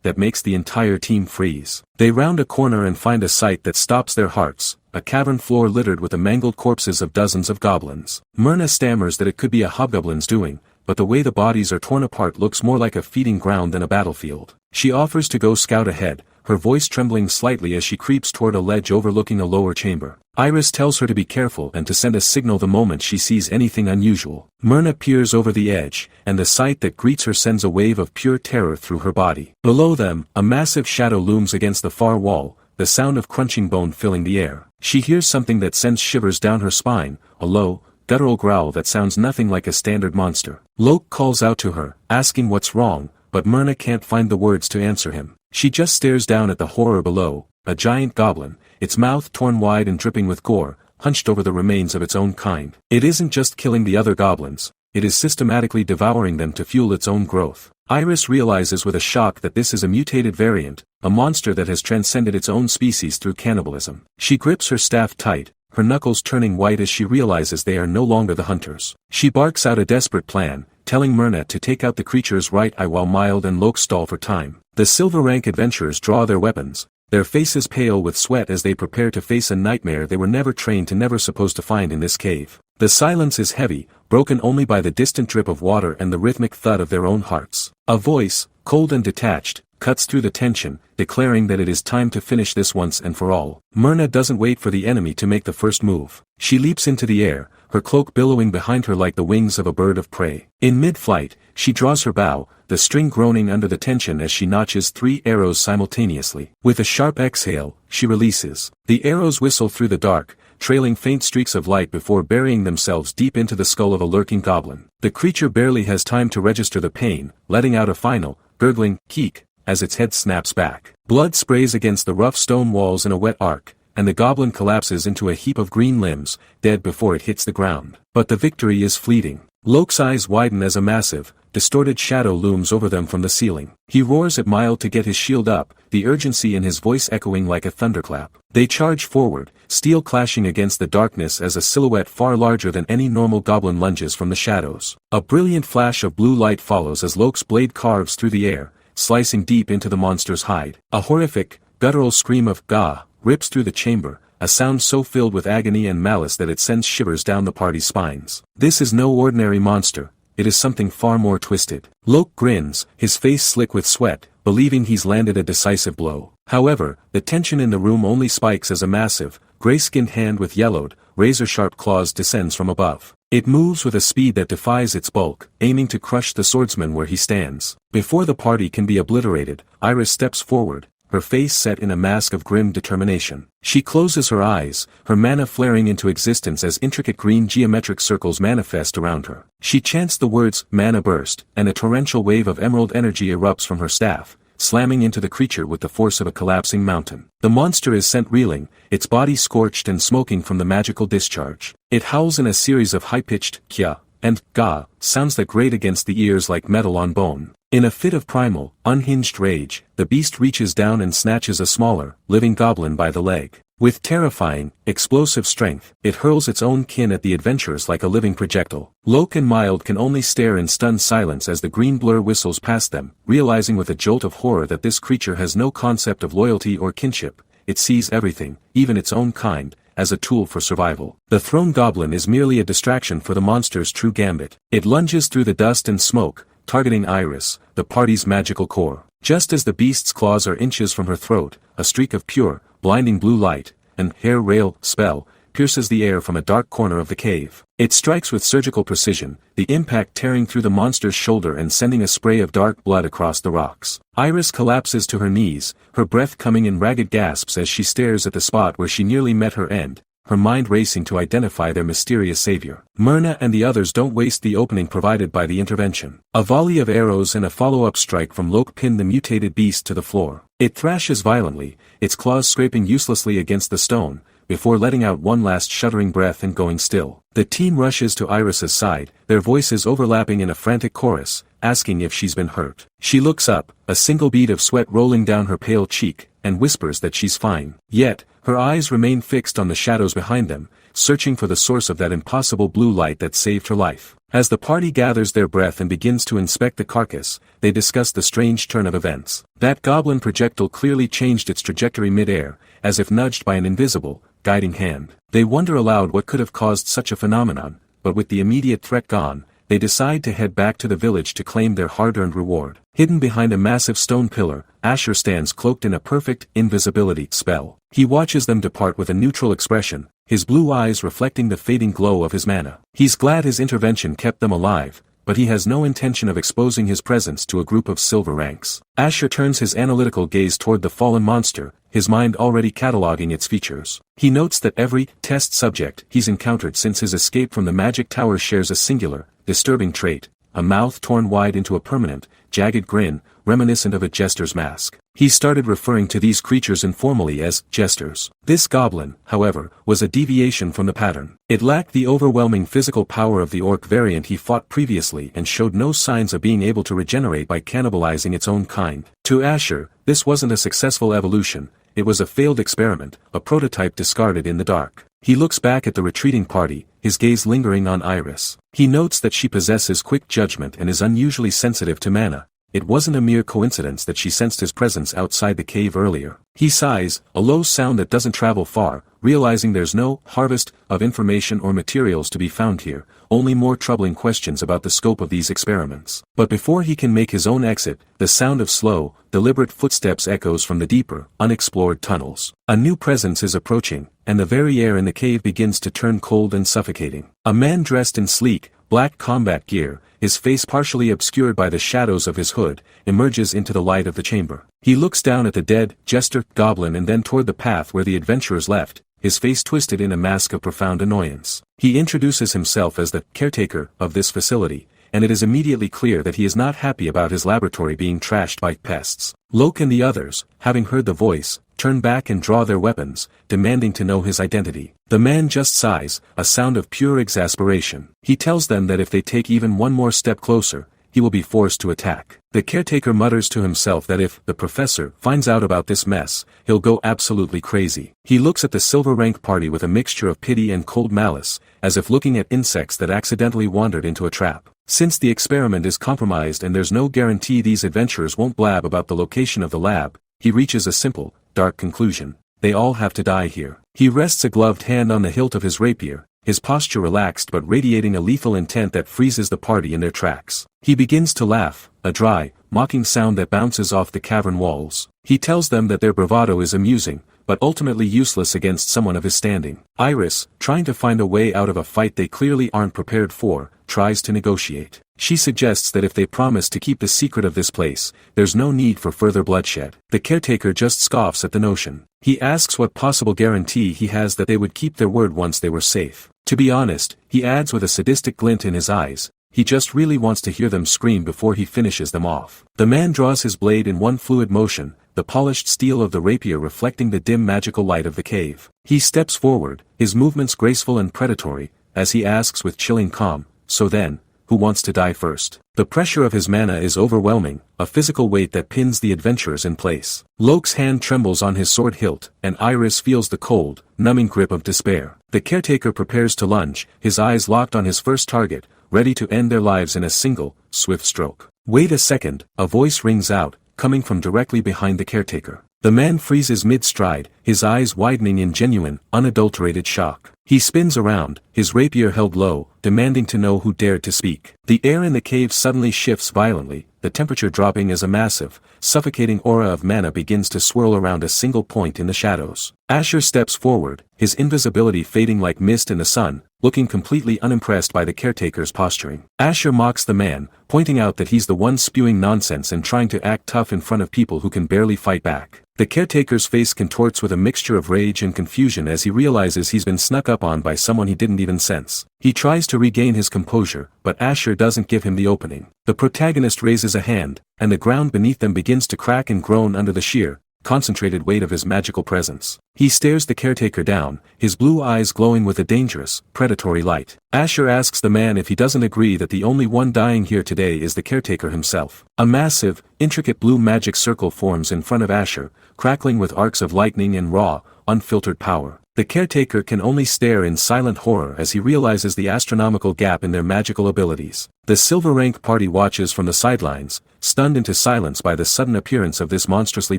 A: that makes the entire team freeze. They round a corner and find a sight that stops their hearts, a cavern floor littered with the mangled corpses of dozens of goblins. Myrna stammers that it could be a hobgoblin's doing, but the way the bodies are torn apart looks more like a feeding ground than a battlefield. She offers to go scout ahead, her voice trembling slightly as she creeps toward a ledge overlooking a lower chamber. Iris tells her to be careful and to send a signal the moment she sees anything unusual. Myrna peers over the edge, and the sight that greets her sends a wave of pure terror through her body. Below them, a massive shadow looms against the far wall, the sound of crunching bone filling the air. She hears something that sends shivers down her spine, a low, guttural growl that sounds nothing like a standard monster. Locke calls out to her, asking what's wrong, but Myrna can't find the words to answer him. She just stares down at the horror below, a giant goblin, its mouth torn wide and dripping with gore, hunched over the remains of its own kind. It isn't just killing the other goblins, it is systematically devouring them to fuel its own growth. Iris realizes with a shock that this is a mutated variant, a monster that has transcended its own species through cannibalism. She grips her staff tight, her knuckles turning white as she realizes they are no longer the hunters. She barks out a desperate plan, telling Myrna to take out the creature's right eye while Mild and Locke stall for time. The silver rank adventurers draw their weapons, their faces pale with sweat as they prepare to face a nightmare they were never trained to, never supposed to find in this cave. The silence is heavy, broken only by the distant drip of water and the rhythmic thud of their own hearts. A voice, cold and detached, cuts through the tension, declaring that it is time to finish this once and for all. Myrna doesn't wait for the enemy to make the first move. She leaps into the air, her cloak billowing behind her like the wings of a bird of prey. In mid-flight, she draws her bow, the string groaning under the tension as she notches 3 arrows simultaneously. With a sharp exhale, she releases. The arrows whistle through the dark, trailing faint streaks of light before burying themselves deep into the skull of a lurking goblin. The creature barely has time to register the pain, letting out a final, gurgling, keek, as its head snaps back. Blood sprays against the rough stone walls in a wet arc, and the goblin collapses into a heap of green limbs, dead before it hits the ground. But the victory is fleeting. Locke's eyes widen as a massive, distorted shadow looms over them from the ceiling. He roars at Mild to get his shield up, the urgency in his voice echoing like a thunderclap. They charge forward, steel clashing against the darkness as a silhouette far larger than any normal goblin lunges from the shadows. A brilliant flash of blue light follows as Locke's blade carves through the air, slicing deep into the monster's hide. A horrific, guttural scream of "gah" rips through the chamber, a sound so filled with agony and malice that it sends shivers down the party's spines. This is no ordinary monster, it is something far more twisted. Locke grins, his face slick with sweat, believing he's landed a decisive blow. However, the tension in the room only spikes as a massive, gray-skinned hand with yellowed, razor-sharp claws descends from above. It moves with a speed that defies its bulk, aiming to crush the swordsman where he stands. Before the party can be obliterated, Iris steps forward, her face set in a mask of grim determination. She closes her eyes, her mana flaring into existence as intricate green geometric circles manifest around her. She chants the words, "Mana burst," and a torrential wave of emerald energy erupts from her staff, slamming into the creature with the force of a collapsing mountain. The monster is sent reeling, its body scorched and smoking from the magical discharge. It howls in a series of high-pitched "kya" and "ga" sounds that grate against the ears like metal on bone. In a fit of primal, unhinged rage, the beast reaches down and snatches a smaller, living goblin by the leg. With terrifying, explosive strength, it hurls its own kin at the adventurers like a living projectile. Locke and Mild can only stare in stunned silence as the green blur whistles past them, realizing with a jolt of horror that this creature has no concept of loyalty or kinship. It sees everything, even its own kind, as a tool for survival. The thrown goblin is merely a distraction for the monster's true gambit. It lunges through the dust and smoke, targeting Iris, the party's magical core. Just as the beast's claws are inches from her throat, a streak of pure, blinding blue light, an hair rail spell, pierces the air from a dark corner of the cave. It strikes with surgical precision, the impact tearing through the monster's shoulder and sending a spray of dark blood across the rocks. Iris collapses to her knees, her breath coming in ragged gasps as she stares at the spot where she nearly met her end, her mind racing to identify their mysterious savior. Myrna and the others don't waste the opening provided by the intervention. A volley of arrows and a follow-up strike from Locke pin the mutated beast to the floor. It thrashes violently, its claws scraping uselessly against the stone, before letting out one last shuddering breath and going still. The team rushes to Iris's side, their voices overlapping in a frantic chorus, asking if she's been hurt. She looks up, a single bead of sweat rolling down her pale cheek, and whispers that she's fine. Yet, her eyes remain fixed on the shadows behind them, searching for the source of that impossible blue light that saved her life. As the party gathers their breath and begins to inspect the carcass, they discuss the strange turn of events. That goblin projectile clearly changed its trajectory mid-air, as if nudged by an invisible, guiding hand. They wonder aloud what could have caused such a phenomenon, but with the immediate threat gone, they decide to head back to the village to claim their hard-earned reward. Hidden behind a massive stone pillar, Asher stands cloaked in a perfect invisibility spell. He watches them depart with a neutral expression, his blue eyes reflecting the fading glow of his mana. He's glad his intervention kept them alive, but he has no intention of exposing his presence to a group of silver ranks. Asher turns his analytical gaze toward the fallen monster, his mind already cataloging its features. He notes that every test subject he's encountered since his escape from the magic tower shares a singular, disturbing trait, a mouth torn wide into a permanent, jagged grin, reminiscent of a jester's mask. He started referring to these creatures informally as jesters. This goblin, however, was a deviation from the pattern. It lacked the overwhelming physical power of the orc variant he fought previously and showed no signs of being able to regenerate by cannibalizing its own kind. To Asher, this wasn't a successful evolution, it was a failed experiment, a prototype discarded in the dark. He looks back at the retreating party, his gaze lingering on Iris. He notes that she possesses quick judgment and is unusually sensitive to mana. It wasn't a mere coincidence that she sensed his presence outside the cave earlier. He sighs, a low sound that doesn't travel far, realizing there's no harvest of information or materials to be found here, only more troubling questions about the scope of these experiments. But before he can make his own exit, the sound of slow, deliberate footsteps echoes from the deeper, unexplored tunnels. A new presence is approaching, and the very air in the cave begins to turn cold and suffocating. A man dressed in sleek, black combat gear, his face partially obscured by the shadows of his hood, emerges into the light of the chamber. He looks down at the dead, jester, goblin and then toward the path where the adventurers left, his face twisted in a mask of profound annoyance. He introduces himself as the caretaker of this facility, and it is immediately clear that he is not happy about his laboratory being trashed by pests. Locke and the others, having heard the voice, turn back and draw their weapons, demanding to know his identity. The man just sighs, a sound of pure exasperation. He tells them that if they take even one more step closer, he will be forced to attack. The caretaker mutters to himself that if the professor finds out about this mess, he'll go absolutely crazy. He looks at the silver rank party with a mixture of pity and cold malice, as if looking at insects that accidentally wandered into a trap. Since the experiment is compromised and there's no guarantee these adventurers won't blab about the location of the lab, he reaches a simple, dark conclusion. They all have to die here. He rests a gloved hand on the hilt of his rapier, his posture relaxed but radiating a lethal intent that freezes the party in their tracks. He begins to laugh, a dry, mocking sound that bounces off the cavern walls. He tells them that their bravado is amusing, but ultimately useless against someone of his standing. Iris, trying to find a way out of a fight they clearly aren't prepared for, tries to negotiate. She suggests that if they promise to keep the secret of this place, there's no need for further bloodshed. The caretaker just scoffs at the notion. He asks what possible guarantee he has that they would keep their word once they were safe. To be honest, he adds with a sadistic glint in his eyes, he just really wants to hear them scream before he finishes them off. The man draws his blade in one fluid motion, the polished steel of the rapier reflecting the dim magical light of the cave. He steps forward, his movements graceful and predatory, as he asks with chilling calm, so then, who wants to die first? The pressure of his mana is overwhelming, a physical weight that pins the adventurers in place. Locke's hand trembles on his sword hilt, and Iris feels the cold, numbing grip of despair. The caretaker prepares to lunge, his eyes locked on his first target, ready to end their lives in a single, swift stroke. Wait a second, a voice rings out, coming from directly behind the caretaker. The man freezes mid-stride, his eyes widening in genuine, unadulterated shock. He spins around, his rapier held low, demanding to know who dared to speak. The air in the cave suddenly shifts violently, the temperature dropping as a massive, suffocating aura of mana begins to swirl around a single point in the shadows. Asher steps forward, his invisibility fading like mist in the sun, looking completely unimpressed by the caretaker's posturing. Asher mocks the man, pointing out that he's the one spewing nonsense and trying to act tough in front of people who can barely fight back. The caretaker's face contorts with a mixture of rage and confusion as he realizes he's been snuck up on by someone he didn't even sense. He tries to regain his composure, but Asher doesn't give him the opening. The protagonist raises a hand, and the ground beneath them begins to crack and groan under the sheer, concentrated weight of his magical presence. He stares the caretaker down, his blue eyes glowing with a dangerous, predatory light. Asher asks the man if he doesn't agree that the only one dying here today is the caretaker himself. A massive, intricate blue magic circle forms in front of Asher, crackling with arcs of lightning and raw, unfiltered power. The caretaker can only stare in silent horror as he realizes the astronomical gap in their magical abilities. The silver rank party watches from the sidelines, stunned into silence by the sudden appearance of this monstrously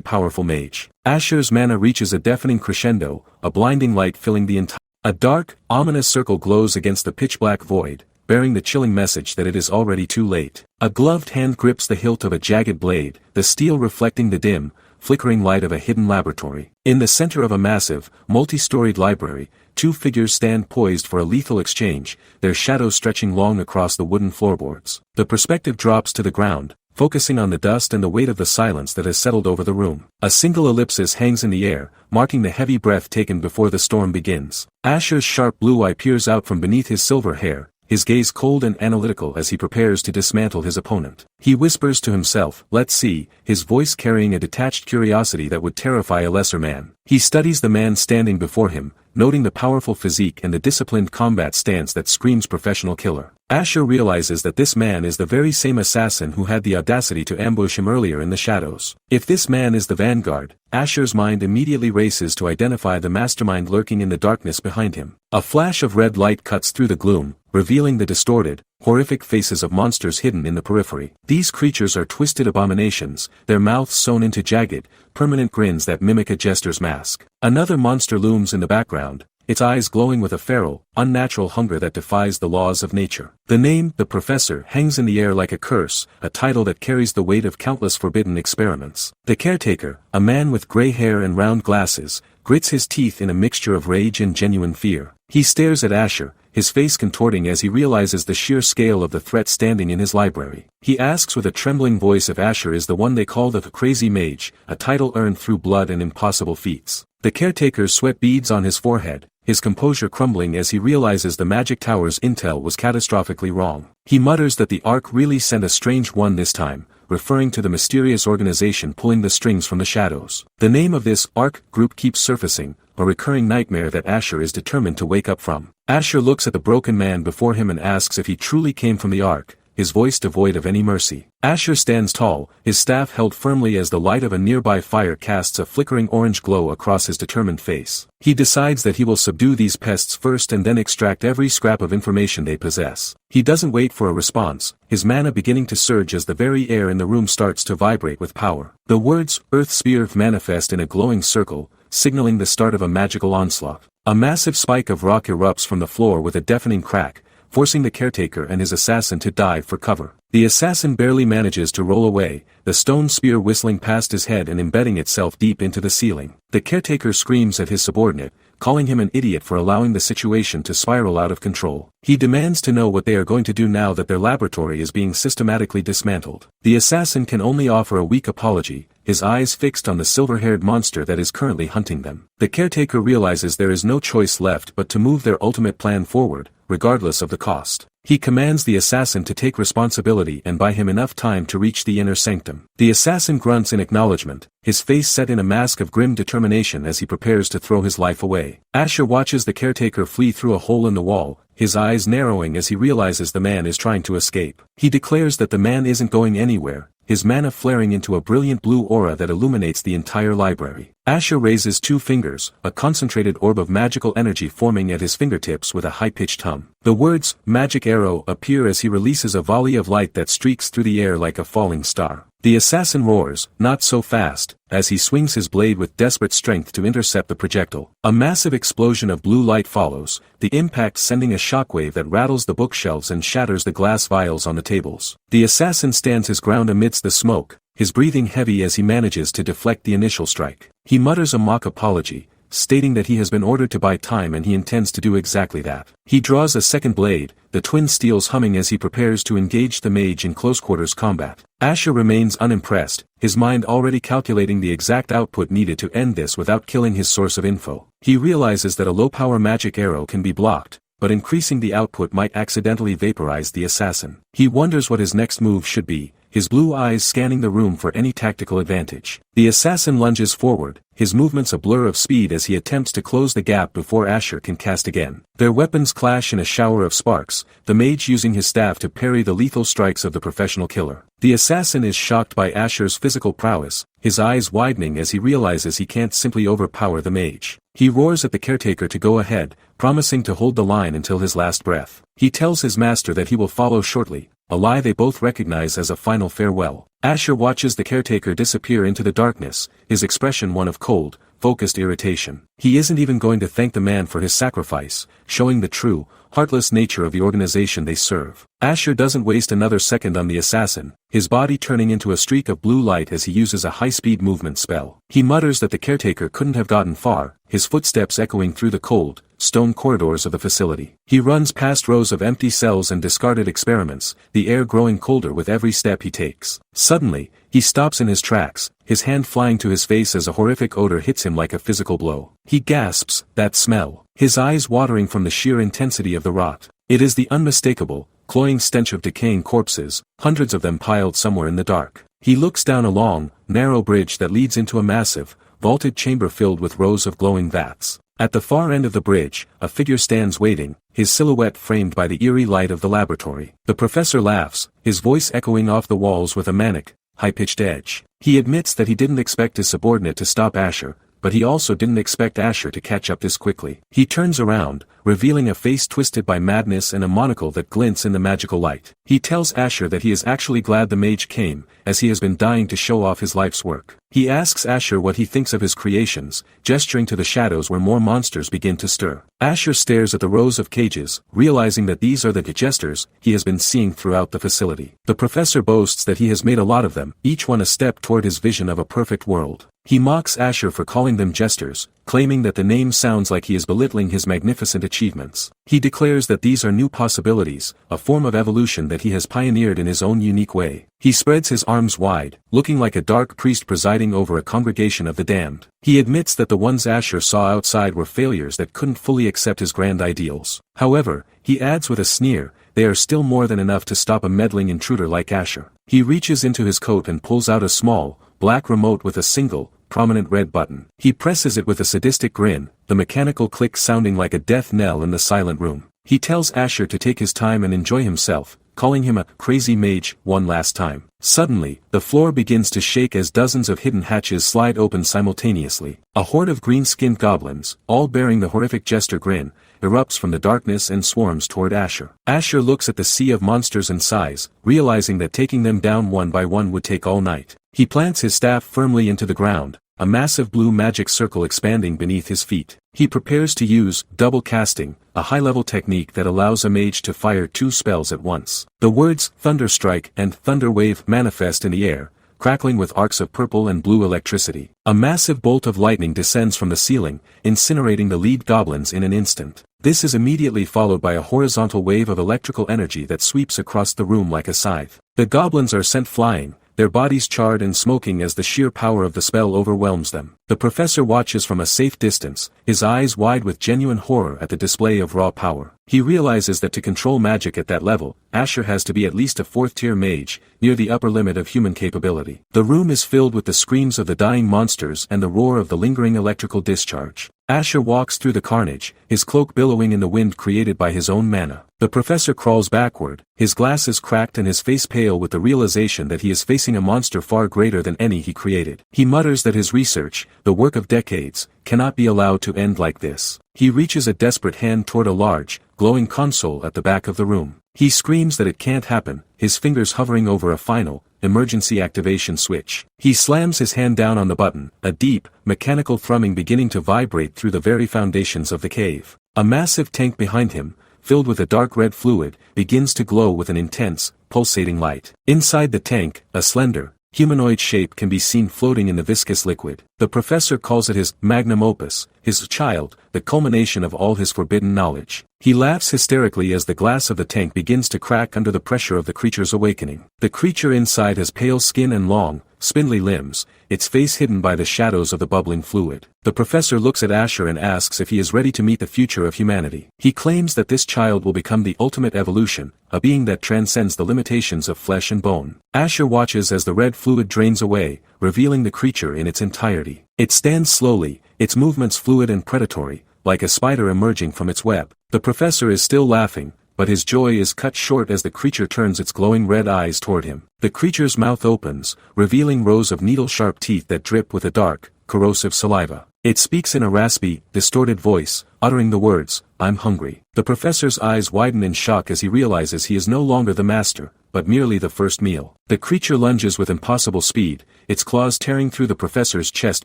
A: powerful mage. Asher's mana reaches a deafening crescendo, a blinding light filling the entire. A dark, ominous circle glows against the pitch-black void, bearing the chilling message that it is already too late. A gloved hand grips the hilt of a jagged blade, the steel reflecting the dim, flickering light of a hidden laboratory. In the center of a massive, multi-storied library, two figures stand poised for a lethal exchange, their shadows stretching long across the wooden floorboards. The perspective drops to the ground, focusing on the dust and the weight of the silence that has settled over the room. A single ellipsis hangs in the air, marking the heavy breath taken before the storm begins. Asher's sharp blue eye peers out from beneath his silver hair, his gaze cold and analytical as he prepares to dismantle his opponent. He whispers to himself, "Let's see," his voice carrying a detached curiosity that would terrify a lesser man. He studies the man standing before him, noting the powerful physique and the disciplined combat stance that screams professional killer. Asher realizes that this man is the very same assassin who had the audacity to ambush him earlier in the shadows. If this man is the vanguard, Asher's mind immediately races to identify the mastermind lurking in the darkness behind him. A flash of red light cuts through the gloom, revealing the distorted, horrific faces of monsters hidden in the periphery. These creatures are twisted abominations, their mouths sewn into jagged, permanent grins that mimic a jester's mask. Another monster looms in the background, its eyes glowing with a feral, unnatural hunger that defies the laws of nature. The name, the Professor, hangs in the air like a curse, a title that carries the weight of countless forbidden experiments. The caretaker, a man with gray hair and round glasses, grits his teeth in a mixture of rage and genuine fear. He stares at Asher, his face contorting as he realizes the sheer scale of the threat standing in his library. He asks with a trembling voice if Asher is the one they call the Crazy Mage, a title earned through blood and impossible feats. The caretaker's sweat beads on his forehead, his composure crumbling as he realizes the Magic Tower's intel was catastrophically wrong. He mutters that the Ark really sent a strange one this time, referring to the mysterious organization pulling the strings from the shadows. The name of this Ark group keeps surfacing, a recurring nightmare that Asher is determined to wake up from. Asher looks at the broken man before him and asks if he truly came from the Ark, his voice devoid of any mercy. Asher stands tall, his staff held firmly as the light of a nearby fire casts a flickering orange glow across his determined face. He decides that he will subdue these pests first and then extract every scrap of information they possess. He doesn't wait for a response, his mana beginning to surge as the very air in the room starts to vibrate with power. The words, Earth Spear, manifest in a glowing circle, signaling the start of a magical onslaught. A massive spike of rock erupts from the floor with a deafening crack, forcing the caretaker and his assassin to dive for cover. The assassin barely manages to roll away, the stone spear whistling past his head and embedding itself deep into the ceiling. The caretaker screams at his subordinate, calling him an idiot for allowing the situation to spiral out of control. He demands to know what they are going to do now that their laboratory is being systematically dismantled. The assassin can only offer a weak apology, his eyes fixed on the silver-haired monster that is currently hunting them. The caretaker realizes there is no choice left but to move their ultimate plan forward, regardless of the cost. He commands the assassin to take responsibility and buy him enough time to reach the inner sanctum. The assassin grunts in acknowledgement, his face set in a mask of grim determination as he prepares to throw his life away. Asher watches the caretaker flee through a hole in the wall, his eyes narrowing as he realizes the man is trying to escape. He declares that the man isn't going anywhere, his mana flaring into a brilliant blue aura that illuminates the entire library. Asher raises two fingers, a concentrated orb of magical energy forming at his fingertips with a high-pitched hum. The words, "Magic Arrow," appear as he releases a volley of light that streaks through the air like a falling star. The assassin roars, "Not so fast," as he swings his blade with desperate strength to intercept the projectile. A massive explosion of blue light follows, the impact sending a shockwave that rattles the bookshelves and shatters the glass vials on the tables. The assassin stands his ground amidst the smoke, his breathing heavy as he manages to deflect the initial strike. He mutters a mock apology, stating that he has been ordered to buy time and he intends to do exactly that. He draws a second blade, the twin steels humming as he prepares to engage the mage in close-quarters combat. Asher remains unimpressed, his mind already calculating the exact output needed to end this without killing his source of info. He realizes that a low-power magic arrow can be blocked, but increasing the output might accidentally vaporize the assassin. He wonders what his next move should be, his blue eyes scanning the room for any tactical advantage. The assassin lunges forward, his movements a blur of speed as he attempts to close the gap before Asher can cast again. Their weapons clash in a shower of sparks, the mage using his staff to parry the lethal strikes of the professional killer. The assassin is shocked by Asher's physical prowess, his eyes widening as he realizes he can't simply overpower the mage. He roars at the caretaker to go ahead, promising to hold the line until his last breath. He tells his master that he will follow shortly, a lie they both recognize as a final farewell. Asher watches the caretaker disappear into the darkness, his expression one of cold, focused irritation. He isn't even going to thank the man for his sacrifice, showing the true, heartless nature of the organization they serve. Asher doesn't waste another second on the assassin, his body turning into a streak of blue light as he uses a high-speed movement spell. He mutters that the caretaker couldn't have gotten far, his footsteps echoing through the cold, stone corridors of the facility. He runs past rows of empty cells and discarded experiments, the air growing colder with every step he takes. Suddenly, he stops in his tracks, his hand flying to his face as a horrific odor hits him like a physical blow. He gasps, that smell, his eyes watering from the sheer intensity of the rot. It is the unmistakable, cloying stench of decaying corpses, hundreds of them piled somewhere in the dark. He looks down a long, narrow bridge that leads into a massive, vaulted chamber filled with rows of glowing vats. At the far end of the bridge, a figure stands waiting, his silhouette framed by the eerie light of the laboratory. The professor laughs, his voice echoing off the walls with a manic, high-pitched edge. He admits that he didn't expect his subordinate to stop Asher, but he also didn't expect Asher to catch up this quickly. He turns around, revealing a face twisted by madness and a monocle that glints in the magical light. He tells Asher that he is actually glad the mage came, as he has been dying to show off his life's work. He asks Asher what he thinks of his creations, gesturing to the shadows where more monsters begin to stir. Asher stares at the rows of cages, realizing that these are the digesters he has been seeing throughout the facility. The professor boasts that he has made a lot of them, each one a step toward his vision of a perfect world. He mocks Asher for calling them jesters, claiming that the name sounds like he is belittling his magnificent achievements. He declares that these are new possibilities, a form of evolution that he has pioneered in his own unique way. He spreads his arms wide, looking like a dark priest presiding over a congregation of the damned. He admits that the ones Asher saw outside were failures that couldn't fully accept his grand ideals. However, he adds with a sneer, they are still more than enough to stop a meddling intruder like Asher. He reaches into his coat and pulls out a small, black remote with a single, prominent red button. He presses it with a sadistic grin, the mechanical click sounding like a death knell in the silent room. He tells Asher to take his time and enjoy himself, calling him a crazy mage one last time. Suddenly, the floor begins to shake as dozens of hidden hatches slide open simultaneously. A horde of green-skinned goblins, all bearing the horrific jester grin, erupts from the darkness and swarms toward Asher. Asher looks at the sea of monsters and sighs, realizing that taking them down one by one would take all night. He plants his staff firmly into the ground, a massive blue magic circle expanding beneath his feet. He prepares to use double casting, a high-level technique that allows a mage to fire two spells at once. The words Thunderstrike and Thunderwave manifest in the air, crackling with arcs of purple and blue electricity. A massive bolt of lightning descends from the ceiling, incinerating the lead goblins in an instant. This is immediately followed by a horizontal wave of electrical energy that sweeps across the room like a scythe. The goblins are sent flying, their bodies charred and smoking as the sheer power of the spell overwhelms them. The professor watches from a safe distance, his eyes wide with genuine horror at the display of raw power. He realizes that to control magic at that level, Asher has to be at least a fourth-tier mage, near the upper limit of human capability. The room is filled with the screams of the dying monsters and the roar of the lingering electrical discharge. Asher walks through the carnage, his cloak billowing in the wind created by his own mana. The professor crawls backward, his glasses cracked and his face pale with the realization that he is facing a monster far greater than any he created. He mutters that his research, the work of decades, cannot be allowed to end like this. He reaches a desperate hand toward a large, glowing console at the back of the room. He screams that it can't happen, his fingers hovering over a final, emergency activation switch. He slams his hand down on the button, a deep, mechanical thrumming beginning to vibrate through the very foundations of the cave. A massive tank behind him, filled with a dark red fluid, begins to glow with an intense, pulsating light. Inside the tank, a slender, humanoid shape can be seen floating in the viscous liquid. The professor calls it his magnum opus, his child, the culmination of all his forbidden knowledge. He laughs hysterically as the glass of the tank begins to crack under the pressure of the creature's awakening. The creature inside has pale skin and long, spindly limbs, its face hidden by the shadows of the bubbling fluid. The professor looks at Asher and asks if he is ready to meet the future of humanity. He claims that this child will become the ultimate evolution, a being that transcends the limitations of flesh and bone. Asher watches as the red fluid drains away, revealing the creature in its entirety. It stands slowly, its movements fluid and predatory, like a spider emerging from its web. The professor is still laughing, but his joy is cut short as the creature turns its glowing red eyes toward him. The creature's mouth opens, revealing rows of needle-sharp teeth that drip with a dark, corrosive saliva. It speaks in a raspy, distorted voice, uttering the words, "I'm hungry." The professor's eyes widen in shock as he realizes he is no longer the master, but merely the first meal. The creature lunges with impossible speed, its claws tearing through the professor's chest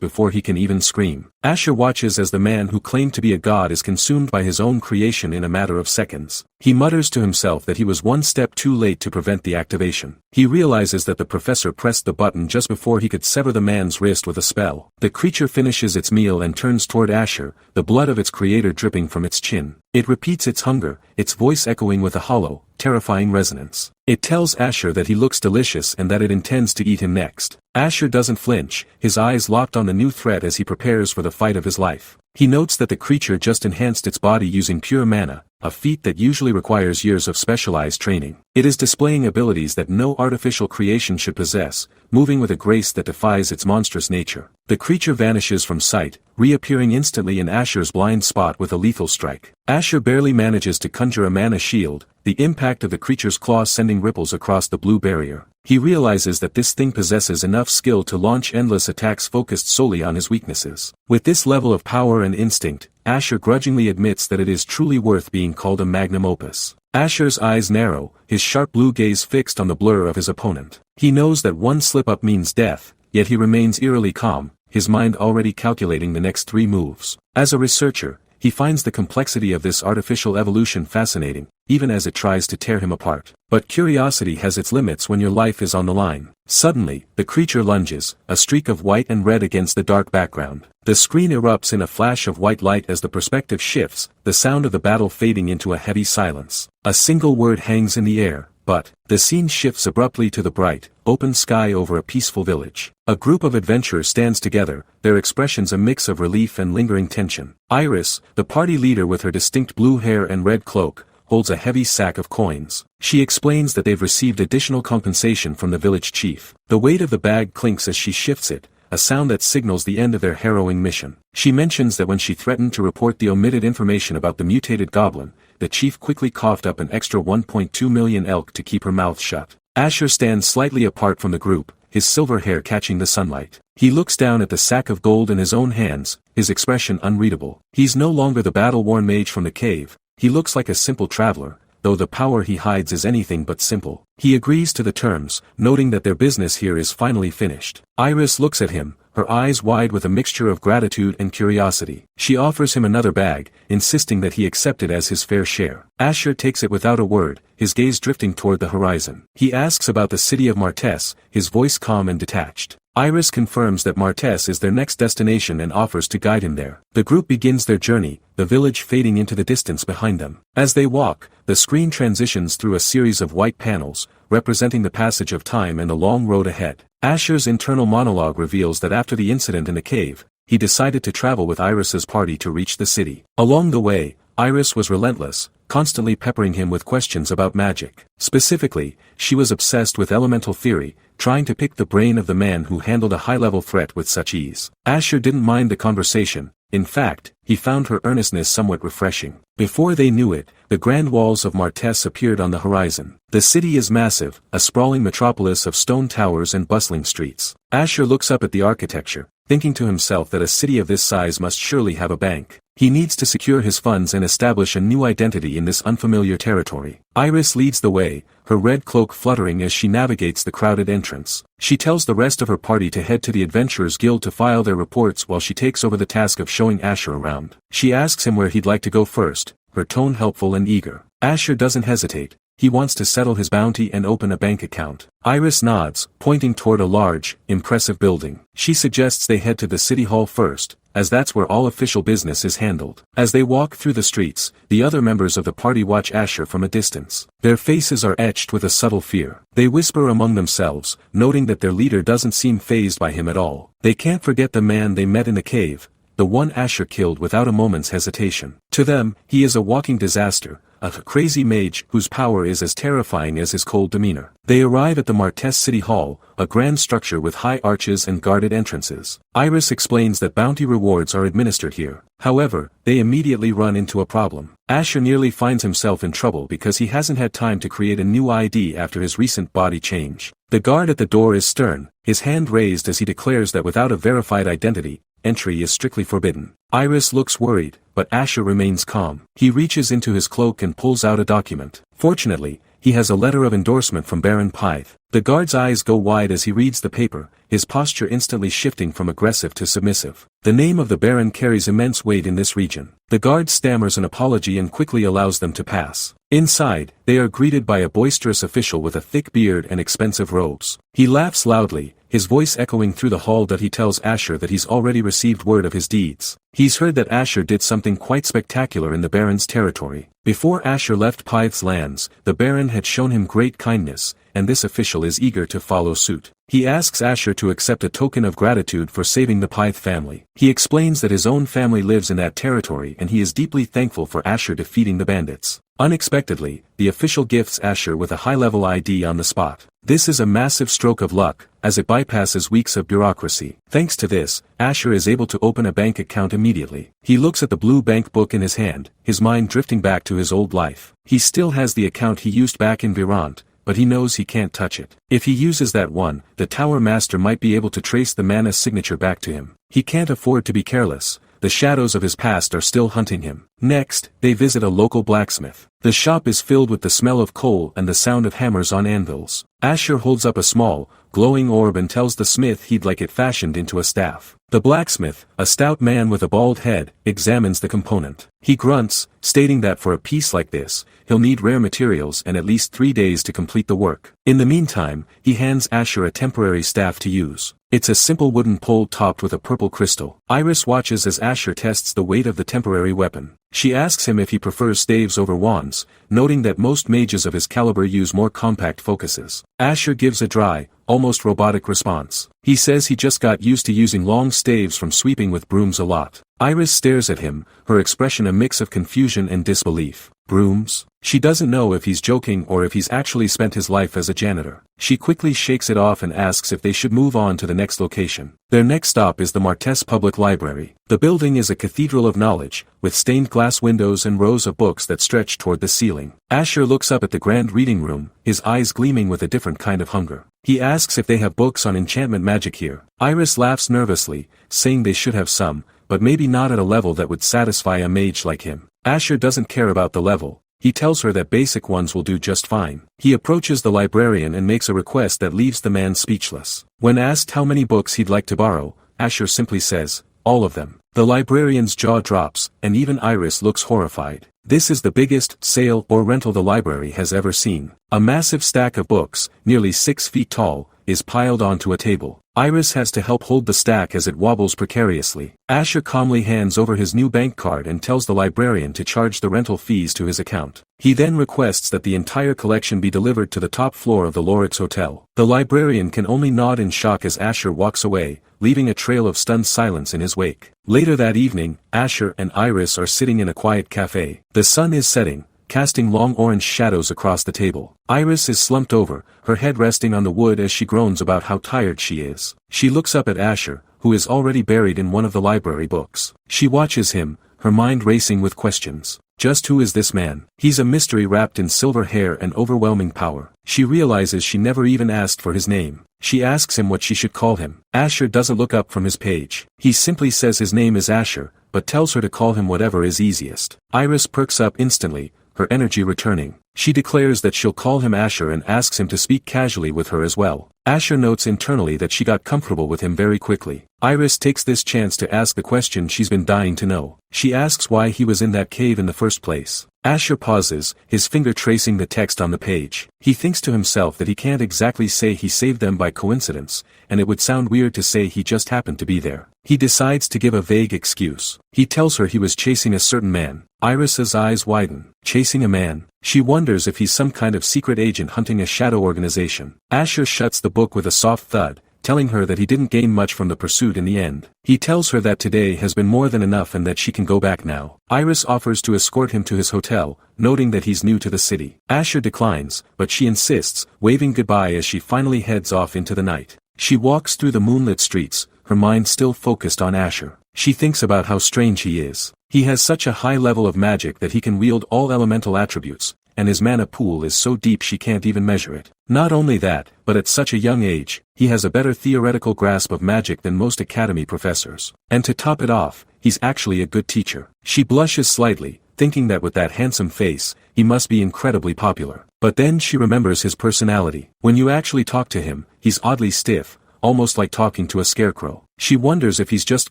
A: before he can even scream. Asher watches as the man who claimed to be a god is consumed by his own creation in a matter of seconds. He mutters to himself that he was one step too late to prevent the activation. He realizes that the professor pressed the button just before he could sever the man's wrist with a spell. The creature finishes its meal and turns toward Asher, the blood of its creator dripping from its chin. It repeats its hunger, its voice echoing with a hollow, terrifying resonance. It tells Asher that he looks delicious and that it intends to eat him next. Asher doesn't flinch, his eyes locked on the new threat as he prepares for the fight of his life. He notes that the creature just enhanced its body using pure mana, a feat that usually requires years of specialized training. It is displaying abilities that no artificial creation should possess, moving with a grace that defies its monstrous nature. The creature vanishes from sight, reappearing instantly in Asher's blind spot with a lethal strike. Asher barely manages to conjure a mana shield, the impact of the creature's claws sending ripples across the blue barrier. He realizes that this thing possesses enough skill to launch endless attacks focused solely on his weaknesses. With this level of power and instinct, Asher grudgingly admits that it is truly worth being called a magnum opus. Asher's eyes narrow, his sharp blue gaze fixed on the blur of his opponent. He knows that one slip-up means death, yet he remains eerily calm, his mind already calculating the next 3 moves. As a researcher, he finds the complexity of this artificial evolution fascinating, even as it tries to tear him apart. But curiosity has its limits when your life is on the line. Suddenly, the creature lunges, a streak of white and red against the dark background. The screen erupts in a flash of white light as the perspective shifts, the sound of the battle fading into a heavy silence. A single word hangs in the air, but the scene shifts abruptly to the bright, open sky over a peaceful village. A group of adventurers stands together, their expressions a mix of relief and lingering tension. Iris, the party leader with her distinct blue hair and red cloak, holds a heavy sack of coins. She explains that they've received additional compensation from the village chief. The weight of the bag clinks as she shifts it, a sound that signals the end of their harrowing mission. She mentions that when she threatened to report the omitted information about the mutated goblin, the chief quickly coughed up an extra 1.2 million elk to keep her mouth shut. Asher stands slightly apart from the group, his silver hair catching the sunlight. He looks down at the sack of gold in his own hands, his expression unreadable. He's no longer the battle-worn mage from the cave. He looks like a simple traveler, though the power he hides is anything but simple. He agrees to the terms, noting that their business here is finally finished. Iris looks at him, her eyes wide with a mixture of gratitude and curiosity. She offers him another bag, insisting that he accept it as his fair share. Asher takes it without a word, his gaze drifting toward the horizon. He asks about the city of Martes, his voice calm and detached. Iris confirms that Martes is their next destination and offers to guide him there. The group begins their journey, the village fading into the distance behind them. As they walk, the screen transitions through a series of white panels, representing the passage of time and the long road ahead. Asher's internal monologue reveals that after the incident in the cave, he decided to travel with Iris's party to reach the city. Along the way, Iris was relentless, constantly peppering him with questions about magic. Specifically, she was obsessed with elemental theory, trying to pick the brain of the man who handled a high-level threat with such ease. Asher didn't mind the conversation. In fact, he found her earnestness somewhat refreshing. Before they knew it, the grand walls of Martes appeared on the horizon. The city is massive, a sprawling metropolis of stone towers and bustling streets. Asher looks up at the architecture, thinking to himself that a city of this size must surely have a bank. He needs to secure his funds and establish a new identity in this unfamiliar territory. Iris leads the way, her red cloak fluttering as she navigates the crowded entrance. She tells the rest of her party to head to the Adventurers Guild to file their reports while she takes over the task of showing Asher around. She asks him where he'd like to go first, her tone helpful and eager. Asher doesn't hesitate. He wants to settle his bounty and open a bank account. Iris nods, pointing toward a large, impressive building. She suggests they head to the city hall first, as that's where all official business is handled. As they walk through the streets, the other members of the party watch Asher from a distance. Their faces are etched with a subtle fear. They whisper among themselves, noting that their leader doesn't seem fazed by him at all. They can't forget the man they met in the cave, the one Asher killed without a moment's hesitation. To them, he is a walking disaster, a crazy mage whose power is as terrifying as his cold demeanor. They arrive at the Martes City Hall, a grand structure with high arches and guarded entrances. Iris explains that bounty rewards are administered here. However, they immediately run into a problem. Asher nearly finds himself in trouble because he hasn't had time to create a new ID after his recent body change. The guard at the door is stern, his hand raised as he declares that without a verified identity, entry is strictly forbidden. Iris looks worried, but Asher remains calm. He reaches into his cloak and pulls out a document. Fortunately, he has a letter of endorsement from Baron Pythe. The guard's eyes go wide as he reads the paper, his posture instantly shifting from aggressive to submissive. The name of the Baron carries immense weight in this region. The guard stammers an apology and quickly allows them to pass. Inside, they are greeted by a boisterous official with a thick beard and expensive robes. He laughs loudly, his voice echoing through the hall that he tells Asher that he's already received word of his deeds. He's heard that Asher did something quite spectacular in the Baron's territory. Before Asher left Pythe's lands, the Baron had shown him great kindness, and this official is eager to follow suit. He asks Asher to accept a token of gratitude for saving the Pythe family. He explains that his own family lives in that territory and he is deeply thankful for Asher defeating the bandits. Unexpectedly, the official gifts Asher with a high-level ID on the spot. This is a massive stroke of luck, as it bypasses weeks of bureaucracy. Thanks to this, Asher is able to open a bank account immediately. He looks at the blue bank book in his hand, his mind drifting back to his old life. He still has the account he used back in Virant, but he knows he can't touch it. If he uses that one, the Tower Master might be able to trace the Mana's signature back to him. He can't afford to be careless. The shadows of his past are still hunting him. Next, they visit a local blacksmith. The shop is filled with the smell of coal and the sound of hammers on anvils. Asher holds up a small, glowing orb and tells the smith he'd like it fashioned into a staff. The blacksmith, a stout man with a bald head, examines the component. He grunts, stating that for a piece like this, he'll need rare materials and at least 3 days to complete the work. In the meantime, he hands Asher a temporary staff to use. It's a simple wooden pole topped with a purple crystal. Iris watches as Asher tests the weight of the temporary weapon. She asks him if he prefers staves over wands, noting that most mages of his caliber use more compact focuses. Asher gives a dry, almost robotic response. He says he just got used to using long staves from sweeping with brooms a lot. Iris stares at him, her expression a mix of confusion and disbelief. Brooms? She doesn't know if he's joking or if he's actually spent his life as a janitor. She quickly shakes it off and asks if they should move on to the next location. Their next stop is the Martes Public Library. The building is a cathedral of knowledge, with stained glass windows and rows of books that stretch toward the ceiling. Asher looks up at the grand reading room, his eyes gleaming with a different kind of hunger. He asks if they have books on enchantment magic here. Iris laughs nervously, saying they should have some, but maybe not at a level that would satisfy a mage like him. Asher doesn't care about the level. He tells her that basic ones will do just fine. He approaches the librarian and makes a request that leaves the man speechless. When asked how many books he'd like to borrow, Asher simply says, all of them. The librarian's jaw drops, and even Iris looks horrified. This is the biggest sale or rental the library has ever seen. A massive stack of books, nearly 6 feet tall, is piled onto a table. Iris has to help hold the stack as it wobbles precariously. Asher calmly hands over his new bank card and tells the librarian to charge the rental fees to his account. He then requests that the entire collection be delivered to the top floor of the Lorix Hotel. The librarian can only nod in shock as Asher walks away, leaving a trail of stunned silence in his wake. Later that evening, Asher and Iris are sitting in a quiet cafe. The sun is setting, casting long orange shadows across the table. Iris is slumped over, her head resting on the wood as she groans about how tired she is. She looks up at Asher, who is already buried in one of the library books. She watches him, her mind racing with questions. Just who is this man? He's a mystery wrapped in silver hair and overwhelming power. She realizes she never even asked for his name. She asks him what she should call him. Asher doesn't look up from his page. He simply says his name is Asher, but tells her to call him whatever is easiest. Iris perks up instantly, her energy returning. She declares that she'll call him Asher and asks him to speak casually with her as well. Asher notes internally that she got comfortable with him very quickly. Iris takes this chance to ask the question she's been dying to know. She asks why he was in that cave in the first place. Asher pauses, his finger tracing the text on the page. He thinks to himself that he can't exactly say he saved them by coincidence, and it would sound weird to say he just happened to be there. He decides to give a vague excuse. He tells her he was chasing a certain man. Iris's eyes widen. Chasing a man? She wonders if he's some kind of secret agent hunting a shadow organization. Asher shuts the book with a soft thud, telling her that he didn't gain much from the pursuit in the end. He tells her that today has been more than enough and that she can go back now. Iris offers to escort him to his hotel, noting that he's new to the city. Asher declines, but she insists, waving goodbye as she finally heads off into the night. She walks through the moonlit streets, her mind still focused on Asher. She thinks about how strange he is. He has such a high level of magic that he can wield all elemental attributes, and his mana pool is so deep she can't even measure it. Not only that, but at such a young age, he has a better theoretical grasp of magic than most academy professors. And to top it off, he's actually a good teacher. She blushes slightly, thinking that with that handsome face, he must be incredibly popular. But then she remembers his personality. When you actually talk to him, he's oddly stiff, almost like talking to a scarecrow. She wonders if he's just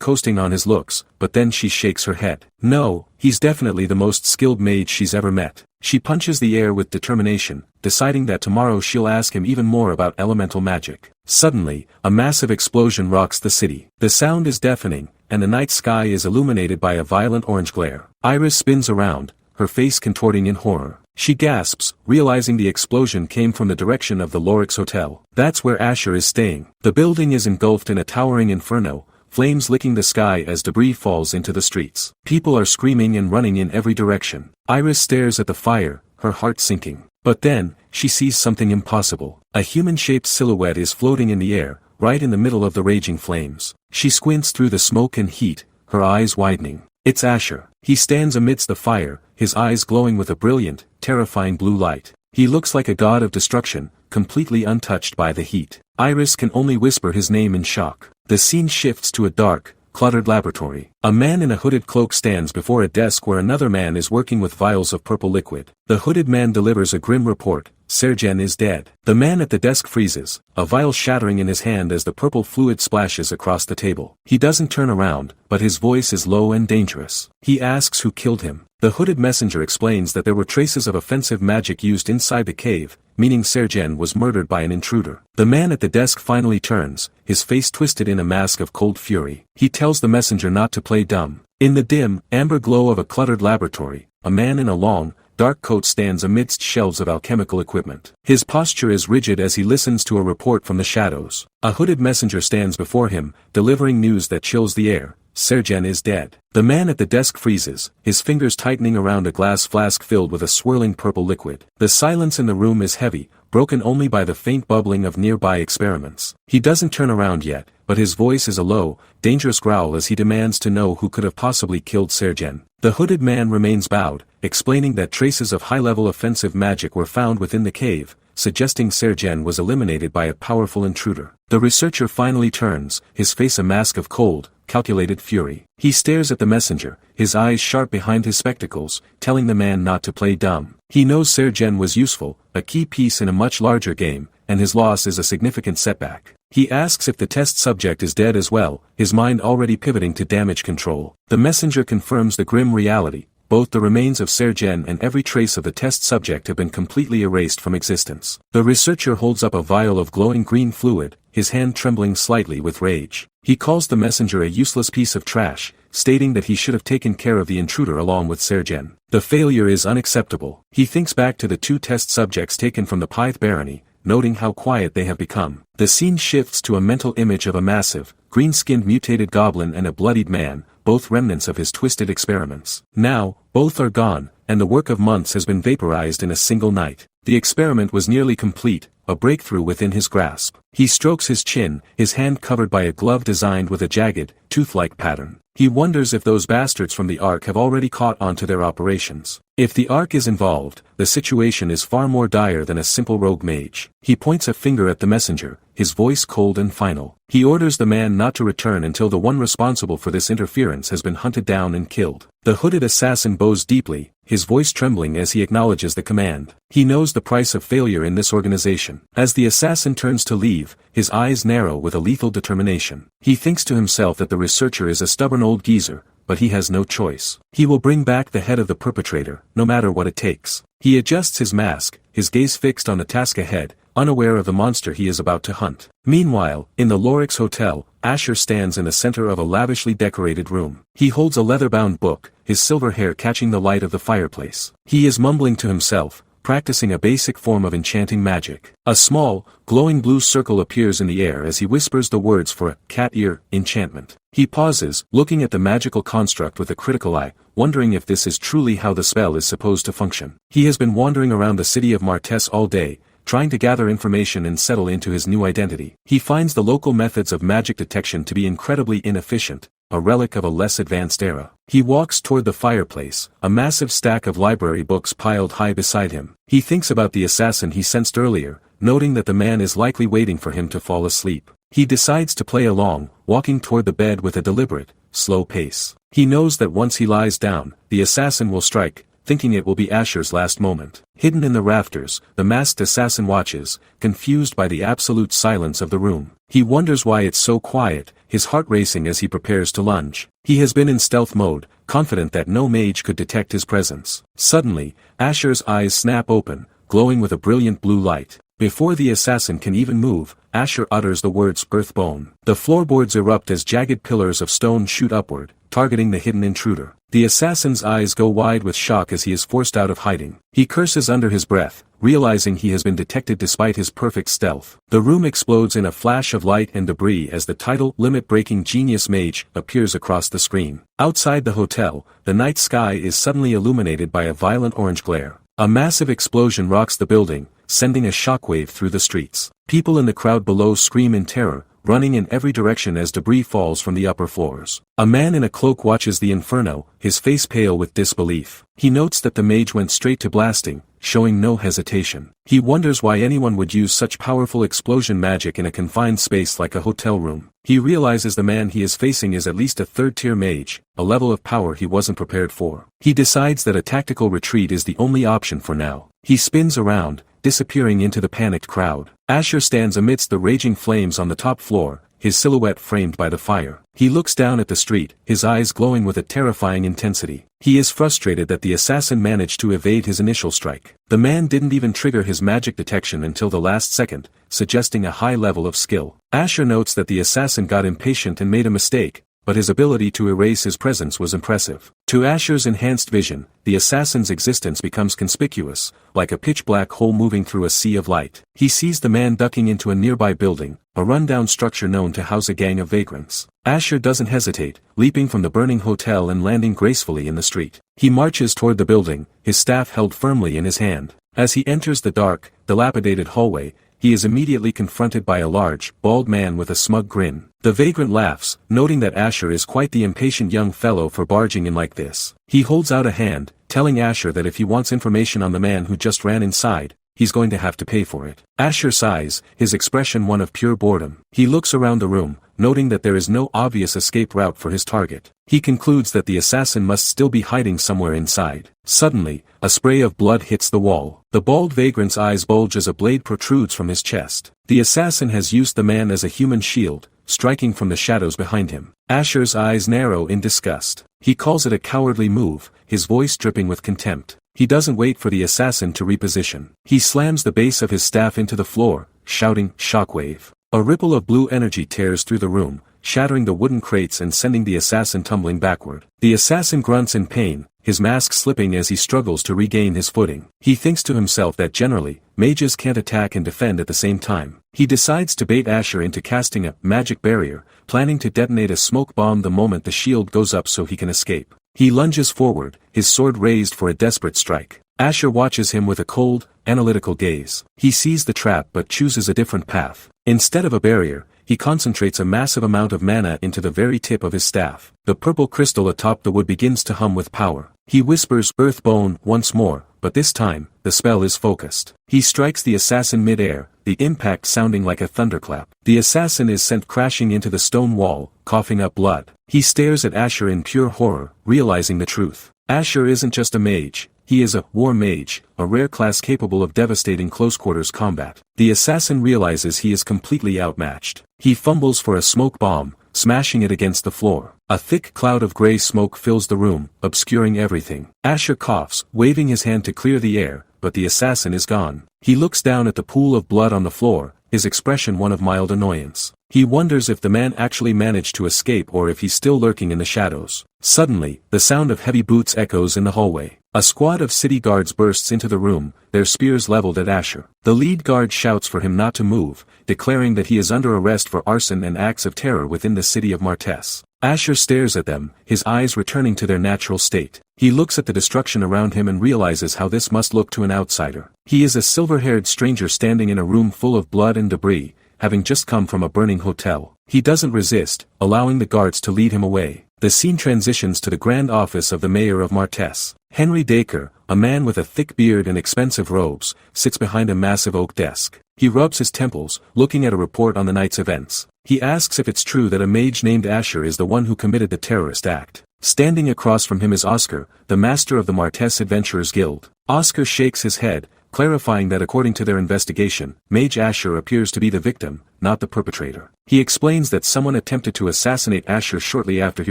A: coasting on his looks, but then she shakes her head. No, he's definitely the most skilled mage she's ever met. She punches the air with determination, deciding that tomorrow she'll ask him even more about elemental magic. Suddenly, a massive explosion rocks the city. The sound is deafening, and the night sky is illuminated by a violent orange glare. Iris spins around, her face contorting in horror. She gasps, realizing the explosion came from the direction of the Lorix Hotel. That's where Asher is staying. The building is engulfed in a towering inferno, flames licking the sky as debris falls into the streets. People are screaming and running in every direction. Iris stares at the fire, her heart sinking. But then, she sees something impossible. A human-shaped silhouette is floating in the air, right in the middle of the raging flames. She squints through the smoke and heat, her eyes widening. It's Asher. He stands amidst the fire, his eyes glowing with a brilliant, terrifying blue light. He looks like a god of destruction, completely untouched by the heat. Iris can only whisper his name in shock. The scene shifts to a dark, cluttered laboratory. A man in a hooded cloak stands before a desk where another man is working with vials of purple liquid. The hooded man delivers a grim report. Sergen is dead. The man at the desk freezes, a vial shattering in his hand as the purple fluid splashes across the table. He doesn't turn around, but his voice is low and dangerous. He asks who killed him. The hooded messenger explains that there were traces of offensive magic used inside the cave, meaning Sergen was murdered by an intruder. The man at the desk finally turns, his face twisted in a mask of cold fury. He tells the messenger not to play dumb. In the dim, amber glow of a cluttered laboratory, a man in a long, dark coat stands amidst shelves of alchemical equipment. His posture is rigid as he listens to a report from the shadows. A hooded messenger stands before him, delivering news that chills the air. Sergen is dead. The man at the desk freezes, his fingers tightening around a glass flask filled with a swirling purple liquid. The silence in the room is heavy, broken only by the faint bubbling of nearby experiments. He doesn't turn around yet, but his voice is a low, dangerous growl as he demands to know who could have possibly killed Sergen. The hooded man remains bowed, explaining that traces of high-level offensive magic were found within the cave, suggesting Sergen was eliminated by a powerful intruder. The researcher finally turns, his face a mask of cold, calculated fury. He stares at the messenger, his eyes sharp behind his spectacles, telling the man not to play dumb. He knows Sergen was useful, a key piece in a much larger game, and his loss is a significant setback. He asks if the test subject is dead as well, his mind already pivoting to damage control. The messenger confirms the grim reality. Both the remains of Sergen and every trace of the test subject have been completely erased from existence. The researcher holds up a vial of glowing green fluid, his hand trembling slightly with rage. He calls the messenger a useless piece of trash, stating that he should have taken care of the intruder along with Sergen. The failure is unacceptable. He thinks back to the 2 test subjects taken from the Pyth Barony, noting how quiet they have become. The scene shifts to a mental image of a massive, green-skinned mutated goblin and a bloodied man, both remnants of his twisted experiments. Now, both are gone, and the work of months has been vaporized in a single night. The experiment was nearly complete, a breakthrough within his grasp. He strokes his chin, his hand covered by a glove designed with a jagged, tooth-like pattern. He wonders if those bastards from the Ark have already caught on to their operations. If the Ark is involved, the situation is far more dire than a simple rogue mage. He points a finger at the messenger, his voice cold and final. He orders the man not to return until the one responsible for this interference has been hunted down and killed. The hooded assassin bows deeply, his voice trembling as he acknowledges the command. He knows the price of failure in this organization. As the assassin turns to leave, his eyes narrow with a lethal determination. He thinks to himself that the researcher is a stubborn old geezer, but he has no choice. He will bring back the head of the perpetrator, no matter what it takes. He adjusts his mask, his gaze fixed on the task ahead, unaware of the monster he is about to hunt. Meanwhile, in the Lorix Hotel, Asher stands in the center of a lavishly decorated room. He holds a leather-bound book, his silver hair catching the light of the fireplace. He is mumbling to himself, practicing a basic form of enchanting magic. A small, glowing blue circle appears in the air as he whispers the words for a cat ear enchantment. He pauses, looking at the magical construct with a critical eye, wondering if this is truly how the spell is supposed to function. He has been wandering around the city of Martes all day, trying to gather information and settle into his new identity. He finds the local methods of magic detection to be incredibly inefficient, a relic of a less advanced era. He walks toward the fireplace, a massive stack of library books piled high beside him. He thinks about the assassin he sensed earlier, noting that the man is likely waiting for him to fall asleep. He decides to play along, walking toward the bed with a deliberate, slow pace. He knows that once he lies down, the assassin will strike, thinking it will be Asher's last moment. Hidden in the rafters, the masked assassin watches, confused by the absolute silence of the room. He wonders why it's so quiet, his heart racing as he prepares to lunge. He has been in stealth mode, confident that no mage could detect his presence. Suddenly, Asher's eyes snap open, glowing with a brilliant blue light. Before the assassin can even move, Asher utters the words "Earthbone." The floorboards erupt as jagged pillars of stone shoot upward, targeting the hidden intruder. The assassin's eyes go wide with shock as he is forced out of hiding. He curses under his breath, realizing he has been detected despite his perfect stealth. The room explodes in a flash of light and debris as the title "Limit-Breaking Genius Mage" appears across the screen. Outside the hotel, the night sky is suddenly illuminated by a violent orange glare. A massive explosion rocks the building, sending a shockwave through the streets. People in the crowd below scream in terror, running in every direction as debris falls from the upper floors. A man in a cloak watches the inferno, his face pale with disbelief. He notes that the mage went straight to blasting, showing no hesitation. He wonders why anyone would use such powerful explosion magic in a confined space like a hotel room. He realizes the man he is facing is at least a third-tier mage, a level of power he wasn't prepared for. He decides that a tactical retreat is the only option for now. He spins around, disappearing into the panicked crowd. Asher stands amidst the raging flames on the top floor, his silhouette framed by the fire. He looks down at the street, his eyes glowing with a terrifying intensity. He is frustrated that the assassin managed to evade his initial strike. The man didn't even trigger his magic detection until the last second, suggesting a high level of skill. Asher notes that the assassin got impatient and made a mistake, but his ability to erase his presence was impressive. To Asher's enhanced vision, the assassin's existence becomes conspicuous, like a pitch-black hole moving through a sea of light. He sees the man ducking into a nearby building, a rundown structure known to house a gang of vagrants. Asher doesn't hesitate, leaping from the burning hotel and landing gracefully in the street. He marches toward the building, his staff held firmly in his hand. As he enters the dark, dilapidated hallway, he is immediately confronted by a large, bald man with a smug grin. The vagrant laughs, noting that Asher is quite the impatient young fellow for barging in like this. He holds out a hand, telling Asher that if he wants information on the man who just ran inside, he's going to have to pay for it. Asher sighs, his expression one of pure boredom. He looks around the room, noting that there is no obvious escape route for his target. He concludes that the assassin must still be hiding somewhere inside. Suddenly, a spray of blood hits the wall. The bald vagrant's eyes bulge as a blade protrudes from his chest. The assassin has used the man as a human shield, striking from the shadows behind him. Asher's eyes narrow in disgust. He calls it a cowardly move, his voice dripping with contempt. He doesn't wait for the assassin to reposition. He slams the base of his staff into the floor, shouting, "Shockwave." A ripple of blue energy tears through the room, shattering the wooden crates and sending the assassin tumbling backward. The assassin grunts in pain, his mask slipping as he struggles to regain his footing. He thinks to himself that generally, mages can't attack and defend at the same time. He decides to bait Asher into casting a magic barrier, planning to detonate a smoke bomb the moment the shield goes up so he can escape. He lunges forward, his sword raised for a desperate strike. Asher watches him with a cold, analytical gaze. He sees the trap but chooses a different path. Instead of a barrier, he concentrates a massive amount of mana into the very tip of his staff. The purple crystal atop the wood begins to hum with power. He whispers "Earthbone" once more, but this time, the spell is focused. He strikes the assassin mid-air, the impact sounding like a thunderclap. The assassin is sent crashing into the stone wall, coughing up blood. He stares at Asher in pure horror, realizing the truth. Asher isn't just a mage, he is a war mage, a rare class capable of devastating close-quarters combat. The assassin realizes he is completely outmatched. He fumbles for a smoke bomb, smashing it against the floor. A thick cloud of gray smoke fills the room, obscuring everything. Asher coughs, waving his hand to clear the air, but the assassin is gone. He looks down at the pool of blood on the floor, his expression one of mild annoyance. He wonders if the man actually managed to escape or if he's still lurking in the shadows. Suddenly, the sound of heavy boots echoes in the hallway. A squad of city guards bursts into the room, their spears leveled at Asher. The lead guard shouts for him not to move, declaring that he is under arrest for arson and acts of terror within the city of Martes. Asher stares at them, his eyes returning to their natural state. He looks at the destruction around him and realizes how this must look to an outsider. He is a silver-haired stranger standing in a room full of blood and debris, having just come from a burning hotel. He doesn't resist, allowing the guards to lead him away. The scene transitions to the grand office of the mayor of Martes. Henry Dacre, a man with a thick beard and expensive robes, sits behind a massive oak desk. He rubs his temples, looking at a report on the night's events. He asks if it's true that a mage named Asher is the one who committed the terrorist act. Standing across from him is Oscar, the master of the Martes Adventurers Guild. Oscar shakes his head, clarifying that according to their investigation, Mage Asher appears to be the victim, not the perpetrator. He explains that someone attempted to assassinate Asher shortly after he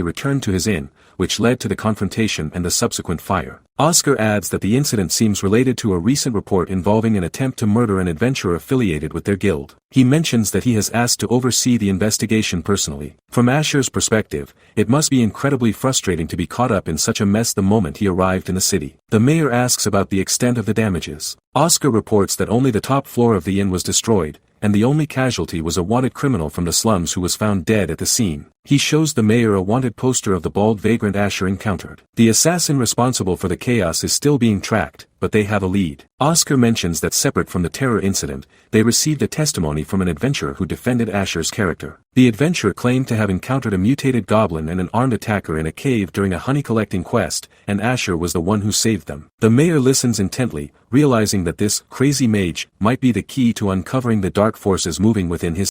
A: returned to his inn, which led to the confrontation and the subsequent fire. Oscar adds that the incident seems related to a recent report involving an attempt to murder an adventurer affiliated with their guild. He mentions that he has asked to oversee the investigation personally. From Asher's perspective, it must be incredibly frustrating to be caught up in such a mess the moment he arrived in the city. The mayor asks about the extent of the damages. Oscar reports that only the top floor of the inn was destroyed, and the only casualty was a wanted criminal from the slums who was found dead at the scene. He shows the mayor a wanted poster of the bald vagrant Asher encountered. The assassin responsible for the chaos is still being tracked, but they have a lead. Oscar mentions that separate from the terror incident, they received a testimony from an adventurer who defended Asher's character. The adventurer claimed to have encountered a mutated goblin and an armed attacker in a cave during a honey-collecting quest, and Asher was the one who saved them. The mayor listens intently, realizing that this crazy mage might be the key to uncovering the dark forces moving within his